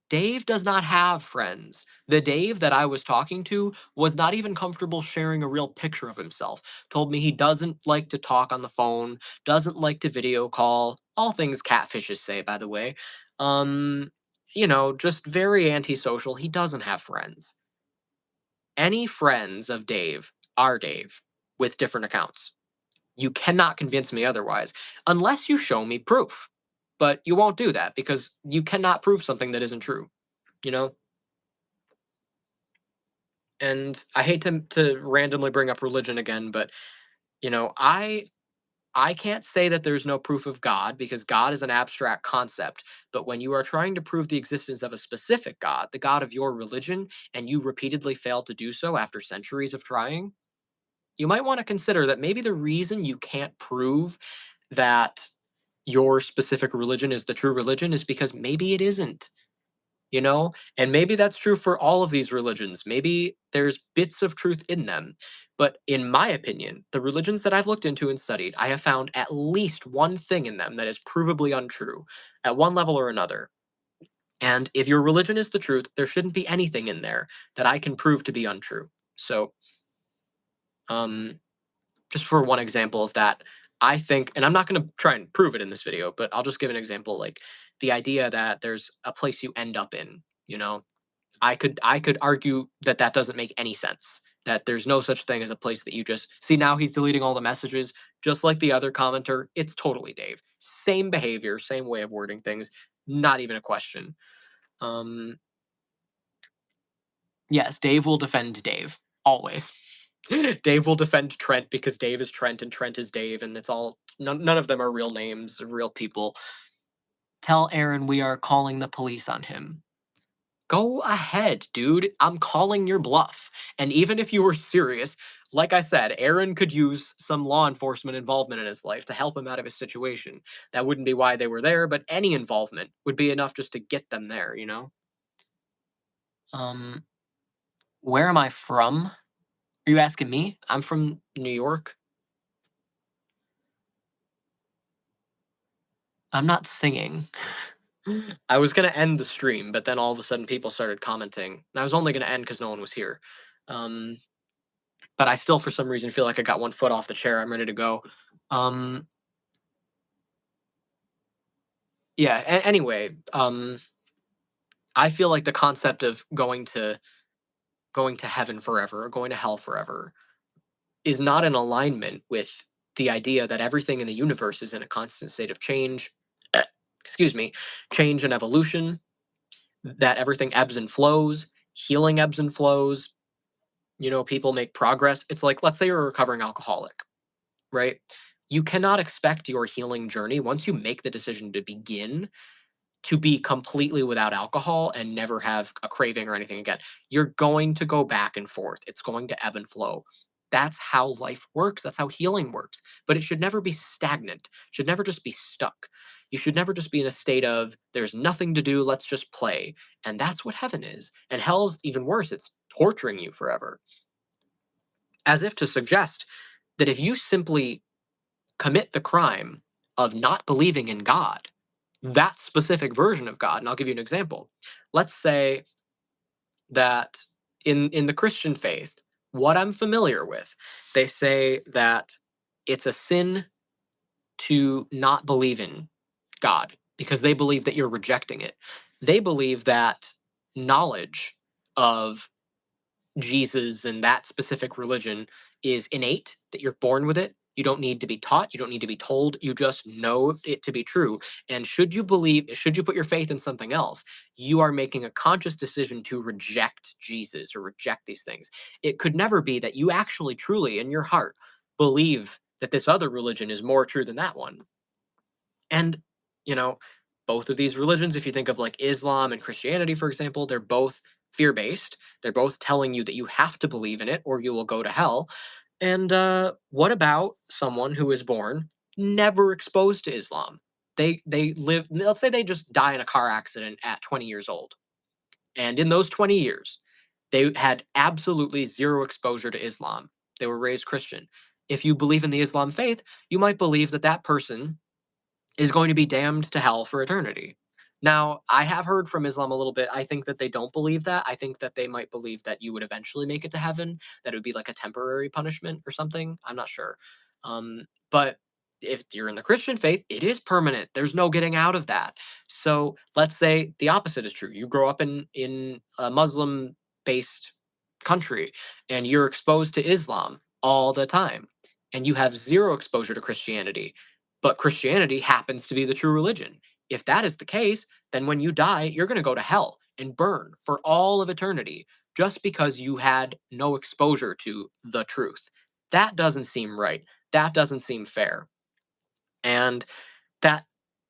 [SPEAKER 1] Dave does not have friends. The Dave that I was talking to was not even comfortable sharing a real picture of himself. Told me he doesn't like to talk on the phone, doesn't like to video call. All things catfishes say, by the way. Just very antisocial. He doesn't have friends. Any friends of Dave are Dave with different accounts. You cannot convince me otherwise unless you show me proof. But you won't do that because you cannot prove something that isn't true, you know? And I hate to randomly bring up religion again, but I can't say that there's no proof of God because God is an abstract concept. But when you are trying to prove the existence of a specific God, the God of your religion, and you repeatedly fail to do so after centuries of trying, you might want to consider that maybe the reason you can't prove that your specific religion is the true religion is because maybe it isn't, and maybe that's true for all of these religions. Maybe there's bits of truth in them. But in my opinion, the religions that I've looked into and studied, I have found at least one thing in them that is provably untrue at one level or another. And if your religion is the truth, there shouldn't be anything in there that I can prove to be untrue. So, um, just for one example of that, I think, and I'm not going to try and prove it in this video, but I'll just give an example, like the idea that there's a place you end up in. I could argue that that doesn't make any sense. That there's no such thing as a place that you just see. Now he's deleting all the messages, just like the other commenter. It's totally Dave. Same behavior, same way of wording things. Not even a question. Um, yes, Dave will defend Dave always. Dave will defend Trent because Dave is Trent and Trent is Dave, and it's all none of them are real names, real people. Tell Aaron we are calling the police on him. Go ahead, dude. I'm calling your bluff. And even if you were serious, like I said, Aaron could use some law enforcement involvement in his life to help him out of his situation. That wouldn't be why they were there, but any involvement would be enough just to get them there. Um, where am I from? Are you asking me? I'm from New York. I'm not singing.
[SPEAKER 4] I was gonna end the stream, but then all of a sudden people started commenting, and I was only gonna end because no one was here. Um, but I still, for some reason, feel like I got one foot off the chair. I'm ready to go. Um, yeah. Anyway, I feel like the concept of going to heaven forever or going to hell forever is not in alignment with the idea that everything in the universe is in a constant state of change. Excuse me, change and evolution. That everything ebbs and flows. Healing ebbs and flows. People make progress. It's like, let's say you're a recovering alcoholic, right? You cannot expect your healing journey, once you make the decision to begin, to be completely without alcohol and never have a craving or anything again. You're going to go back and forth. It's going to ebb and flow. That's how life works. That's how healing works. But it should never be stagnant. It should never just be stuck. You should never just be in a state of there's nothing to do, let's just play. And that's what heaven is. And hell's even worse. It's torturing you forever. As if to suggest that if you simply commit the crime of not believing in God, that specific version of God, and I'll give you an example. Let's say that in the Christian faith, what I'm familiar with, they say that it's a sin to not believe in God because they believe that you're rejecting it. They believe that knowledge of Jesus and that specific religion is innate, that you're born with it. You don't need to be taught, you don't need to be told, you just know it to be true. And should you put your faith in something else, you are making a conscious decision to reject Jesus or reject these things. It could never be that you actually truly in your heart believe that this other religion is more true than that one. And, you know, both of these religions, if you think of like Islam and Christianity, for example, they're both fear based. They're both telling you that you have to believe in it or you will go to hell. And what about someone who is born never exposed to Islam? They live, let's say they just die in a car accident at 20 years old. And in those 20 years, they had absolutely zero exposure to Islam. They were raised Christian. If you believe in the Islam faith, you might believe that that person is going to be damned to hell for eternity. Now, I have heard from Islam a little bit. I think that they don't believe that. I think that they might believe that you would eventually make it to heaven, that it would be like a temporary punishment or something. I'm not sure. But if you're in the Christian faith, it is permanent. There's no getting out of that. So let's say the opposite is true. You grow up in a Muslim based country and you're exposed to Islam all the time and you have zero exposure to Christianity, but Christianity happens to be the true religion. If that is the case, then when you die, you're going to go to hell and burn for all of eternity just because you had no exposure to the truth. That doesn't seem right. That doesn't seem fair. And that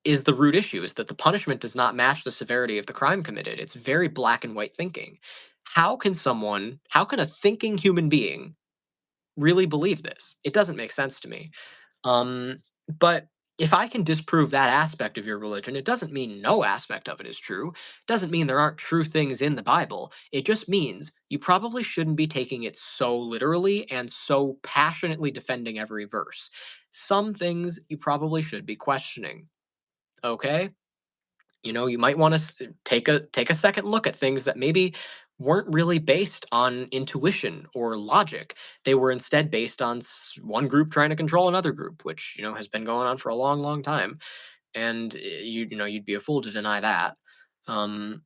[SPEAKER 4] is the root issue, is that the punishment does not match the severity of the crime committed. It's very black and white thinking. How can a thinking human being really believe this? It doesn't make sense to me. But if I can disprove that aspect of your religion, it doesn't mean no aspect of it is true. It doesn't mean there aren't true things in the Bible. It just means you probably shouldn't be taking it so literally and so passionately defending every verse. Some things you probably should be questioning. Okay? You might want to take a second look at things that maybe weren't really based on intuition or logic. They were instead based on one group trying to control another group, which has been going on for a long, long time. And you'd be a fool to deny that. Um,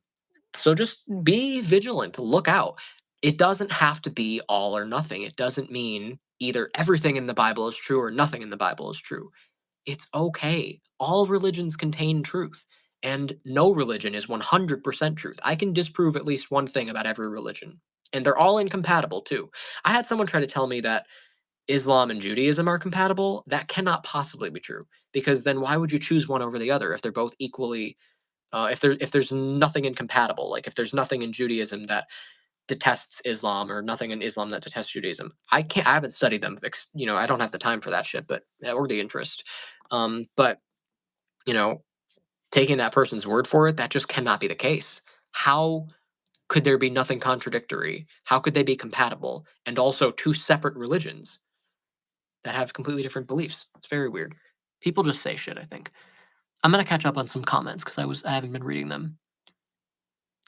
[SPEAKER 4] so just be vigilant. Look out. It doesn't have to be all or nothing. It doesn't mean either everything in the Bible is true or nothing in the Bible is true. It's okay. All religions contain truth, and no religion is 100% truth. I can disprove at least one thing about every religion, and they're all incompatible too. I had someone try to tell me that Islam and Judaism are compatible. That cannot possibly be true, because then why would you choose one over the other if they're both equally if there's nothing incompatible, like if there's nothing in Judaism that detests Islam or nothing in Islam that detests Judaism. I haven't studied them. I don't have the time for that shit, but or the interest. But you know, taking that person's word for it, that just cannot be the case. How could there be nothing contradictory? How could they be compatible and also two separate religions that have completely different beliefs? It's very weird. People just say shit, I think.
[SPEAKER 1] I'm gonna catch up on some comments because I haven't been reading them.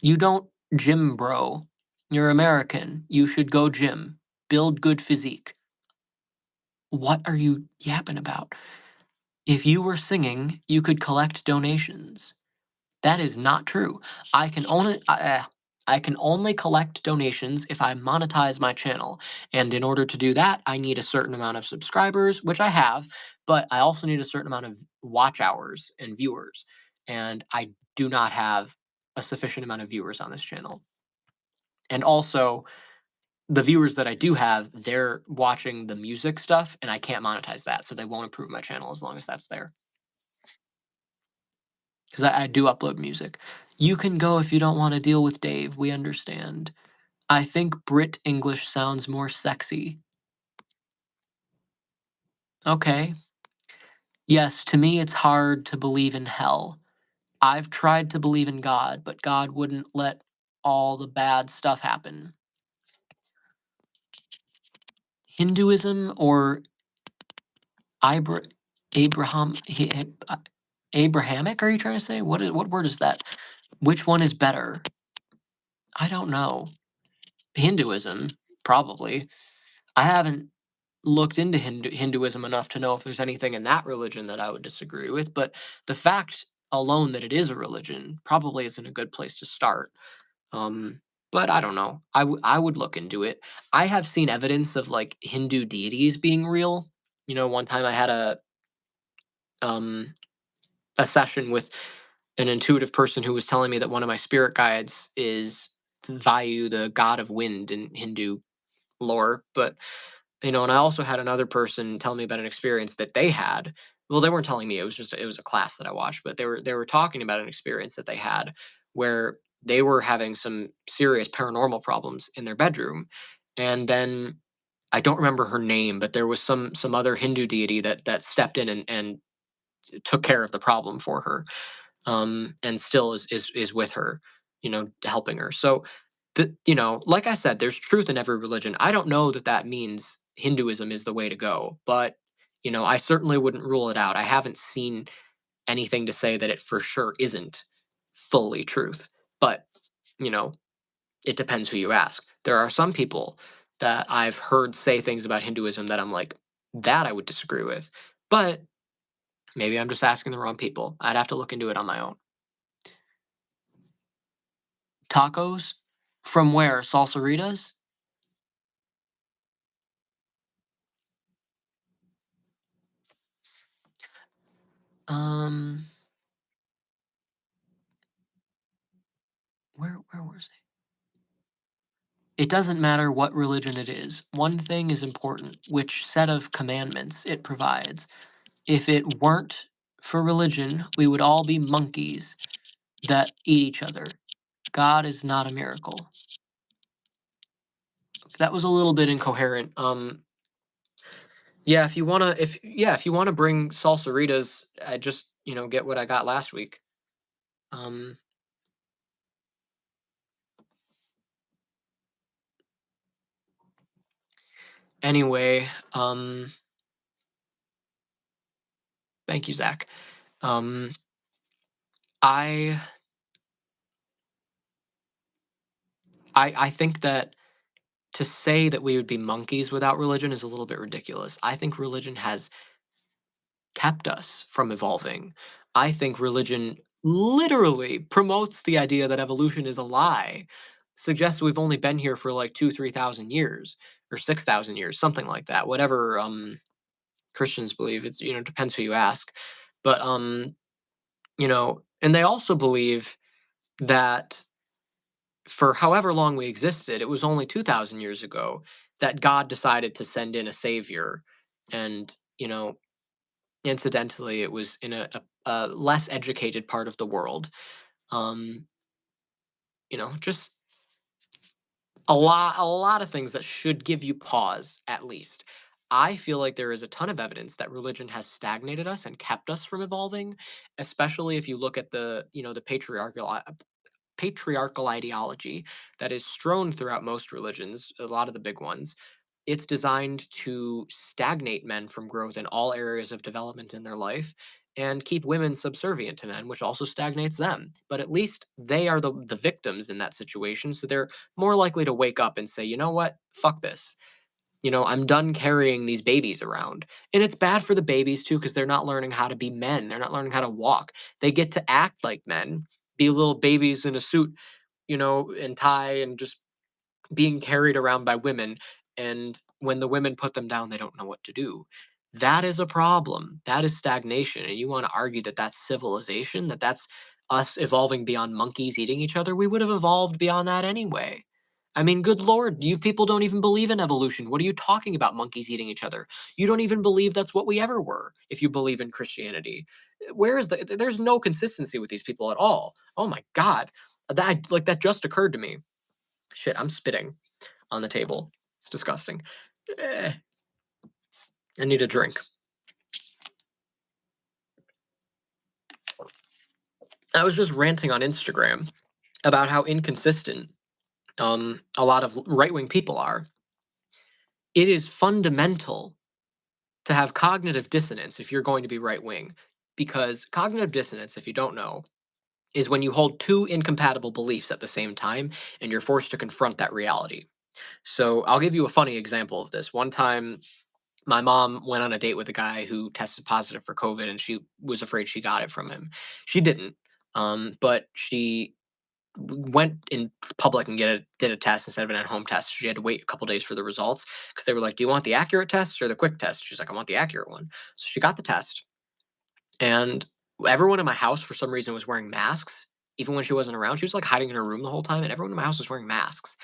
[SPEAKER 1] You don't gym, bro. You're American. You should go gym. Build good physique. What are you yapping about? If you were singing, you could collect donations. That is not true. I can only I can only collect donations if I monetize my channel. And in order to do that, I need a certain amount of subscribers, which I have, but I also need a certain amount of watch hours and viewers. And I do not have a sufficient amount of viewers on this channel. And also, the viewers that I do have, they're watching the music stuff, and I can't monetize that, so they won't improve my channel as long as that's there. Because I do upload music. You can go if you don't want to deal with Dave. We understand. I think Brit English sounds more sexy. Okay. Yes, to me it's hard to believe in hell. I've tried to believe in God, but God wouldn't let all the bad stuff happen. Hinduism or Ibra- Abraham Abrahamic? Are you trying to say what word is that? Which one is better? I don't know. Hinduism, probably. I haven't looked into Hinduism enough to know if there's anything in that religion that I would disagree with, but the fact alone that it is a religion probably isn't a good place to start. Um, but I don't know. I would look into it. I have seen evidence of like Hindu deities being real. You know, one time I had um, a session with an intuitive person who was telling me that one of my spirit guides is Vayu, the god of wind in Hindu lore. But and I also had another person tell me about an experience that they had. Well, they weren't telling me; it was a class that I watched, but they were talking about an experience that they had where they were having some serious paranormal problems in their bedroom, and then I don't remember her name, but there was some other Hindu deity that stepped in and took care of the problem for her, and still is with her, helping her. So, like I said, there's truth in every religion. I don't know that that means Hinduism is the way to go, but I certainly wouldn't rule it out. I haven't seen anything to say that it for sure isn't fully truth, but you know, it depends who you ask. There are some people that I've heard say things about Hinduism that I'm like, that I would disagree with, but maybe I'm just asking the wrong people. I'd have to look into it on my own. Tacos? From where? Salsaritas? Um, where was it? It doesn't matter what religion it is. One thing is important, which set of commandments it provides. If it weren't for religion, we would all be monkeys that eat each other. God is not a miracle. That was a little bit incoherent. Yeah, if you wanna bring salsaritas, I just, get what I got last week. Um, anyway, thank you, Zach. Um, I I think that to say that we would be monkeys without religion is a little bit ridiculous. I think religion has kept us from evolving. I think religion literally promotes the idea that evolution is a lie, suggests we've only been here for like 2, 3 thousand years or 6,000 years, something like that. Whatever Christians believe, it's depends who you ask, but and they also believe that for however long we existed, it was only 2,000 years ago that God decided to send in a savior, and incidentally, it was in a less educated part of the world. Um, just a lot of things that should give you pause, at least. I feel like there is a ton of evidence that religion has stagnated us and kept us from evolving, especially if you look at the patriarchal ideology that is strewn throughout most religions, a lot of the big ones. It's designed to stagnate men from growth in all areas of development in their life and keep women subservient to men, which also stagnates them. But at least they are the victims in that situation, so they're more likely to wake up and say, you know what, fuck this. I'm done carrying these babies around. And it's bad for the babies too, because they're not learning how to be men. They're not learning how to walk. They get to act like men, be little babies in a suit, and tie and just being carried around by women. And when the women put them down, they don't know what to do. That is a problem. That is stagnation. And you want to argue that that's civilization, that that's us evolving beyond monkeys eating each other? We would have evolved beyond that anyway. I mean, good lord, you people don't even believe in evolution. What are you talking about, monkeys eating each other? You don't even believe that's what we ever were if you believe in Christianity. Where is there's no consistency with these people at all. Oh my god. That just occurred to me. Shit, I'm spitting on the table. It's disgusting. Eh, I need a drink. I was just ranting on Instagram about how inconsistent a lot of right wing people are. It is fundamental to have cognitive dissonance if you're going to be right wing, because cognitive dissonance, if you don't know, is when you hold two incompatible beliefs at the same time and you're forced to confront that reality. So I'll give you a funny example of this. One time, my mom went on a date with a guy who tested positive for COVID, and she was afraid she got it from him. She didn't, but she went in public and did a test instead of an at-home test. She had to wait a couple days for the results because they were like, "Do you want the accurate test or the quick test?" She's like, "I want the accurate one." So she got the test, and everyone in my house for some reason was wearing masks. Even when she wasn't around, she was like hiding in her room the whole time, and everyone in my house was wearing masks.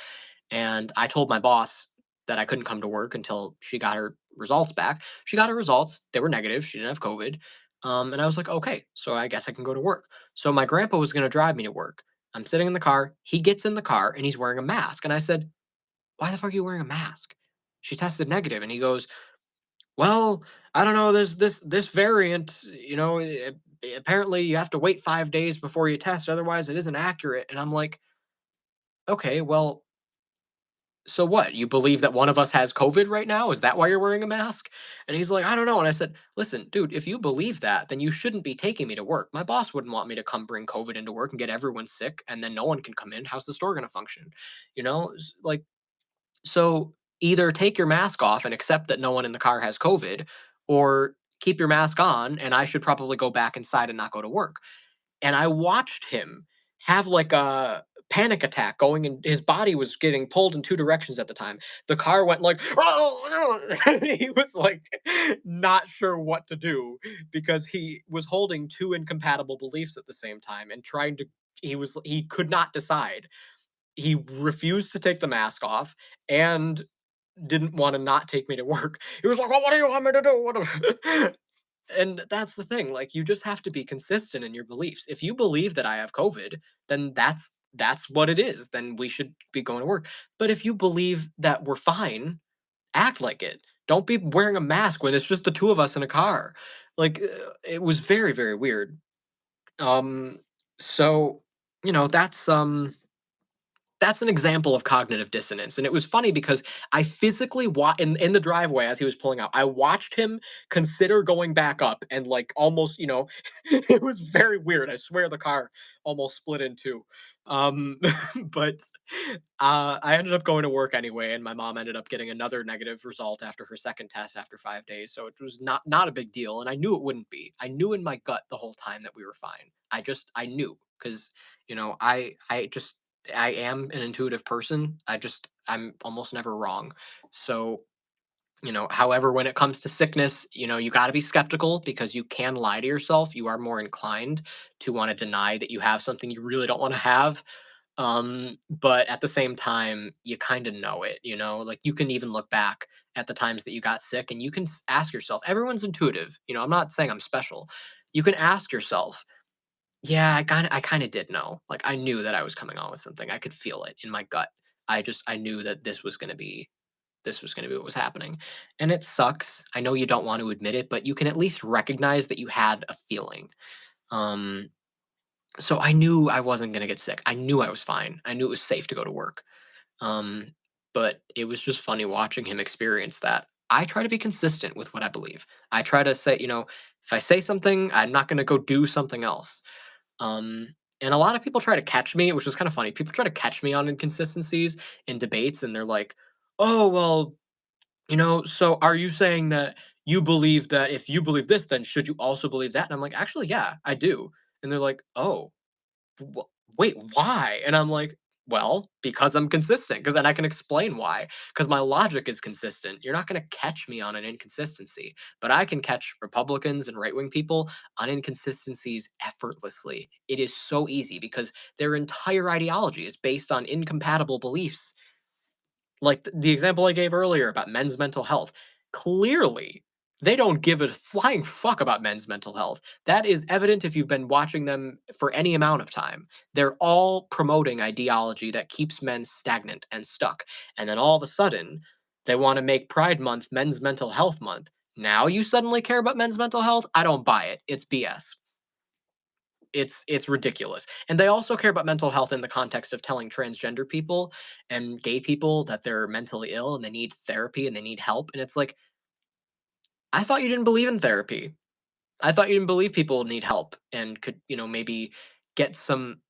[SPEAKER 1] And I told my boss that I couldn't come to work until she got her results back. She got her results; they were negative. She didn't have COVID. And I was like, okay, so I guess I can go to work. So my grandpa was going to drive me to work. I'm sitting in the car. He gets in the car and he's wearing a mask. And I said, "Why the fuck are you wearing a mask?" She tested negative, and he goes, "Well, I don't know. There's this variant. Apparently you have to wait 5 days before you test, otherwise it isn't accurate." And I'm like, okay, well, so what? You believe that one of us has COVID right now? Is that why you're wearing a mask? And he's like, "I don't know." And I said, "Listen, dude, if you believe that, then you shouldn't be taking me to work. My boss wouldn't want me to come bring COVID into work and get everyone sick, and then no one can come in. How's the store going to function? Like, so either take your mask off and accept that no one in the car has COVID, or keep your mask on, and I should probably go back inside and not go to work." And I watched him have like a panic attack going, and his body was getting pulled in two directions at the time. The car went like, he was like not sure what to do because he was holding two incompatible beliefs at the same time and trying to he could not decide. He refused to take the mask off and didn't want to not take me to work. He was like, "Well, what do you want me to do? And that's the thing, like, you just have to be consistent in your beliefs. If you believe that I have COVID, then that's what it is. Then we should be going to work. But if you believe that we're fine, act like it. Don't be wearing a mask when it's just the two of us in a car. Like, it was very, very weird. Um, so, that's an example of cognitive dissonance. And it was funny because I physically in the driveway as he was pulling out, I watched him consider going back up and like almost, it was very weird. I swear the car almost split in two. Um, but I ended up going to work anyway, and my mom ended up getting another negative result after her second test after 5 days. So it was not a big deal, and I knew it wouldn't be. I knew in my gut the whole time that we were fine. I knew because I am an intuitive person. I'm almost never wrong. So, however, when it comes to sickness, you got to be skeptical because you can lie to yourself. You are more inclined to want to deny that you have something you really don't want to have. But at the same time, you kind of know it, like you can even look back at the times that you got sick and you can ask yourself, everyone's intuitive. I'm not saying I'm special. You can ask yourself, yeah, I kind of did know. Like I knew that I was coming on with something. I could feel it in my gut. I knew that this was going to be what was happening. And it sucks. I know you don't want to admit it, but you can at least recognize that you had a feeling. Um so I knew I wasn't going to get sick. I knew I was fine. I knew it was safe to go to work. Um but it was just funny watching him experience that. I try to be consistent with what I believe. I try to say, if I say something, I'm not going to go do something else. Um, and a lot of people try to catch me, which is kind of funny. People try to catch me on inconsistencies in debates, and they're like, "Oh, well, so are you saying that you believe that if you believe this, then should you also believe that?" And I'm like, "Actually, yeah, I do." And they're like, "Oh, "Wh- wait, why?" And I'm like, "Well, because I'm consistent, because then I can explain why, because my logic is consistent. You're not going to catch me on an inconsistency, but I can catch Republicans and right-wing people on inconsistencies effortlessly. It is so easy because their entire ideology is based on incompatible beliefs. Like the example I gave earlier about men's mental health. Clearly, they don't give a flying fuck about men's mental health. That is evident if you've been watching them for any amount of time. They're all promoting ideology that keeps men stagnant and stuck. And then all of a sudden, they want to make Pride Month Men's Mental Health Month. Now you suddenly care about men's mental health? I don't buy it. It's BS. It's ridiculous. And they also care about mental health in the context of telling transgender people and gay people that they're mentally ill and they need therapy and they need help. And it's like, I thought you didn't believe in therapy. I thought you didn't believe people need help and could, maybe get some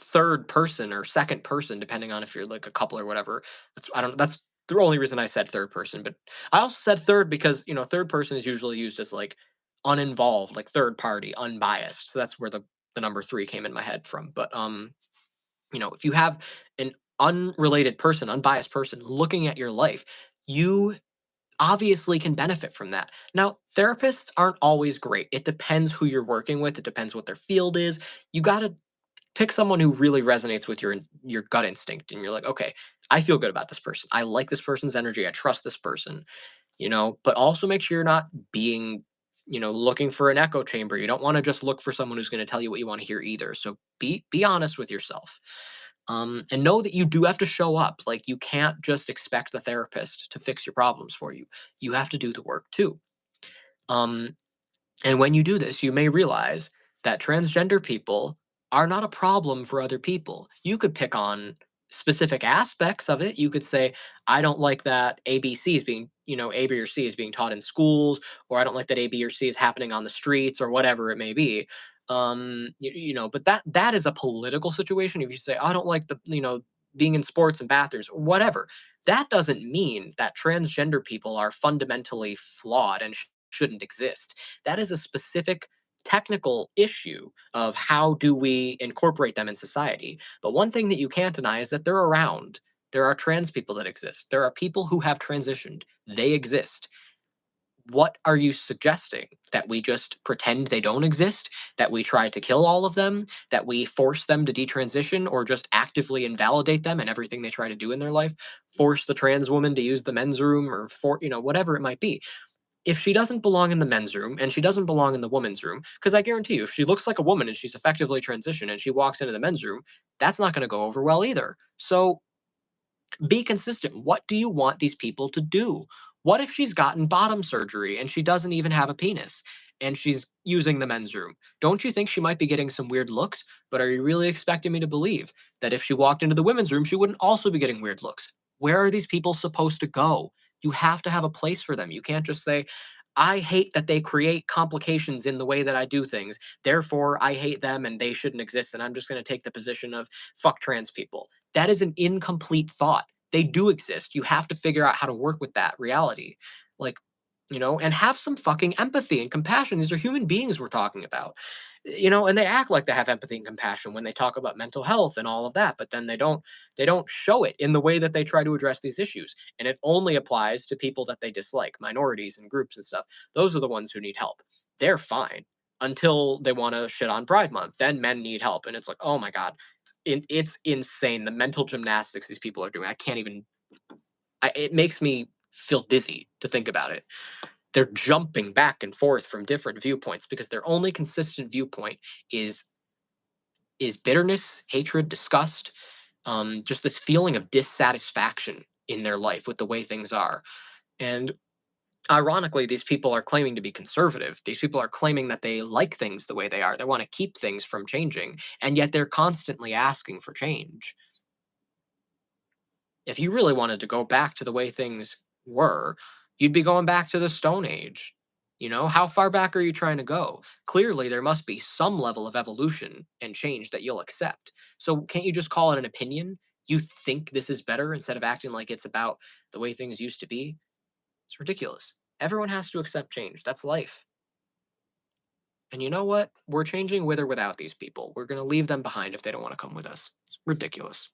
[SPEAKER 1] third person or second person, depending on if you're like a couple or whatever. That's the only reason I said third person. But I also said third because, third person is usually used as like uninvolved, like third party, unbiased. So that's where the number three came in my head from. But if you have an unrelated person, unbiased person looking at your life, you obviously can benefit from that. Now, therapists aren't always great. It depends who you're working with. It depends what their field is. You got to pick someone who really resonates with your gut instinct and you're like, "Okay, I feel good about this person. I like this person's energy. I trust this person." But also make sure you're not being, looking for an echo chamber. You don't want to just look for someone who's going to tell you what you want to hear either. So be honest with yourself. And know that you do have to show up. Like you can't just expect the therapist to fix your problems for you. You have to do the work too. Um, and when you do this, you may realize that transgender people are not a problem for other people. You could pick on specific aspects of it. You could say, I don't like that ABC is being, A, B, or C is being taught in schools, or I don't like that A, B, or C is happening on the streets, or whatever it may be. But that is a political situation. If you say, I don't like being in sports and bathrooms, whatever, that doesn't mean that transgender people are fundamentally flawed and shouldn't exist. That is a specific technical issue of how do we incorporate them in society. But one thing that you can't deny is that they're around. There are trans people that exist. There are people who have transitioned. They exist. What are you suggesting? That we just pretend they don't exist? That we try to kill all of them? That we force them to detransition or just actively invalidate them and everything they try to do in their life? Force the trans woman to use the men's room or whatever it might be. If she doesn't belong in the men's room and she doesn't belong in the women's room, because I guarantee you, if she looks like a woman and she's effectively transitioned and she walks into the men's room, that's not going to go over well either. So be consistent. What do you want these people to do? What if she's gotten bottom surgery and she doesn't even have a penis and she's using the men's room? Don't you think she might be getting some weird looks? But are you really expecting me to believe that if she walked into the women's room, she wouldn't also be getting weird looks? Where are these people supposed to go? You have to have a place for them. You can't just say, I hate that they create complications in the way that I do things. Therefore, I hate them and they shouldn't exist. And I'm just going to take the position of fuck trans people. That is an incomplete thought. They do exist. You have to figure out how to work with that reality. Like, and have some fucking empathy and compassion. These are human beings we're talking about. And they act like they have empathy and compassion when they talk about mental health and all of that, but then they don't show it in the way that they try to address these issues. And it only applies to people that they dislike, minorities and groups and stuff. Those are the ones who need help. They're fine until they want to shit on Pride Month. Then men need help. And it's like, oh my God, it's insane. The mental gymnastics these people are doing. I can't even, it makes me feel dizzy to think about it. They're jumping back and forth from different viewpoints because their only consistent viewpoint is bitterness, hatred, disgust, just this feeling of dissatisfaction in their life with the way things are. And ironically, these people are claiming to be conservative. These people are claiming that they like things the way they are. They want to keep things from changing, and yet they're constantly asking for change. If you really wanted to go back to the way things were, you'd be going back to the Stone Age. You know, how far back are you trying to go? Clearly, there must be some level of evolution and change that you'll accept. So, can't you just call it an opinion? You think this is better instead of acting like it's about the way things used to be? It's ridiculous. Everyone has to accept change. That's life. And you know what? We're changing with or without these people. We're going to leave them behind if they don't want to come with us. It's ridiculous.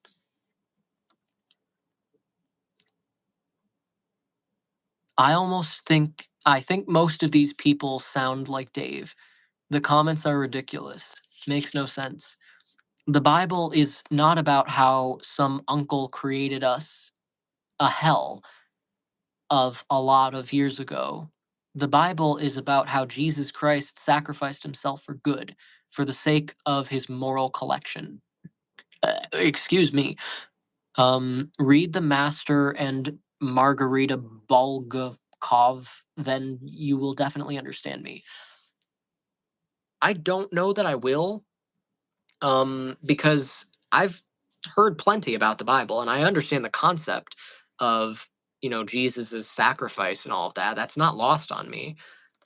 [SPEAKER 1] I think most of these people sound like Dave. The comments are ridiculous. Makes no sense. The Bible is not about how some uncle created us a hell of a lot of years ago. The Bible is about how Jesus Christ sacrificed himself for good for the sake of his moral collection. Excuse me. Read The Master and Margarita Bulgakov, then you will definitely understand me. I don't know that I will, because I've heard plenty about the Bible and I understand the concept of, Jesus's sacrifice and all of that. That's not lost on me.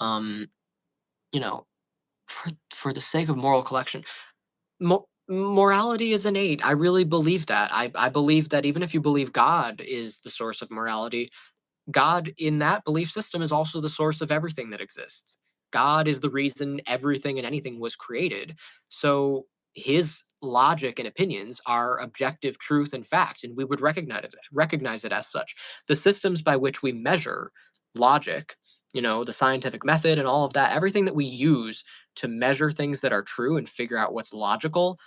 [SPEAKER 1] Um, you know, for the sake of moral collection, morality is innate. I really believe that. I believe that even if you believe God is the source of morality, God in that belief system is also the source of everything that exists. God is the reason everything and anything was created. So his logic and opinions are objective truth and fact, and we would recognize it as such. The systems by which we measure logic, the scientific method and all of that, everything that we use to measure things that are true and figure out what's logical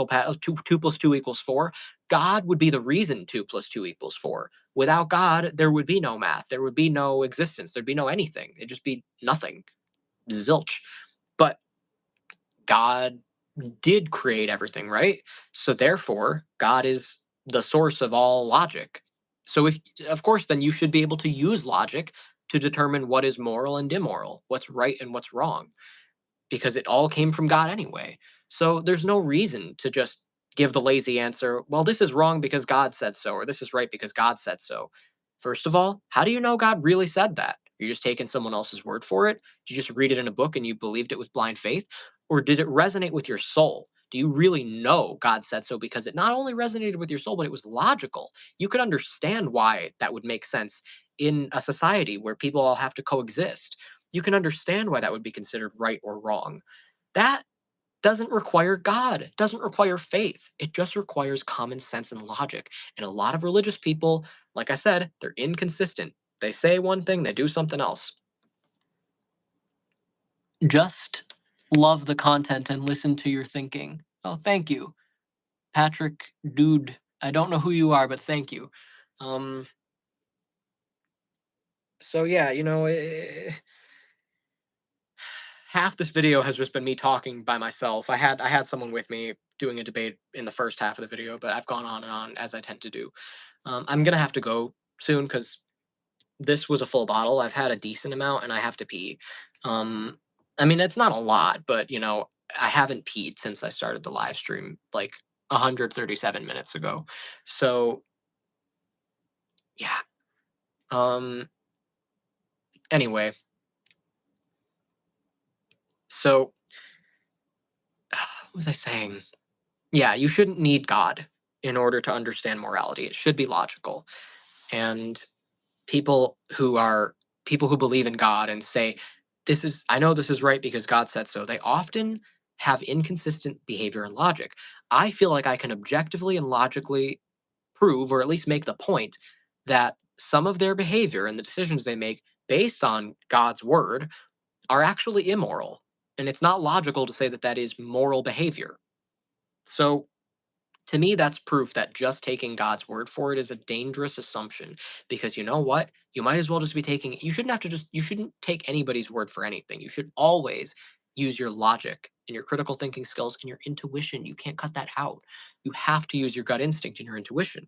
[SPEAKER 1] path, two plus two equals four. God would be the reason 2 + 2 = 4. Without God, there would be no math. There would be no existence. There'd be no anything. It'd just be nothing. Zilch. But God did create everything, right? So therefore, God is the source of all logic. So if of course then you should be able to use logic to determine what is moral and immoral, what's right and what's wrong, because it all came from God anyway. So there's no reason to just give the lazy answer, well, this is wrong because God said so, or this is right because God said so. First of all, how do you know God really said that? You're just taking someone else's word for it? Did you just read it in a book and you believed it with blind faith? Or did it resonate with your soul? Do you really know God said so because it not only resonated with your soul, but it was logical? You could understand why that would make sense in a society where people all have to coexist. You can understand why that would be considered right or wrong. That doesn't require God, it doesn't require faith. It just requires common sense and logic. And a lot of religious people, like I said, they're inconsistent. They say one thing, they do something else. Just love the content and listen to your thinking. Oh, thank you. Patrick, dude, I don't know who you are, but thank you. Um, so yeah, half this video has just been me talking by myself. I had someone with me doing a debate in the first half of the video, but I've gone on and on as I tend to do. I'm gonna have to go soon because this was a full bottle. I've had a decent amount and I have to pee. Um, I mean, it's not a lot, but I haven't peed since I started the live stream like 137 minutes ago. So yeah. Um. Anyway, so what was I saying? Yeah, you shouldn't need God in order to understand morality. It should be logical. And people who are people who believe in God and say, I know this is right because God said so, they often have inconsistent behavior and logic. I feel like I can objectively and logically prove, or at least make the point, that some of their behavior and the decisions they make based on God's word are actually immoral. And it's not logical to say that that is moral behavior. So to me, that's proof that just taking God's word for it is a dangerous assumption, because you know what? You might as well just be taking you shouldn't take anybody's word for anything. You should always use your logic and your critical thinking skills and your intuition. You can't cut that out. You have to use your gut instinct and your intuition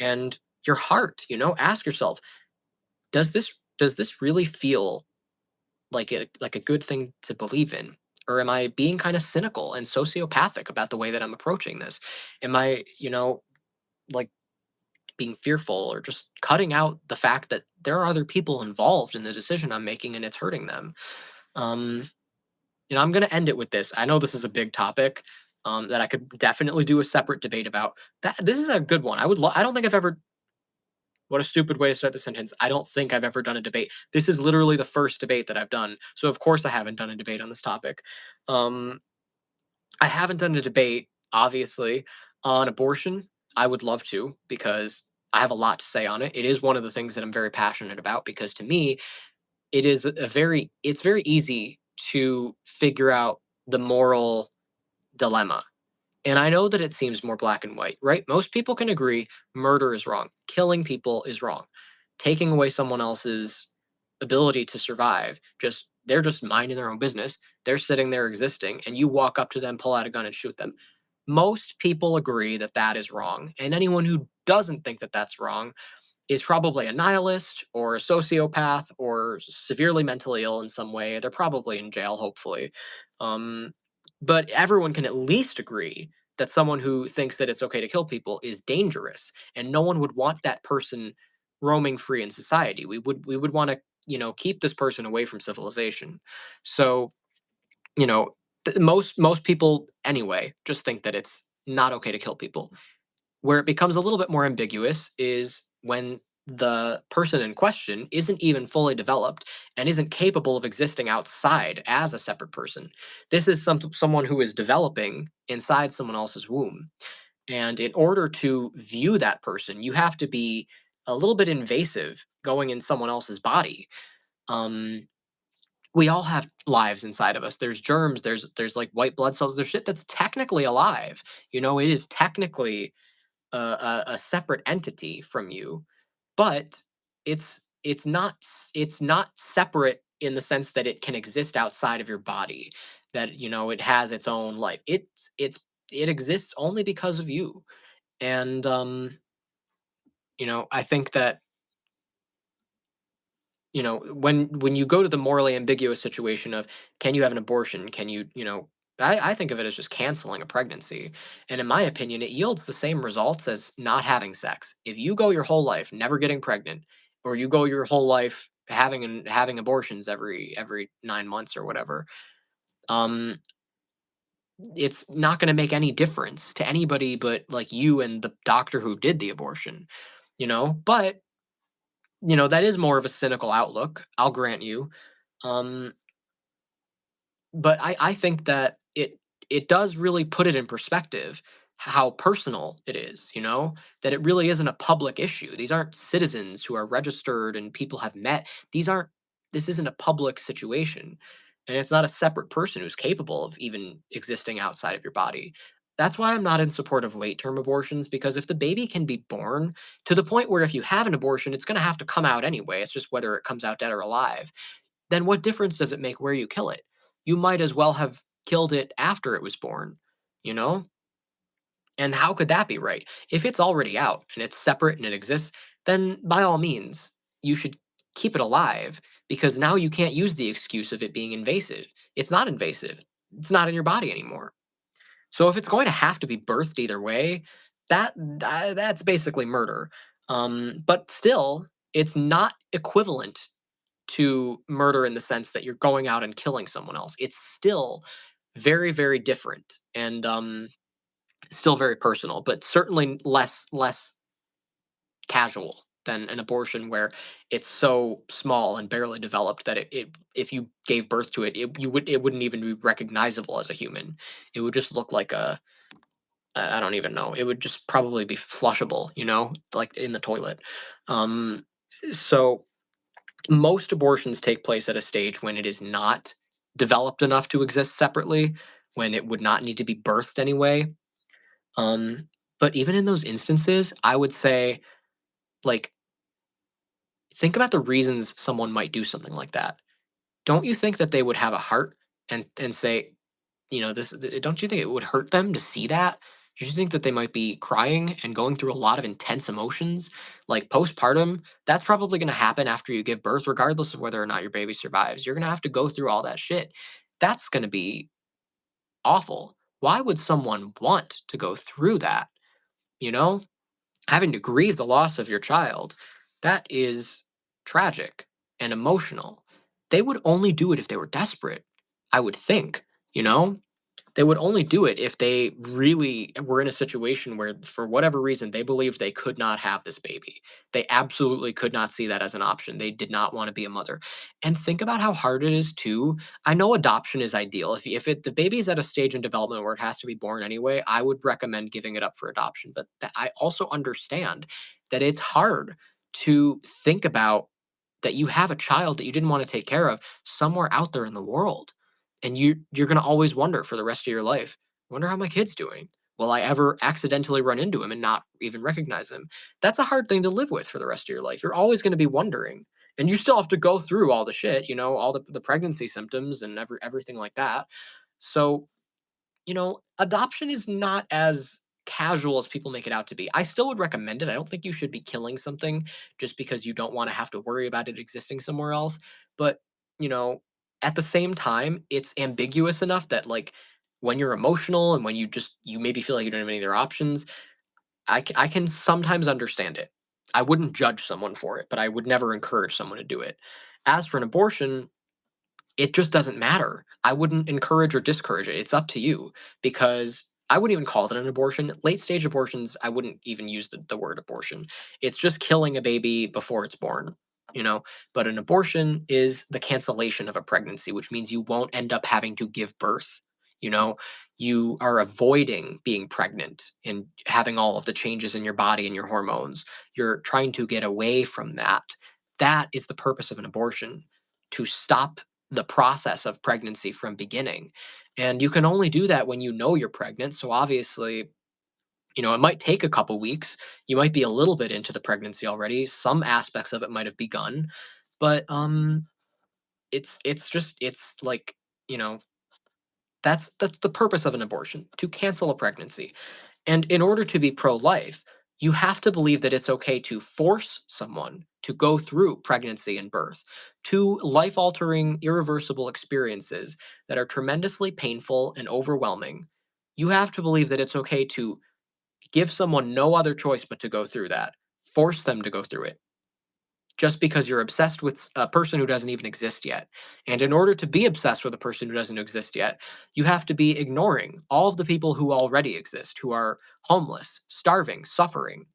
[SPEAKER 1] and your heart. Ask yourself, does this really feel like a good thing to believe in? Or am I being kind of cynical and sociopathic about the way that I'm approaching this? Am I, like being fearful or just cutting out the fact that there are other people involved in the decision I'm making and it's hurting them. Um, I'm going to end it with this. I know this is a big topic that I could definitely do a separate debate about. That this is a good one. I don't think I've ever. What a stupid way to start the sentence. I don't think I've ever done a debate. This is literally the first debate that I've done. So of course I haven't done a debate on this topic. Um, I haven't done a debate, obviously, on abortion. I would love to because I have a lot to say on it. It is one of the things that I'm very passionate about because to me, it is it's very easy to figure out the moral dilemma. And I know that it seems more black and white, right? Most people can agree murder is wrong, killing people is wrong, taking away someone else's ability to survive. Just they're just minding their own business. They're sitting there existing, and you walk up to them, pull out a gun, and shoot them. Most people agree that that is wrong, and anyone who doesn't think that that's wrong is probably a nihilist or a sociopath or severely mentally ill in some way. They're probably in jail, hopefully. Um, but everyone can at least agree that someone who thinks that it's okay to kill people is dangerous, and no one would want that person roaming free in society. We would want to keep this person away from civilization. So most people anyway just think that it's not okay to kill people. Where it becomes a little bit more ambiguous is when the person in question isn't even fully developed and isn't capable of existing outside as a separate person. This is someone who is developing inside someone else's womb. And in order to view that person, you have to be a little bit invasive going in someone else's body. Um, we all have lives inside of us. There's germs, there's like white blood cells, there's shit that's technically alive. It is technically a separate entity from you, but it's not separate in the sense that it can exist outside of your body, that it has its own life. It exists only because of you. And I think that when you go to the morally ambiguous situation of can you have an abortion, can I think of it as just canceling a pregnancy. And in my opinion, it yields the same results as not having sex. If you go your whole life never getting pregnant, or you go your whole life having abortions every 9 months or whatever, um, it's not going to make any difference to anybody but like you and the doctor who did the abortion. But that is more of a cynical outlook. I'll grant you. Um, but I think that it does really put it in perspective how personal it is, that it really isn't a public issue. These aren't citizens who are registered and people have met. This isn't a public situation. And it's not a separate person who's capable of even existing outside of your body. That's why I'm not in support of late term abortions, because if the baby can be born to the point where if you have an abortion, it's going to have to come out anyway. It's just whether it comes out dead or alive. Then what difference does it make where you kill it? You might as well have killed it after it was born, you know? And how could that be right? If it's already out and it's separate and it exists, then by all means, you should keep it alive, because now you can't use the excuse of it being invasive. It's not invasive. It's not in your body anymore. So if it's going to have to be birthed either way, that's basically murder. But still, it's not equivalent to murder in the sense that you're going out and killing someone else. It's still very, very different, and still very personal, but certainly less casual than an abortion where it's so small and barely developed that if you gave birth to it, it wouldn't even be recognizable as a human. It would just look like I don't even know. It would just probably be flushable, like in the toilet. Um, so most abortions take place at a stage when it is not developed enough to exist separately, when it would not need to be birthed anyway. Um, but even in those instances, I would say, like, think about the reasons someone might do something like that. Don't you think that they would have a heart and say, don't you think it would hurt them to see that? Do you think that they might be crying and going through a lot of intense emotions? Like postpartum, that's probably going to happen after you give birth, regardless of whether or not your baby survives. You're going to have to go through all that shit. That's going to be awful. Why would someone want to go through that? You know? having to grieve the loss of your child, that is tragic and emotional. They would only do it if they were desperate, I would think, you know? They would only do it if they really were in a situation where, for whatever reason, they believed they could not have this baby. They absolutely could not see that as an option. They did not want to be a mother. And think about how hard it is too. I know adoption is ideal. If the baby is at a stage in development where it has to be born anyway, I would recommend giving it up for adoption. But I also understand that it's hard to think about that you have a child that you didn't want to take care of somewhere out there in the world, and you're going to always wonder for the rest of your life, wonder how my kid's doing. Will I ever accidentally run into him and not even recognize him? That's a hard thing to live with for the rest of your life. You're always going to be wondering, and you still have to go through all the shit, all the pregnancy symptoms and everything like that. So, adoption is not as casual as people make it out to be. I still would recommend it. I don't think you should be killing something just because you don't want to have to worry about it existing somewhere else. But, you know, at the same time, it's ambiguous enough that, like, when you're emotional and when you maybe feel like you don't have any other options, I can sometimes understand it. I wouldn't judge someone for it, but I would never encourage someone to do it. As for an abortion, it just doesn't matter. I wouldn't encourage or discourage it. It's up to you, because I wouldn't even call it an abortion. Late stage abortions, I wouldn't even use the word abortion. It's just killing a baby before it's born, you know? But an abortion is the cancellation of a pregnancy, which means you won't end up having to give birth. You know, you are avoiding being pregnant and having all of the changes in your body and your hormones. You're trying to get away from that. That is the purpose of an abortion, to stop the process of pregnancy from beginning. And you can only do that when you know you're pregnant. So obviously, it might take a couple weeks. You might be a little bit into the pregnancy already. Some aspects of it might have begun, but it's like, you know, that's the purpose of an abortion, to cancel a pregnancy. And in order to be pro life, you have to believe that it's okay to force someone to go through pregnancy and birth, two life altering, irreversible experiences that are tremendously painful and overwhelming. You have to believe that it's okay to give someone no other choice but to go through that, force them to go through it, just because you're obsessed with a person who doesn't even exist yet. And in order to be obsessed with a person who doesn't exist yet, you have to be ignoring all of the people who already exist, who are homeless, starving, suffering.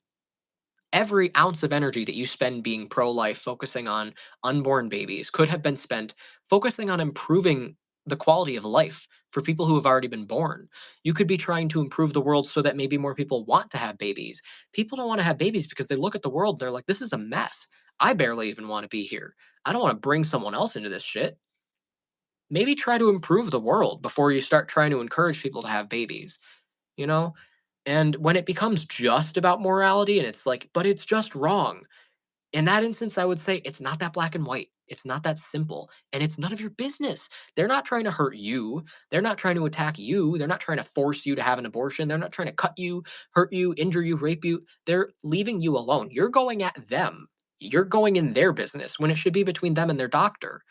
[SPEAKER 1] Every ounce of energy that you spend being pro life, focusing on unborn babies, could have been spent focusing on improving the quality of life for people who have already been born. You could be trying to improve the world so that maybe more people want to have babies. People don't want to have babies because they look at the world, they're like, this is a mess. I barely even want to be here. I don't want to bring someone else into this shit. Maybe try to improve the world before you start trying to encourage people to have babies, you know? And when it becomes just about morality and it's like, but it's just wrong, in that instance, I would say it's not that black and white. It's not that simple. And it's none of your business. They're not trying to hurt you. They're not trying to attack you. They're not trying to force you to have an abortion. They're not trying to cut you, hurt you, injure you, rape you. They're leaving you alone. You're going at them. You're going in their business when it should be between them and their doctor.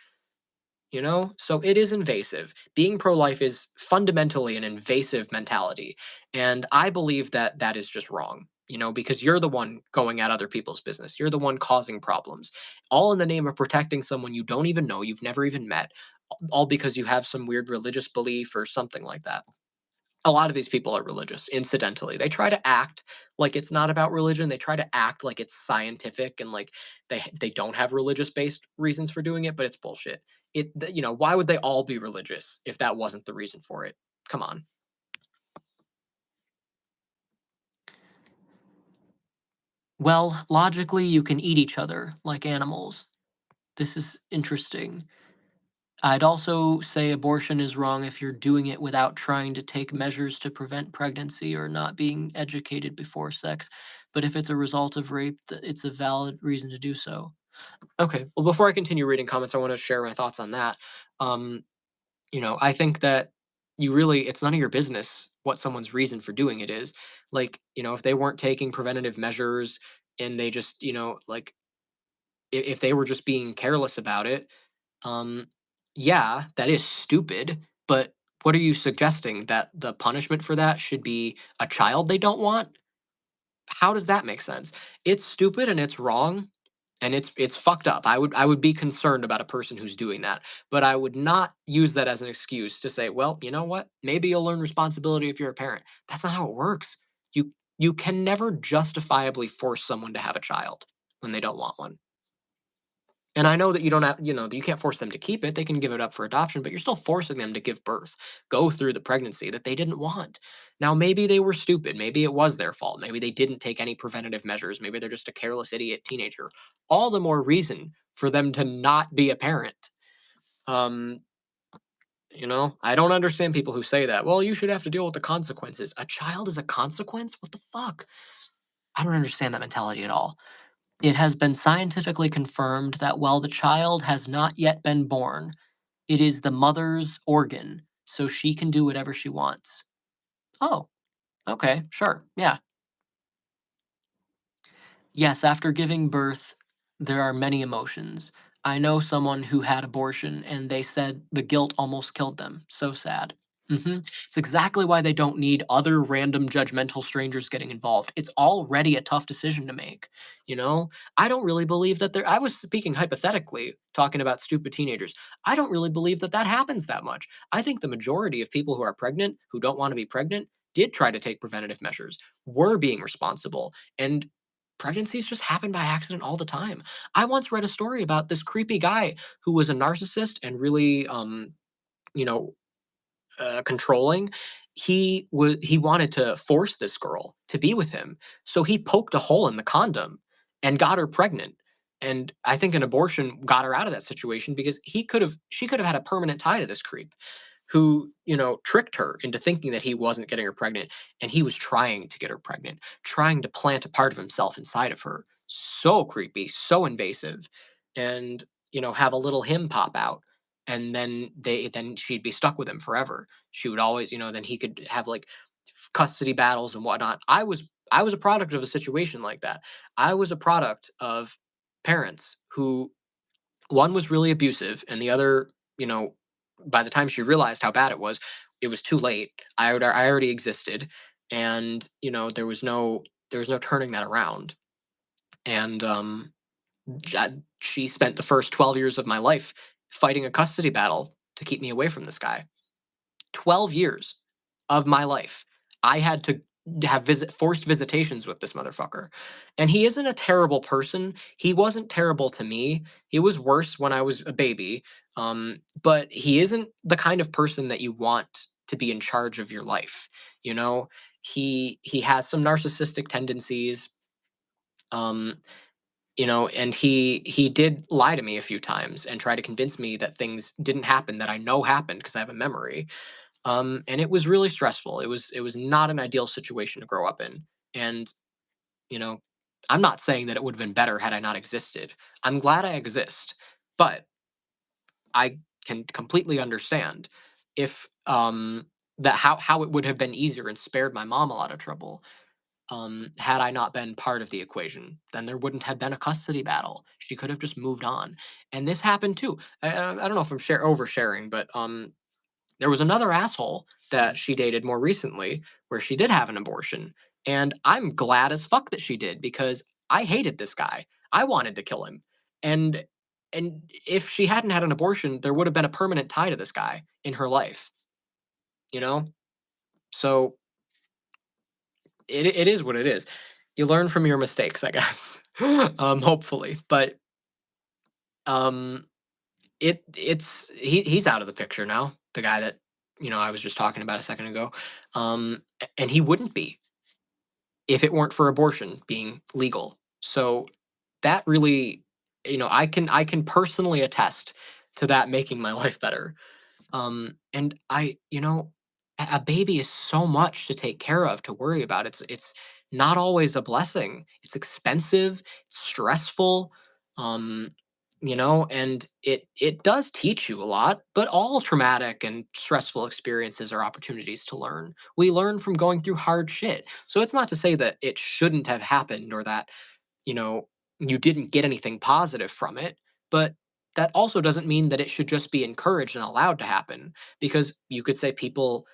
[SPEAKER 1] So it is invasive. Being pro-life is fundamentally an invasive mentality, and I believe that that is just wrong, because you're the one going at other people's business. You're the one causing problems, all in the name of protecting someone you don't even know, you've never even met, all because you have some weird religious belief or something like that. A lot of these people are religious, incidentally. They try to act like it's not about religion. They try to act like it's scientific and like they don't have religious based reasons for doing it, but it's bullshit. Why would they all be religious if that wasn't the reason for it? Come on. Well, logically, you can eat each other like animals. This is interesting. I'd also say abortion is wrong if you're doing it without trying to take measures to prevent pregnancy or not being educated before sex. But if it's a result of rape, it's a valid reason to do so. Okay, well, before I continue reading comments, I want to share my thoughts on that. Um, I think that it's none of your business what someone's reason for doing it is. Like, if they weren't taking preventative measures and they just, like, if they were just being careless about it, um, yeah, that is stupid, but what are you suggesting? That the punishment for that should be a child they don't want? How does that make sense? It's stupid and it's wrong and it's fucked up. I would be concerned about a person who's doing that, but I would not use that as an excuse to say, well, you know what? Maybe you'll learn responsibility if you're a parent. That's not how it works. You can never justifiably force someone to have a child when they don't want one. And I know that you don't have, you can't force them to keep it. They can give it up for adoption, but you're still forcing them to give birth, go through the pregnancy that they didn't want. Now, maybe they were stupid. Maybe it was their fault. Maybe they didn't take any preventative measures. Maybe they're just a careless idiot teenager. All the more reason for them to not be a parent. Um, I don't understand people who say that. Well, you should have to deal with the consequences. A child is a consequence? What the fuck? I don't understand that mentality at all. It has been scientifically confirmed that while the child has not yet been born, it is the mother's organ, so she can do whatever she wants. Oh, okay, sure, yeah. Yes, after giving birth, there are many emotions. I know someone who had abortion and they said the guilt almost killed them. So sad. It's exactly why they don't need other random judgmental strangers getting involved. It's already a tough decision to make. You know, I don't really believe that I was speaking hypothetically, talking about stupid teenagers. I don't really believe that that happens that much. I think the majority of people who are pregnant, who don't want to be pregnant, did try to take preventative measures, were being responsible, and pregnancies just happen by accident all the time. I once read a story about this creepy guy who was a narcissist and really, you know, controlling. He wanted to force this girl to be with him, so he poked a hole in the condom and got her pregnant. And I think an abortion got her out of that situation because she could have had a permanent tie to this creep who, tricked her into thinking that he wasn't getting her pregnant, and he was trying to get her pregnant, trying to plant a part of himself inside of her. So creepy, so invasive. And, have a little him pop out, and then she'd be stuck with him forever. She would always, then he could have like custody battles and whatnot. I was a product of a situation like that. I was a product of parents who, one was really abusive and the other, you know by the time she realized how bad it was too late. I already existed, and there was no turning that around. And she spent the first 12 years of my life fighting a custody battle to keep me away from this guy. 12 years of my life, I had to have forced visitations with this motherfucker. And he isn't a terrible person. He wasn't terrible to me. He was worse when I was a baby. But he isn't the kind of person that you want to be in charge of your life. You know, he has some narcissistic tendencies. Um, and he did lie to me a few times and try to convince me that things didn't happen that I know happened because I have a memory. And it was really stressful. It was not an ideal situation to grow up in. And you know, I'm not saying that it would have been better had I not existed. I'm glad I exist, but I can completely understand if that how it would have been easier and spared my mom a lot of trouble. Had I not been part of the equation, then there wouldn't have been a custody battle. She could have just moved on, and this happened too. I don't know if I'm oversharing, but there was another asshole that she dated more recently where she did have an abortion. And I'm glad as fuck that she did because I hated this guy. I wanted to kill him. And if she hadn't had an abortion, there would have been a permanent tie to this guy in her life, you know? So it is what it is. You learn from your mistakes, I guess. Hopefully. But um he's out of the picture now, the guy that I was just talking about a second ago. And he wouldn't be if it weren't for abortion being legal. So that really, I can personally attest to that making my life better. And a baby is so much to take care of, to worry about. It's not always a blessing. It's expensive, it's stressful. um and it does teach you a lot, but all traumatic and stressful experiences are opportunities to learn. We learn from going through hard shit. So it's not to say that it shouldn't have happened, or that you know you didn't get anything positive from it, but that also doesn't mean that it should just be encouraged and allowed to happen. Because you could say people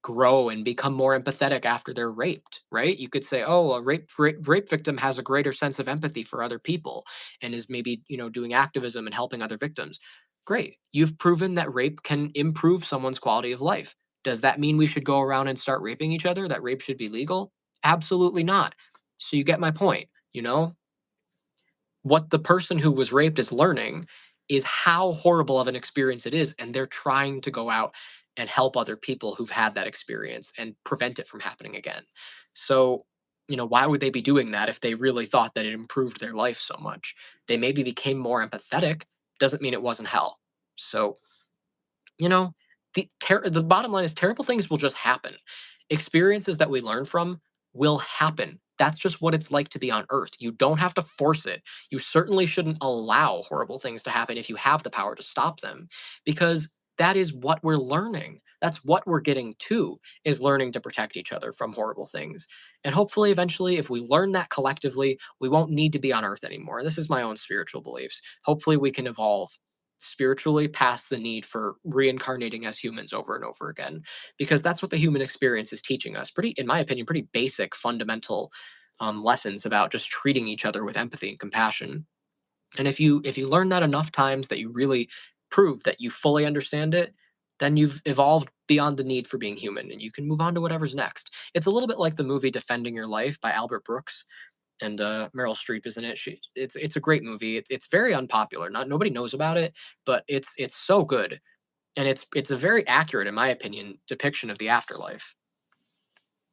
[SPEAKER 1] grow and become more empathetic after they're raped, right? You could say, oh, a rape victim has a greater sense of empathy for other people and is maybe, doing activism and helping other victims. Great. You've proven that rape can improve someone's quality of life. Does that mean we should go around and start raping each other? That rape should be legal? Absolutely not. So you get my point, what the person who was raped is learning is how horrible of an experience it is, and they're trying to go out and help other people who've had that experience and prevent it from happening again. So, why would they be doing that if they really thought that it improved their life so much? They maybe became more empathetic, doesn't mean it wasn't hell. So, you know, the bottom line is terrible things will just happen. Experiences that we learn from will happen. That's just what it's like to be on Earth. You don't have to force it. You certainly shouldn't allow horrible things to happen if you have the power to stop them, because that is what we're learning. That's what we're getting to, is learning to protect each other from horrible things. And hopefully, eventually, if we learn that collectively, we won't need to be on Earth anymore. This is my own spiritual beliefs. Hopefully, we can evolve spiritually past the need for reincarnating as humans over and over again, because that's what the human experience is teaching us, pretty, in my opinion, pretty basic fundamental lessons about just treating each other with empathy and compassion. And if you learn that enough times that you really prove that you fully understand it, then you've evolved beyond the need for being human and you can move on to whatever's next. It's a little bit like the movie Defending Your Life by Albert Brooks, and Meryl Streep is in it. It's a great movie. It's very unpopular. Not nobody knows about it, but it's so good, and it's a very accurate, in my opinion, depiction of the afterlife.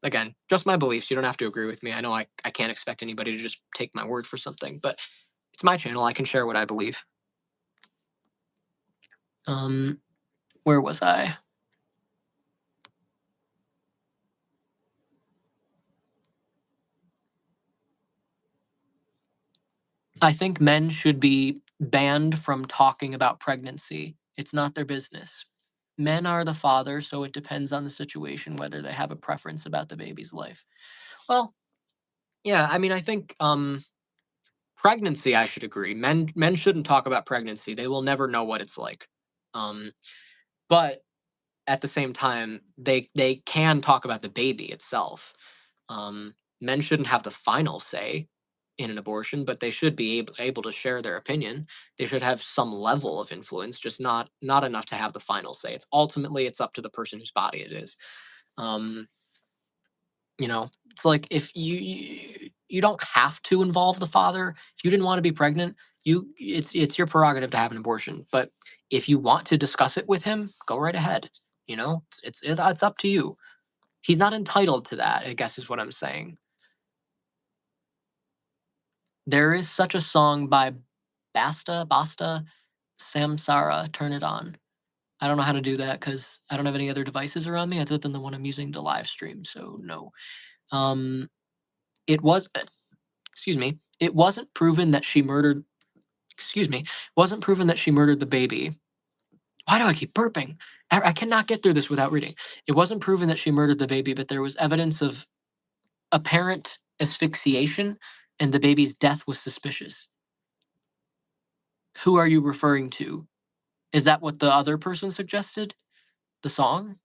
[SPEAKER 1] Again, just my beliefs. You don't have to agree with me. I know I can't expect anybody to just take my word for something, but it's my channel. I can share what I believe. Um, where was I? I think men should be banned from talking about pregnancy. It's not their business. Men are the father, so it depends on the situation whether they have a preference about the baby's life. Well, yeah, I mean, I think pregnancy, I should agree. Men shouldn't talk about pregnancy. They will never know what it's like. Um, but at the same time, they can talk about the baby itself. Men shouldn't have the final say in an abortion, but they should be able to share their opinion. They should have some level of influence, just not enough to have the final say. It's up to the person whose body it is. Um, it's like if you don't have to involve the father. If you didn't want to be pregnant, it's your prerogative to have an abortion. But if you want to discuss it with him, go right ahead. It's up to you. He's not entitled to that, I guess is what I'm saying. There is such a song by Basta, Samsara, Turn It On. I don't know how to do that because I don't have any other devices around me other than the one I'm using to live stream, so no. Um, it was, excuse me, it wasn't proven that she murdered, excuse me, wasn't proven that she murdered the baby. Why do I keep burping? I cannot get through this without reading. It wasn't proven that she murdered the baby, but there was evidence of apparent asphyxiation, and the baby's death was suspicious. Who are you referring to? Is that what the other person suggested? The song?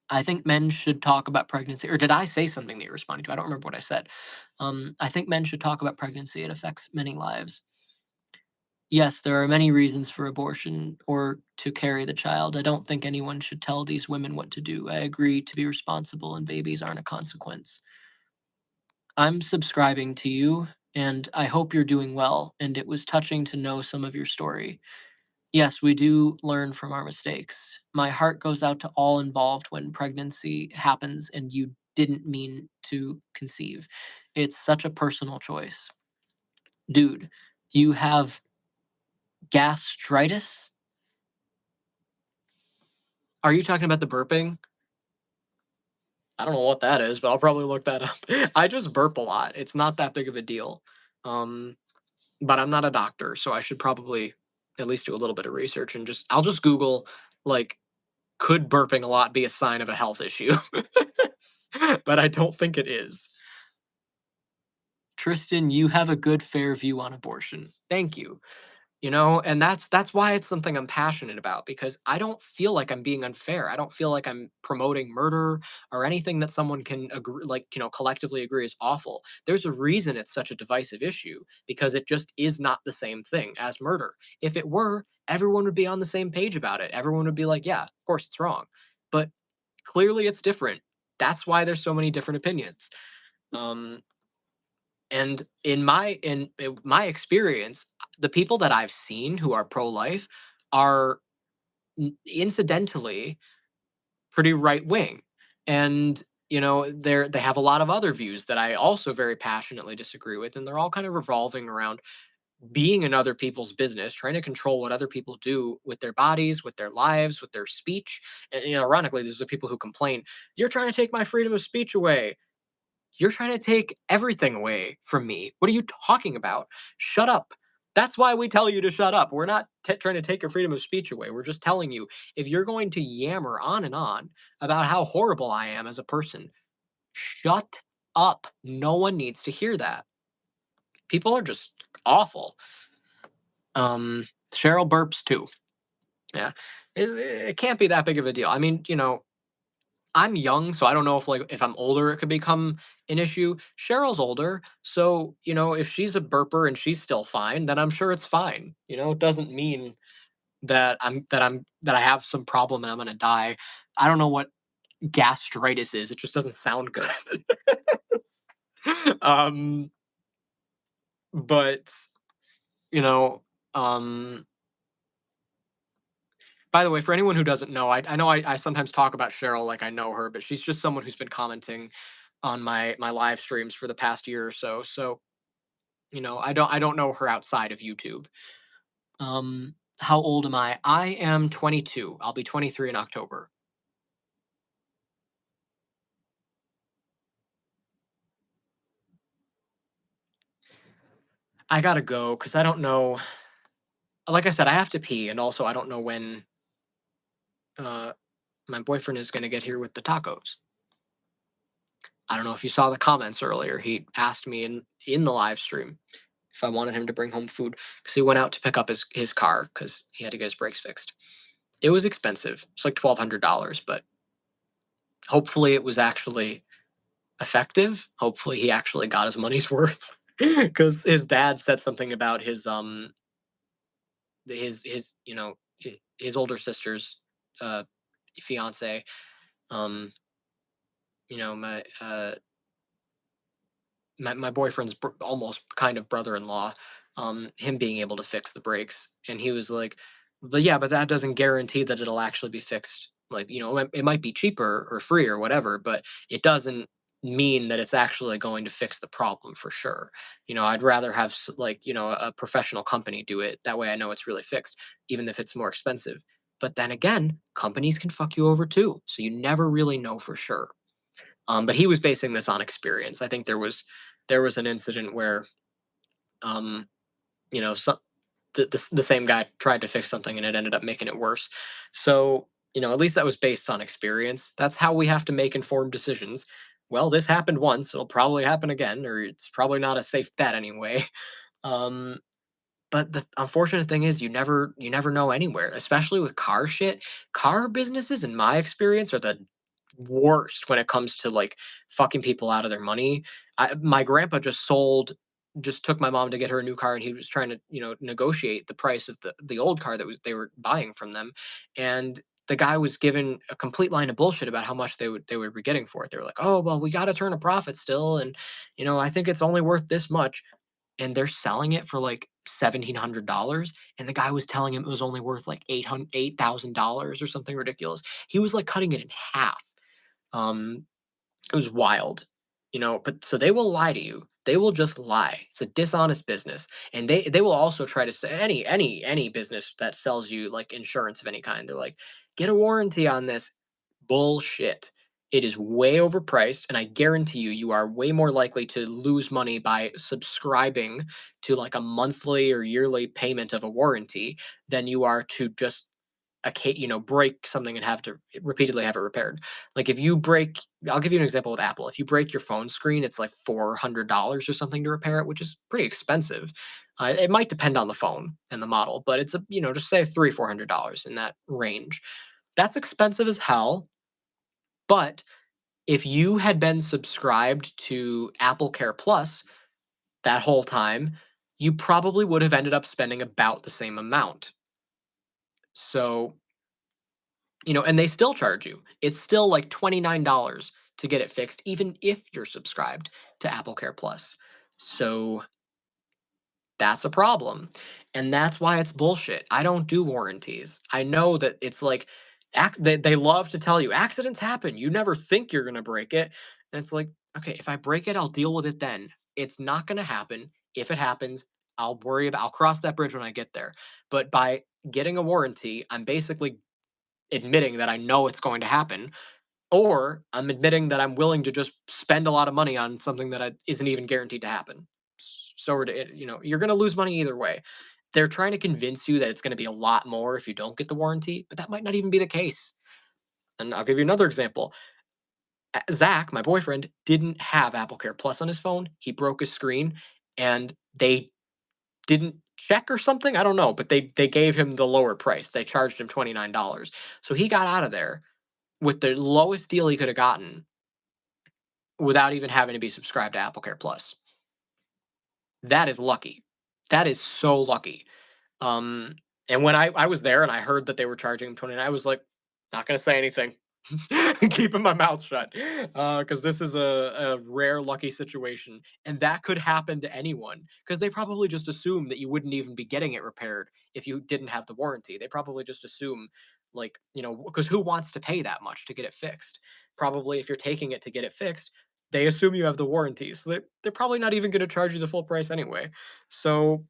[SPEAKER 1] I think men should talk about pregnancy. Or did I say something that you're responding to? I don't remember what I said. I think men should talk about pregnancy. It affects many lives. Yes, there are many reasons for abortion or to carry the child. I don't think anyone should tell these women what to do. I agree to be responsible, and babies aren't a consequence. I'm subscribing to you, and I hope you're doing well. And it was touching to know some of your story. Yes, we do learn from our mistakes. My heart goes out to all involved when pregnancy happens and you didn't mean to conceive. It's such a personal choice. Dude, you have gastritis? Are you talking about the burping? I don't know what that is, but I'll probably look that up. I just burp a lot. It's not that big of a deal. Um, but I'm not a doctor, so I should probably at least do a little bit of research and I'll just Google, like, could burping a lot be a sign of a health issue? But I don't think it is. Tristan, you have a good, fair view on abortion. Thank you. And that's why it's something I'm passionate about, because I don't feel like I'm being unfair. I don't feel like I'm promoting murder or anything that someone can agree, like, collectively agree is awful. There's a reason it's such a divisive issue, because it just is not the same thing as murder. If it were, everyone would be on the same page about it. Everyone would be like, yeah, of course it's wrong. But clearly it's different. That's why there's so many different opinions. Um, and in my experience, the people that I've seen who are pro-life are incidentally pretty right wing. And they have a lot of other views that I also very passionately disagree with, and they're all kind of revolving around being in other people's business, trying to control what other people do with their bodies, with their lives, with their speech. And ironically, these are the people who complain, "You're trying to take my freedom of speech away." You're trying to take everything away from me. What are you talking about? Shut up. That's why we tell you to shut up. We're not trying to take your freedom of speech away. We're just telling you, if you're going to yammer on and on about how horrible I am as a person, shut up. No one needs to hear that. People are just awful. Cheryl burps too. Yeah. It can't be that big of a deal. I mean, I'm young, so I don't know if I'm older it could become an issue. Cheryl's older, so if she's a burper and she's still fine, then I'm sure it's fine. It doesn't mean that I have some problem and I'm gonna die. I don't know what gastritis is. It just doesn't sound good. um, but you know, um, by the way, for anyone who doesn't know, I know I sometimes talk about Cheryl like I know her, but she's just someone who's been commenting on my live streams for the past year or so. So I don't know her outside of YouTube. How old am I? I am 22. I'll be 23 in October. I gotta go because I don't know. Like I said, I have to pee, and also I don't know when uh, my boyfriend is gonna get here with the tacos. I don't know if you saw the comments earlier. He asked me in the live stream if I wanted him to bring home food because he went out to pick up his car because he had to get his brakes fixed. It was expensive. It's like $1,200, but hopefully it was actually effective. Hopefully he actually got his money's worth because his dad said something about his older sister's uh fiance. um you know my uh my boyfriend's almost kind of brother-in-law, him being able to fix the brakes, and he was like, but yeah, but that doesn't guarantee that it'll actually be fixed. Like, it might be cheaper or free or whatever, but it doesn't mean that it's actually going to fix the problem for sure. I'd rather have a professional company do it. That way I know it's really fixed, even if it's more expensive. But then again, companies can fuck you over too, so you never really know for sure. But he was basing this on experience. I think there was an incident where, um, so the same guy tried to fix something and it ended up making it worse. So at least that was based on experience. That's how we have to make informed decisions. Well, this happened once; it'll probably happen again, or it's probably not a safe bet anyway. Um, but the unfortunate thing is you never know anywhere, especially with car shit. Car businesses, in my experience, are the worst when it comes to like fucking people out of their money. My grandpa just took my mom to get her a new car, and he was trying to negotiate the price of the old car that they were buying from them, and the guy was given a complete line of bullshit about how much they would be getting for it. They were like, "Oh, well, we got to turn a profit still, and I think it's only worth this much." And they're selling it for like $1,700, and the guy was telling him it was only worth like $8,000 or something ridiculous. He was like cutting it in half. um, it was wild, but so they will lie to you. They will just lie. It's a dishonest business. And they will also try to say any business that sells you like insurance of any kind. They're like, get a warranty on this. Bullshit. It is way overpriced, and I guarantee you are way more likely to lose money by subscribing to like a monthly or yearly payment of a warranty than you are to just break something and have to repeatedly have it repaired. Like if you break, I'll give you an example with Apple. If you break your phone screen, it's like $400 or something to repair it, which is pretty expensive. It might depend on the phone and the model, but it's just say $300-400 in that range. That's expensive as hell. But if you had been subscribed to Apple Care Plus that whole time, you probably would have ended up spending about the same amount. So, and they still charge you. It's still like $29 to get it fixed, even if you're subscribed to Apple Care Plus. So that's a problem. And that's why it's bullshit. I don't do warranties. I know that it's like, they love to tell you accidents happen. You never think you're going to break it. And it's like, okay, if I break it, I'll deal with it then. It's not going to happen. If it happens, I'll cross that bridge when I get there. But by getting a warranty, I'm basically admitting that I know it's going to happen, or I'm admitting that I'm willing to just spend a lot of money on something that isn't even guaranteed to happen. So you're going to lose money either way. They're trying to convince you that it's going to be a lot more if you don't get the warranty, but that might not even be the case. And I'll give you another example. Zach, my boyfriend, didn't have Apple Care Plus on his phone. He broke his screen, and they didn't check or something. I don't know, but they gave him the lower price. They charged him $29. So he got out of there with the lowest deal he could have gotten without even having to be subscribed to Apple Care Plus. That is lucky. That is so lucky. Um, and when I was there and I heard that they were charging him 29, I was like, not gonna say anything. Keeping my mouth shut. Because this is a rare lucky situation. And that could happen to anyone. Because they probably just assume that you wouldn't even be getting it repaired if you didn't have the warranty. They probably just assume, like, because who wants to pay that much to get it fixed? Probably if you're taking it to get it fixed, they assume you have the warranty. So they're probably not even going to charge you the full price anyway. So,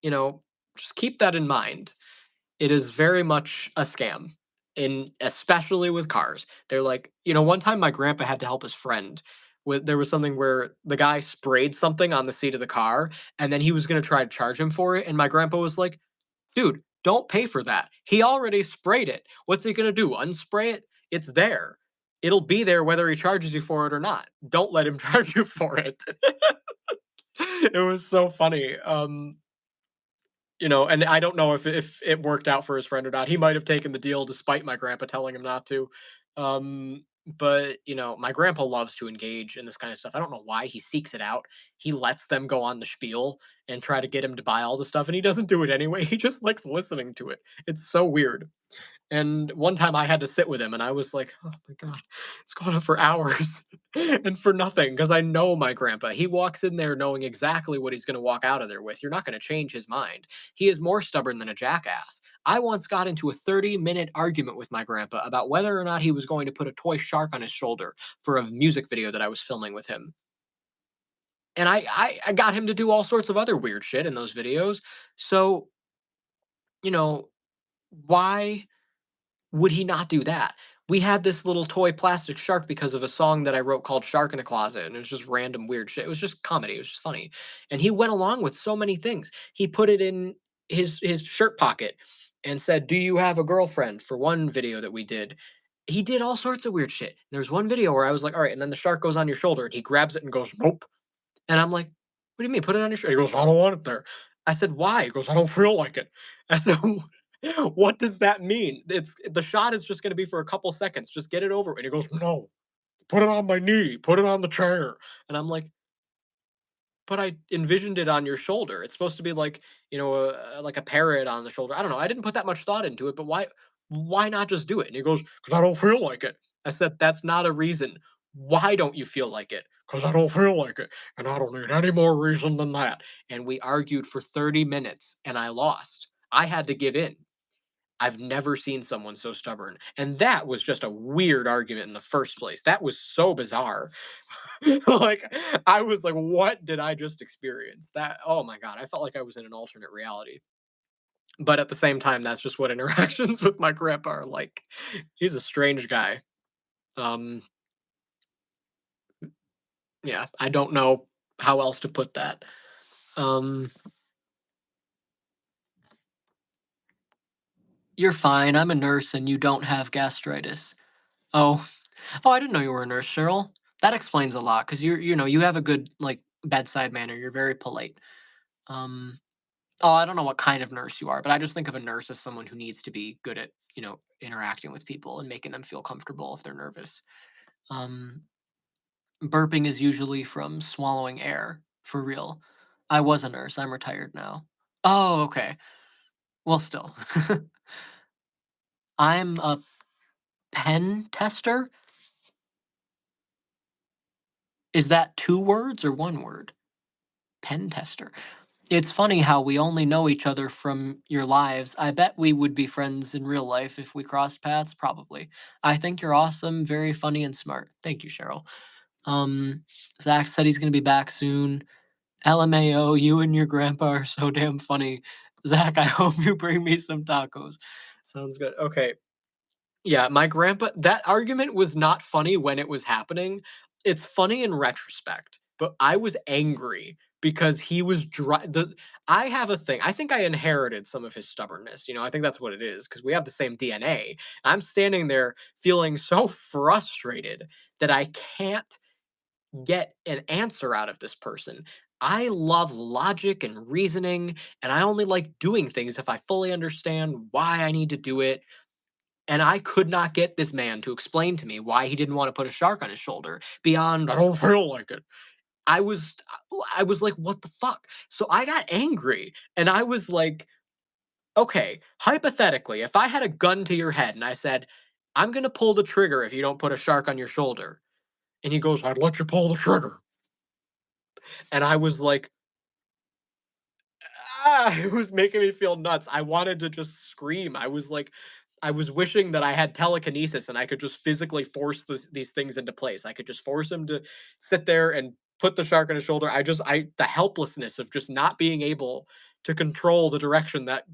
[SPEAKER 1] just keep that in mind. It is very much a scam, especially with cars. They're like, one time my grandpa had to help his friend there was something where the guy sprayed something on the seat of the car, and then he was going to try to charge him for it, and my grandpa was like, dude, don't pay for that. He already sprayed it. What's he going to do? Unspray it? It's there. It'll be there whether he charges you for it or not. Don't let him charge you for it. It was so funny. And I don't know if it worked out for his friend or not. He might have taken the deal despite my grandpa telling him not to. But my grandpa loves to engage in this kind of stuff. I don't know why. He seeks it out. He lets them go on the spiel and try to get him to buy all the stuff, and he doesn't do it anyway. He just likes listening to it. It's so weird. And one time I had to sit with him, and I was like, oh my God, it's going on for hours and for nothing, because I know my grandpa. He walks in there knowing exactly what he's going to walk out of there with. You're not going to change his mind. He is more stubborn than a jackass. I once got into a 30-minute argument with my grandpa about whether or not he was going to put a toy shark on his shoulder for a music video that I was filming with him. And I got him to do all sorts of other weird shit in those videos. So, why would he not do that? We had this little toy plastic shark because of a song that I wrote called Shark in a Closet, and it was just random weird shit. It was just comedy. It was just funny. And he went along with so many things. He put it in his shirt pocket and said, "Do you have a girlfriend?" for one video that we did. He did all sorts of weird shit. There's one video where I was like, "All right," and then the shark goes on your shoulder and he grabs it and goes, "Nope." And I'm like, "What do you mean? Put it on your shirt." He goes, "I don't want it there." I said, "Why?" He goes, "I don't feel like it." I said, "What does that mean? The shot is just going to be for a couple seconds. Just get it over." And he goes, "No, put it on my knee. Put it on the chair." And I'm like, "But I envisioned it on your shoulder. It's supposed to be like, like a parrot on the shoulder. I don't know. I didn't put that much thought into it, but why not just do it?" And he goes, "Because I don't feel like it." I said, "That's not a reason. Why don't you feel like it?" "Because I don't feel like it. And I don't need any more reason than that." And we argued for 30 minutes and I lost. I had to give in. I've never seen someone so stubborn. And that was just a weird argument in the first place. That was so bizarre. Like, I was like, what did I just experience? Oh my God, I felt like I was in an alternate reality. But at the same time, that's just what interactions with my grandpa are like. He's a strange guy. Um, yeah, I don't know how else to put that. Um, You're fine. I'm a nurse and you don't have gastritis. Oh, oh, I didn't know you were a nurse, Cheryl. That explains a lot because you have a good like bedside manner. You're very polite. Um, oh, I don't know what kind of nurse you are, but I just think of a nurse as someone who needs to be good at, interacting with people and making them feel comfortable if they're nervous. Um, Burping is usually from swallowing air, for real. I was a nurse. I'm retired now. Oh, okay. Well, still. I'm a pen tester. Is that two words or one word? Pen tester. It's funny how we only know each other from your lives. I bet we would be friends in real life if we crossed paths, probably. I think you're awesome, very funny and smart. Thank you, Cheryl. Um, Zach said he's gonna be back soon. LMAO, you and your grandpa are so damn funny. Zach, I hope you bring me some tacos. Sounds good. Okay. Yeah, my grandpa, that argument was not funny when it was happening. It's funny in retrospect, but I was angry because he was I have a thing. I think I inherited some of his stubbornness. I think that's what it is because we have the same DNA. I'm standing there feeling so frustrated that I can't get an answer out of this person. I love logic and reasoning, and I only like doing things if I fully understand why I need to do it. And I could not get this man to explain to me why he didn't want to put a shark on his shoulder beyond, I don't feel like it. I was I was like, what the fuck? So I got angry and I was like, okay, hypothetically, if I had a gun to your head and I said, I'm gonna pull the trigger if you don't put a shark on your shoulder. And he goes, I'd let you pull the trigger. And I was like, it was making me feel nuts. I wanted to just scream. I was wishing that I had telekinesis and I could just physically force these things into place. I could just force him to sit there and put the shark on his shoulder. The helplessness of just not being able to control the direction that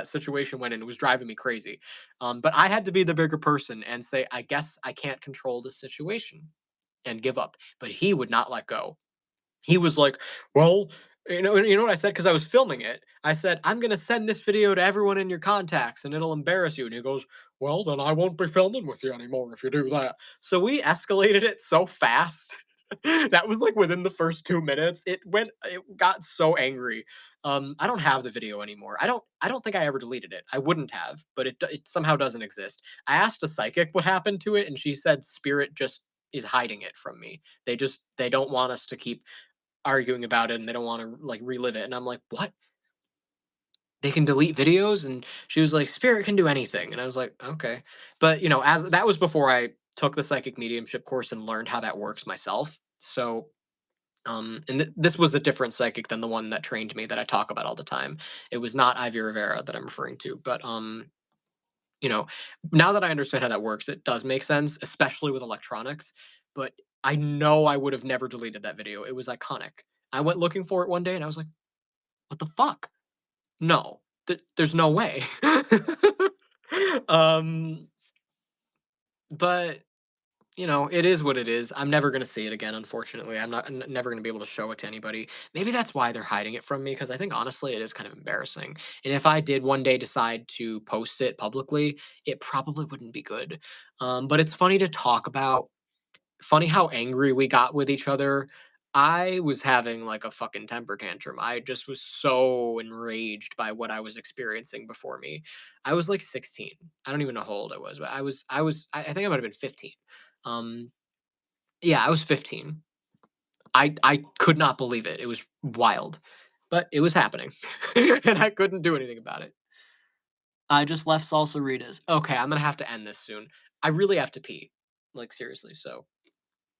[SPEAKER 1] situation went in. It was driving me crazy. But I had to be the bigger person and say, I guess I can't control the situation and give up. But he would not let go. He was like, "Well, you know what I said because I was filming it. I said, "I'm gonna send this video to everyone in your contacts, and it'll embarrass you." And he goes, "Well, then I won't be filming with you anymore if you do that." So we escalated it so fast. That was like within the first 2 minutes. It got so angry. I don't have the video anymore. I don't think I ever deleted it. I wouldn't have, but it somehow doesn't exist. I asked a psychic what happened to it, and she said spirit just is hiding it from me. They don't want us to keep arguing about it and they don't want to like relive it. And I'm like, what? They can delete videos? And she was like, Spirit can do anything. And I was like, okay. But as that was before I took the psychic mediumship course and learned how that works myself. So and this was a different psychic than the one that trained me that I talk about all the time. It was not Ivy Rivera that I'm referring to, but you know, now that I understand how that works, it does make sense, especially with electronics. But I know I would have never deleted that video. It was iconic. I went looking for it one day and I was like, what the fuck? No, there's no way. um, but it is what it is. I'm never gonna see it again, unfortunately. I'm not never gonna be able to show it to anybody. Maybe that's why they're hiding it from me because I think honestly it is kind of embarrassing. And if I did one day decide to post it publicly, it probably wouldn't be good. But it's funny to talk about. Funny how angry we got with each other. I was having like a fucking temper tantrum. I just was so enraged by what I was experiencing before me. I was like 16. I don't even know how old I was, but I think I might have been 15. Um yeah, I was 15. I could not believe it. It was wild. But it was happening. And I couldn't do anything about it. I just left Salsaritas. Okay, I'm gonna have to end this soon. I really have to pee. Like seriously, so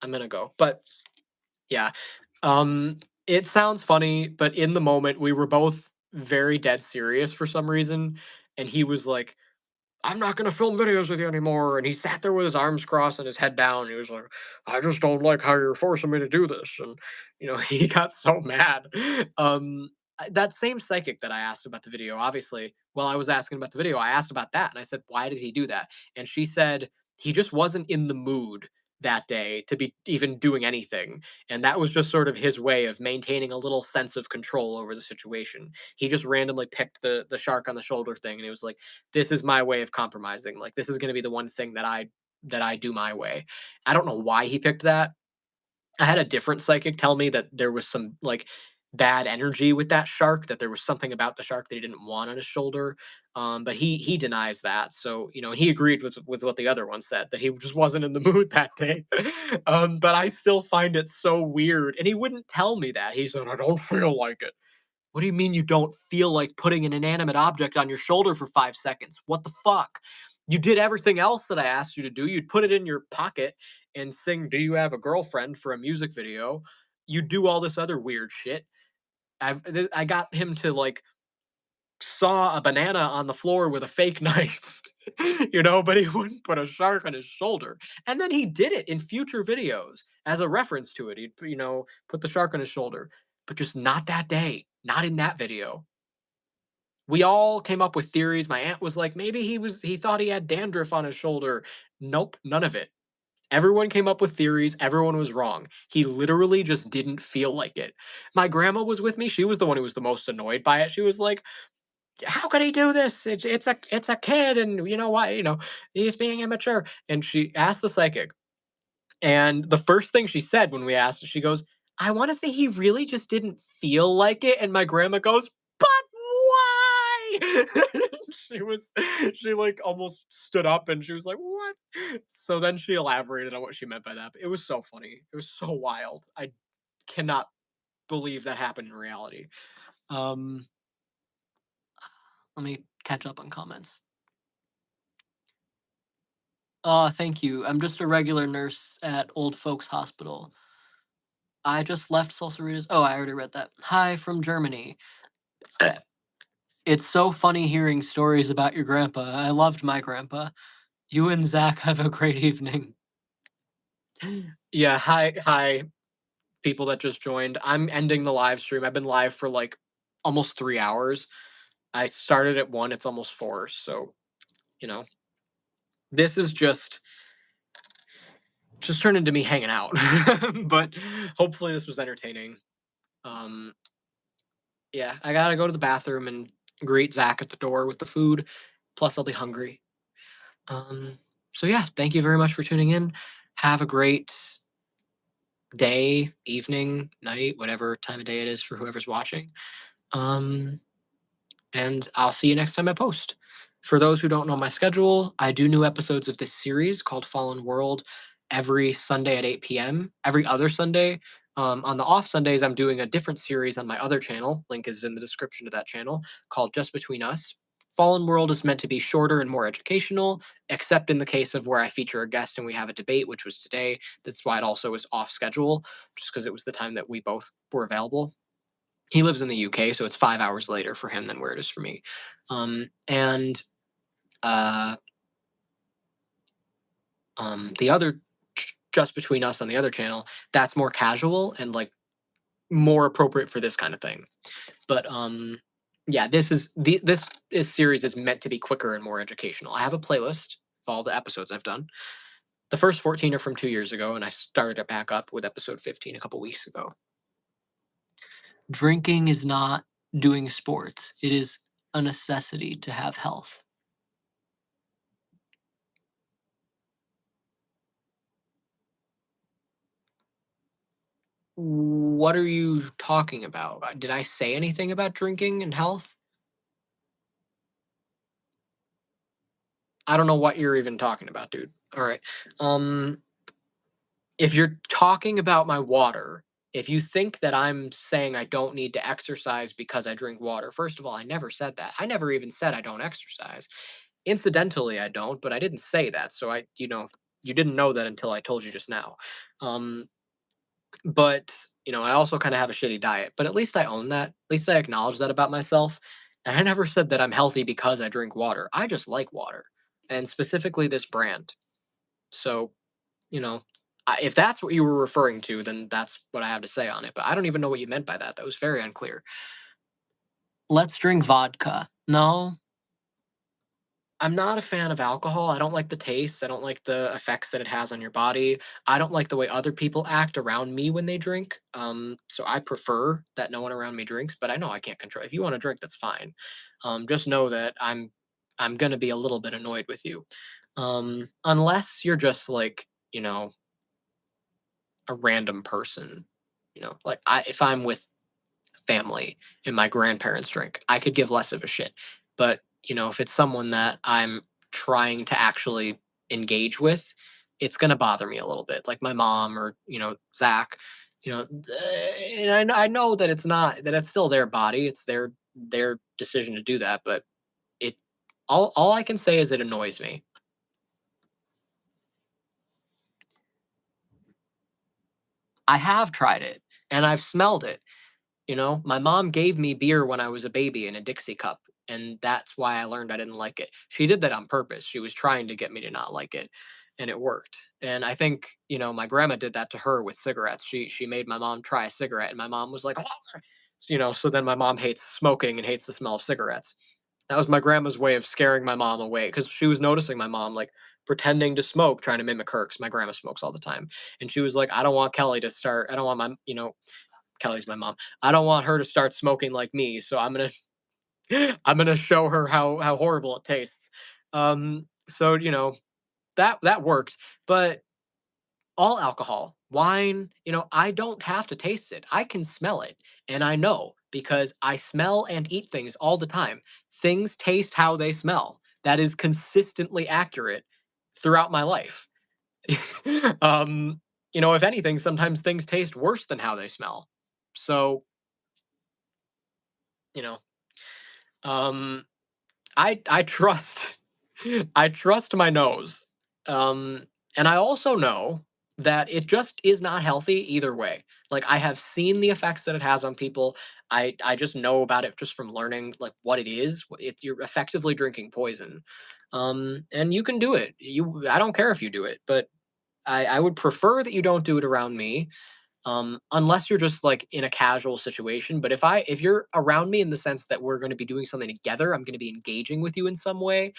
[SPEAKER 1] I'm gonna go. But yeah. It sounds funny, but in the moment we were both very dead serious for some reason. And he was like, I'm not gonna film videos with you anymore. And he sat there with his arms crossed and his head down. And he was like, I just don't like how you're forcing me to do this. And he got so mad. That same psychic that I asked about the video, obviously, while I was asking about the video, I asked about that and I said, why did he do that? And she said he just wasn't in the mood
[SPEAKER 4] that day to be even doing anything. And that was just sort of his way of maintaining a little sense of control over the situation. He just randomly picked the shark on the shoulder thing, and he was like, this is my way of compromising. Like, this is going to be the one thing that I do my way. I don't know why he picked that. I had a different psychic tell me that there was some like bad energy with that shark, that there was something about the shark that he didn't want on his shoulder. But he denies that. So, you know, and he agreed with what the other one said, that he just wasn't in the mood that day. But I still find it so weird. And he wouldn't tell me that. He said, I don't feel like it. What do you mean you don't feel like putting an inanimate object on your shoulder for 5 seconds? What the fuck? You did everything else that I asked you to do. You'd put it in your pocket and sing Do You Have a Girlfriend for a music video. You do all this other weird shit. I got him to like saw a banana on the floor with a fake knife, you know, but he wouldn't put a shark on his shoulder. And then he did it in future videos as a reference to it. He'd, you know, put the shark on his shoulder, but just not that day, not in that video. We all came up with theories. My aunt was like, maybe he thought he had dandruff on his shoulder. Nope, none of it. Everyone came up with theories. Everyone was wrong. He literally just didn't feel like it. My grandma was with me. She was the one who was the most annoyed by it. She was like, how could he do this? It's a kid, and you know why? You know, he's being immature. And she asked the psychic, and the first thing she said when we asked, she goes, I want to say he really just didn't feel like it. And my grandma goes, but why? she was, she like almost stood up and she was like, what? So then she elaborated on what she meant by that. But it was so funny. It was so wild. I cannot believe that happened in reality. Um, Let me catch up on comments. Thank you. I'm just a regular nurse at Old Folks Hospital. I just left Salsaritas. Oh, I already read that. Hi from Germany. It's so funny hearing stories about your grandpa. I loved my grandpa. You and Zach have a great evening. Yeah, hi, people that just joined. I'm ending the live stream. I've been live for like almost 3 hours. I started at 1, it's almost 4. So, you know, this is just turned into me hanging out. But hopefully this was entertaining. Um, yeah, I gotta go to the bathroom and greet Zach at the door with the food. Plus, I'll be hungry. Um, so yeah, thank you very much for tuning in. Have a great day, evening, night, whatever time of day it is for whoever's watching. Um, and I'll see you next time I post. For those who don't know my schedule, I do new episodes of this series called Fallen World every Sunday at 8 p.m. Every other Sunday. On the off Sundays, I'm doing a different series on my other channel. Link is in the description to that channel, called Just Between Us. Fallen World is meant to be shorter and more educational, except in the case of where I feature a guest and we have a debate, which was today. That's why it also is off schedule, just because it was the time that we both were available. He lives in the UK, so it's 5 hours later for him than where it is for me. And uh, the other, Just Between Us on the other channel, that's more casual and like more appropriate for this kind of thing. But yeah, this series is meant to be quicker and more educational. I have a playlist of all the episodes I've done. The first 14 are from 2 years ago, and I started it back up with episode 15 a couple weeks ago. Drinking is not doing sports. It is a necessity to have health. What are you talking about? Did I say anything about drinking and health? I don't know what you're even talking about, dude. All right. If you're talking about my water, if you think that I'm saying I don't need to exercise because I drink water, first of all, I never said that. I never even said I don't exercise. Incidentally, I don't, but I didn't say that. So you didn't know that until I told you just now. Um, but I also kind of have a shitty diet, but at least I own that. At least I acknowledge that about myself. And I never said that I'm healthy because I drink water. I just like water, and specifically this brand. So, you know, if that's what you were referring to, then that's what I have to say on it. But I don't even know what you meant by that. That was very unclear. Let's drink vodka. No, I'm not a fan of alcohol. I don't like the taste. I don't like the effects that it has on your body. I don't like the way other people act around me when they drink. So I prefer that no one around me drinks, but I know I can't control. If you want to drink, that's fine. Just know that I'm gonna be a little bit annoyed with you. Unless you're just like, you know, a random person. Like if I'm with family and my grandparents drink, I could give less of a shit. But, if it's someone that I'm trying to actually engage with, it's going to bother me a little bit. Like my mom or, Zach, and I know that it's still their body. It's their decision to do that. But it, all I can say is it annoys me. I have tried it and I've smelled it. My mom gave me beer when I was a baby in a Dixie cup, and that's why I learned I didn't like it. She did that on purpose. She was trying to get me to not like it, and it worked. And I think, my grandma did that to her with cigarettes. She made my mom try a cigarette, and my mom was like, so then my mom hates smoking and hates the smell of cigarettes. That was my grandma's way of scaring my mom away because she was noticing my mom like pretending to smoke, trying to mimic her because my grandma smokes all the time. And she was like, I don't want Kelly to start, I don't want Kelly's my mom. I don't want her to start smoking like me, so I'm gonna show her how horrible it tastes. So that worked, but all alcohol, wine, I don't have to taste it. I can smell it, and I know because I smell and eat things all the time. Things taste how they smell. That is consistently accurate throughout my life. um, if anything, sometimes things taste worse than how they smell. So you know um I trust I trust my nose. um and I also know that it just is not healthy either way. Like I have seen the effects that it has on people. I just know about it just from learning like what it is. You're effectively drinking poison. And you can do it. I don't care if you do it, but I would prefer that you don't do it around me, unless you're just like in a casual situation. But if you're around me in the sense that we're going to be doing something together, I'm going to be engaging with you in some way,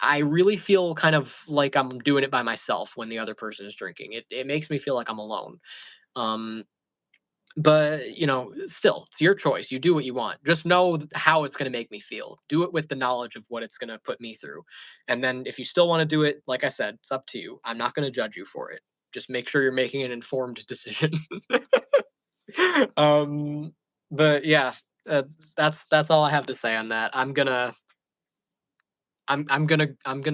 [SPEAKER 4] I really feel kind of like I'm doing it by myself when the other person is drinking. It makes me feel like I'm alone. um but still, it's your choice. You do what you want. Just know how it's going to make me feel. Do it with the knowledge of what it's going to put me through. And then if you still want to do it, like I said, it's up to you. I'm not going to judge you for it. Just make sure you're making an informed decision. um but yeah, uh, that's all I have to say on that. I'm gonna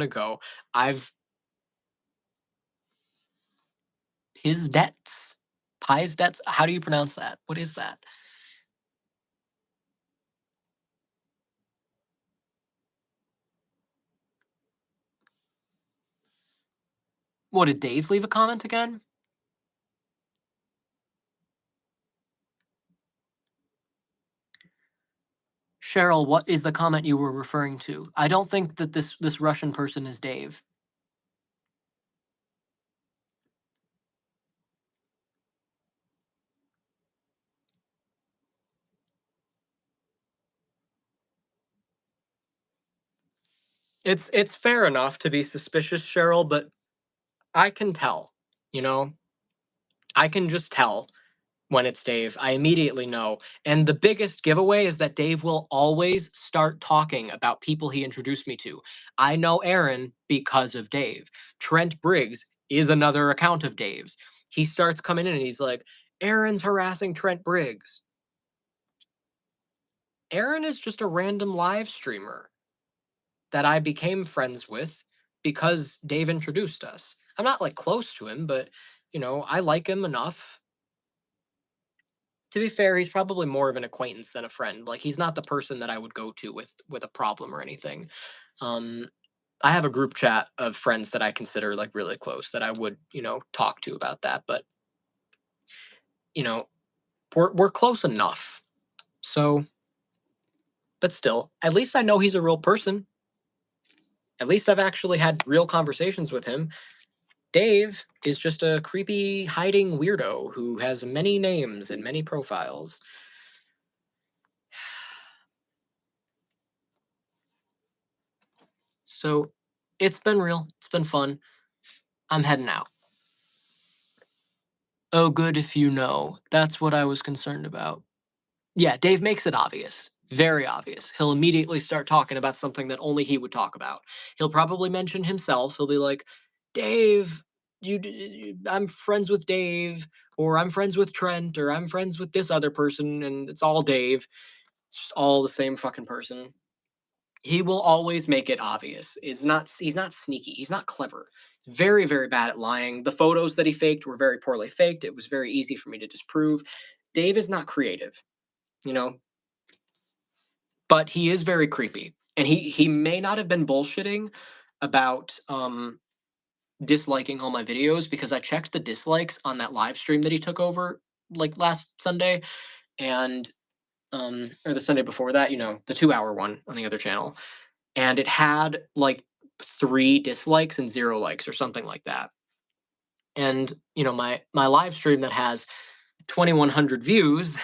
[SPEAKER 4] go. I've his debts Pies debts. How do you pronounce that? What is that? What, did Dave leave a comment again? Cheryl, what is the comment you were referring to? I don't think that this Russian person is Dave. It's fair enough to be suspicious, Cheryl, but I can tell. You know, I can just tell when it's Dave. I immediately know. And the biggest giveaway is that Dave will always start talking about people he introduced me to. I know Aaron because of Dave. Trent Briggs is another account of Dave's. He starts coming in and he's like, Aaron's harassing Trent Briggs. Aaron is just a random live streamer that I became friends with because Dave introduced us. I'm not like close to him, but I like him enough. To be fair, he's probably more of an acquaintance than a friend. Like he's not the person that I would go to with a problem or anything. Um, I have a group chat of friends that I consider like really close that I would talk to about that. But you know we're close enough. So, but still, at least I know he's a real person. At least I've actually had real conversations with him. Dave is just a creepy hiding weirdo who has many names and many profiles.
[SPEAKER 1] So it's been real. It's been fun. I'm heading out. Oh, good if you know. That's what I was concerned about. Yeah, Dave makes it obvious. Very obvious. He'll immediately start talking about something that only he would talk about. He'll probably mention himself. He'll be like, Dave, I'm friends with Dave, or I'm friends with Trent, or I'm friends with this other person, and it's all Dave. It's just all the same fucking person. He will always make it obvious. He's not sneaky. He's not clever. Very, very bad at lying. The photos that he faked were very poorly faked. It was very easy for me to disprove. Dave is not creative, you know, but he is very creepy. And he may not have been bullshitting about disliking all my videos, because I checked the dislikes on that live stream that he took over like last Sunday, and or the Sunday before that, you know, the 2 hour one on the other channel, and it had like 3 dislikes and 0 likes or something like that. And you know, my live stream that has 2,100 views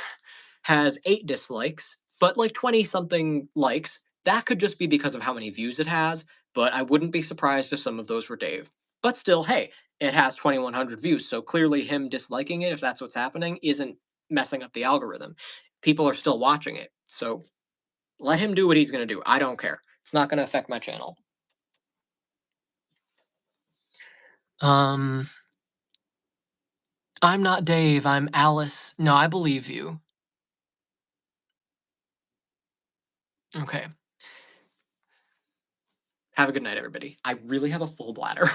[SPEAKER 1] has 8 dislikes, but like 20 something likes. That could just be because of how many views it has, but I wouldn't be surprised if some of those were Dave. But still, hey, it has 2,100 views, so clearly him disliking it, if that's what's happening, isn't messing up the algorithm. People are still watching it, so let him do what he's going to do. I don't care. It's not going to affect my channel. Um, I'm not Dave. I'm Alice. No, I believe you. Okay. Have a good night, everybody. I really have a full bladder.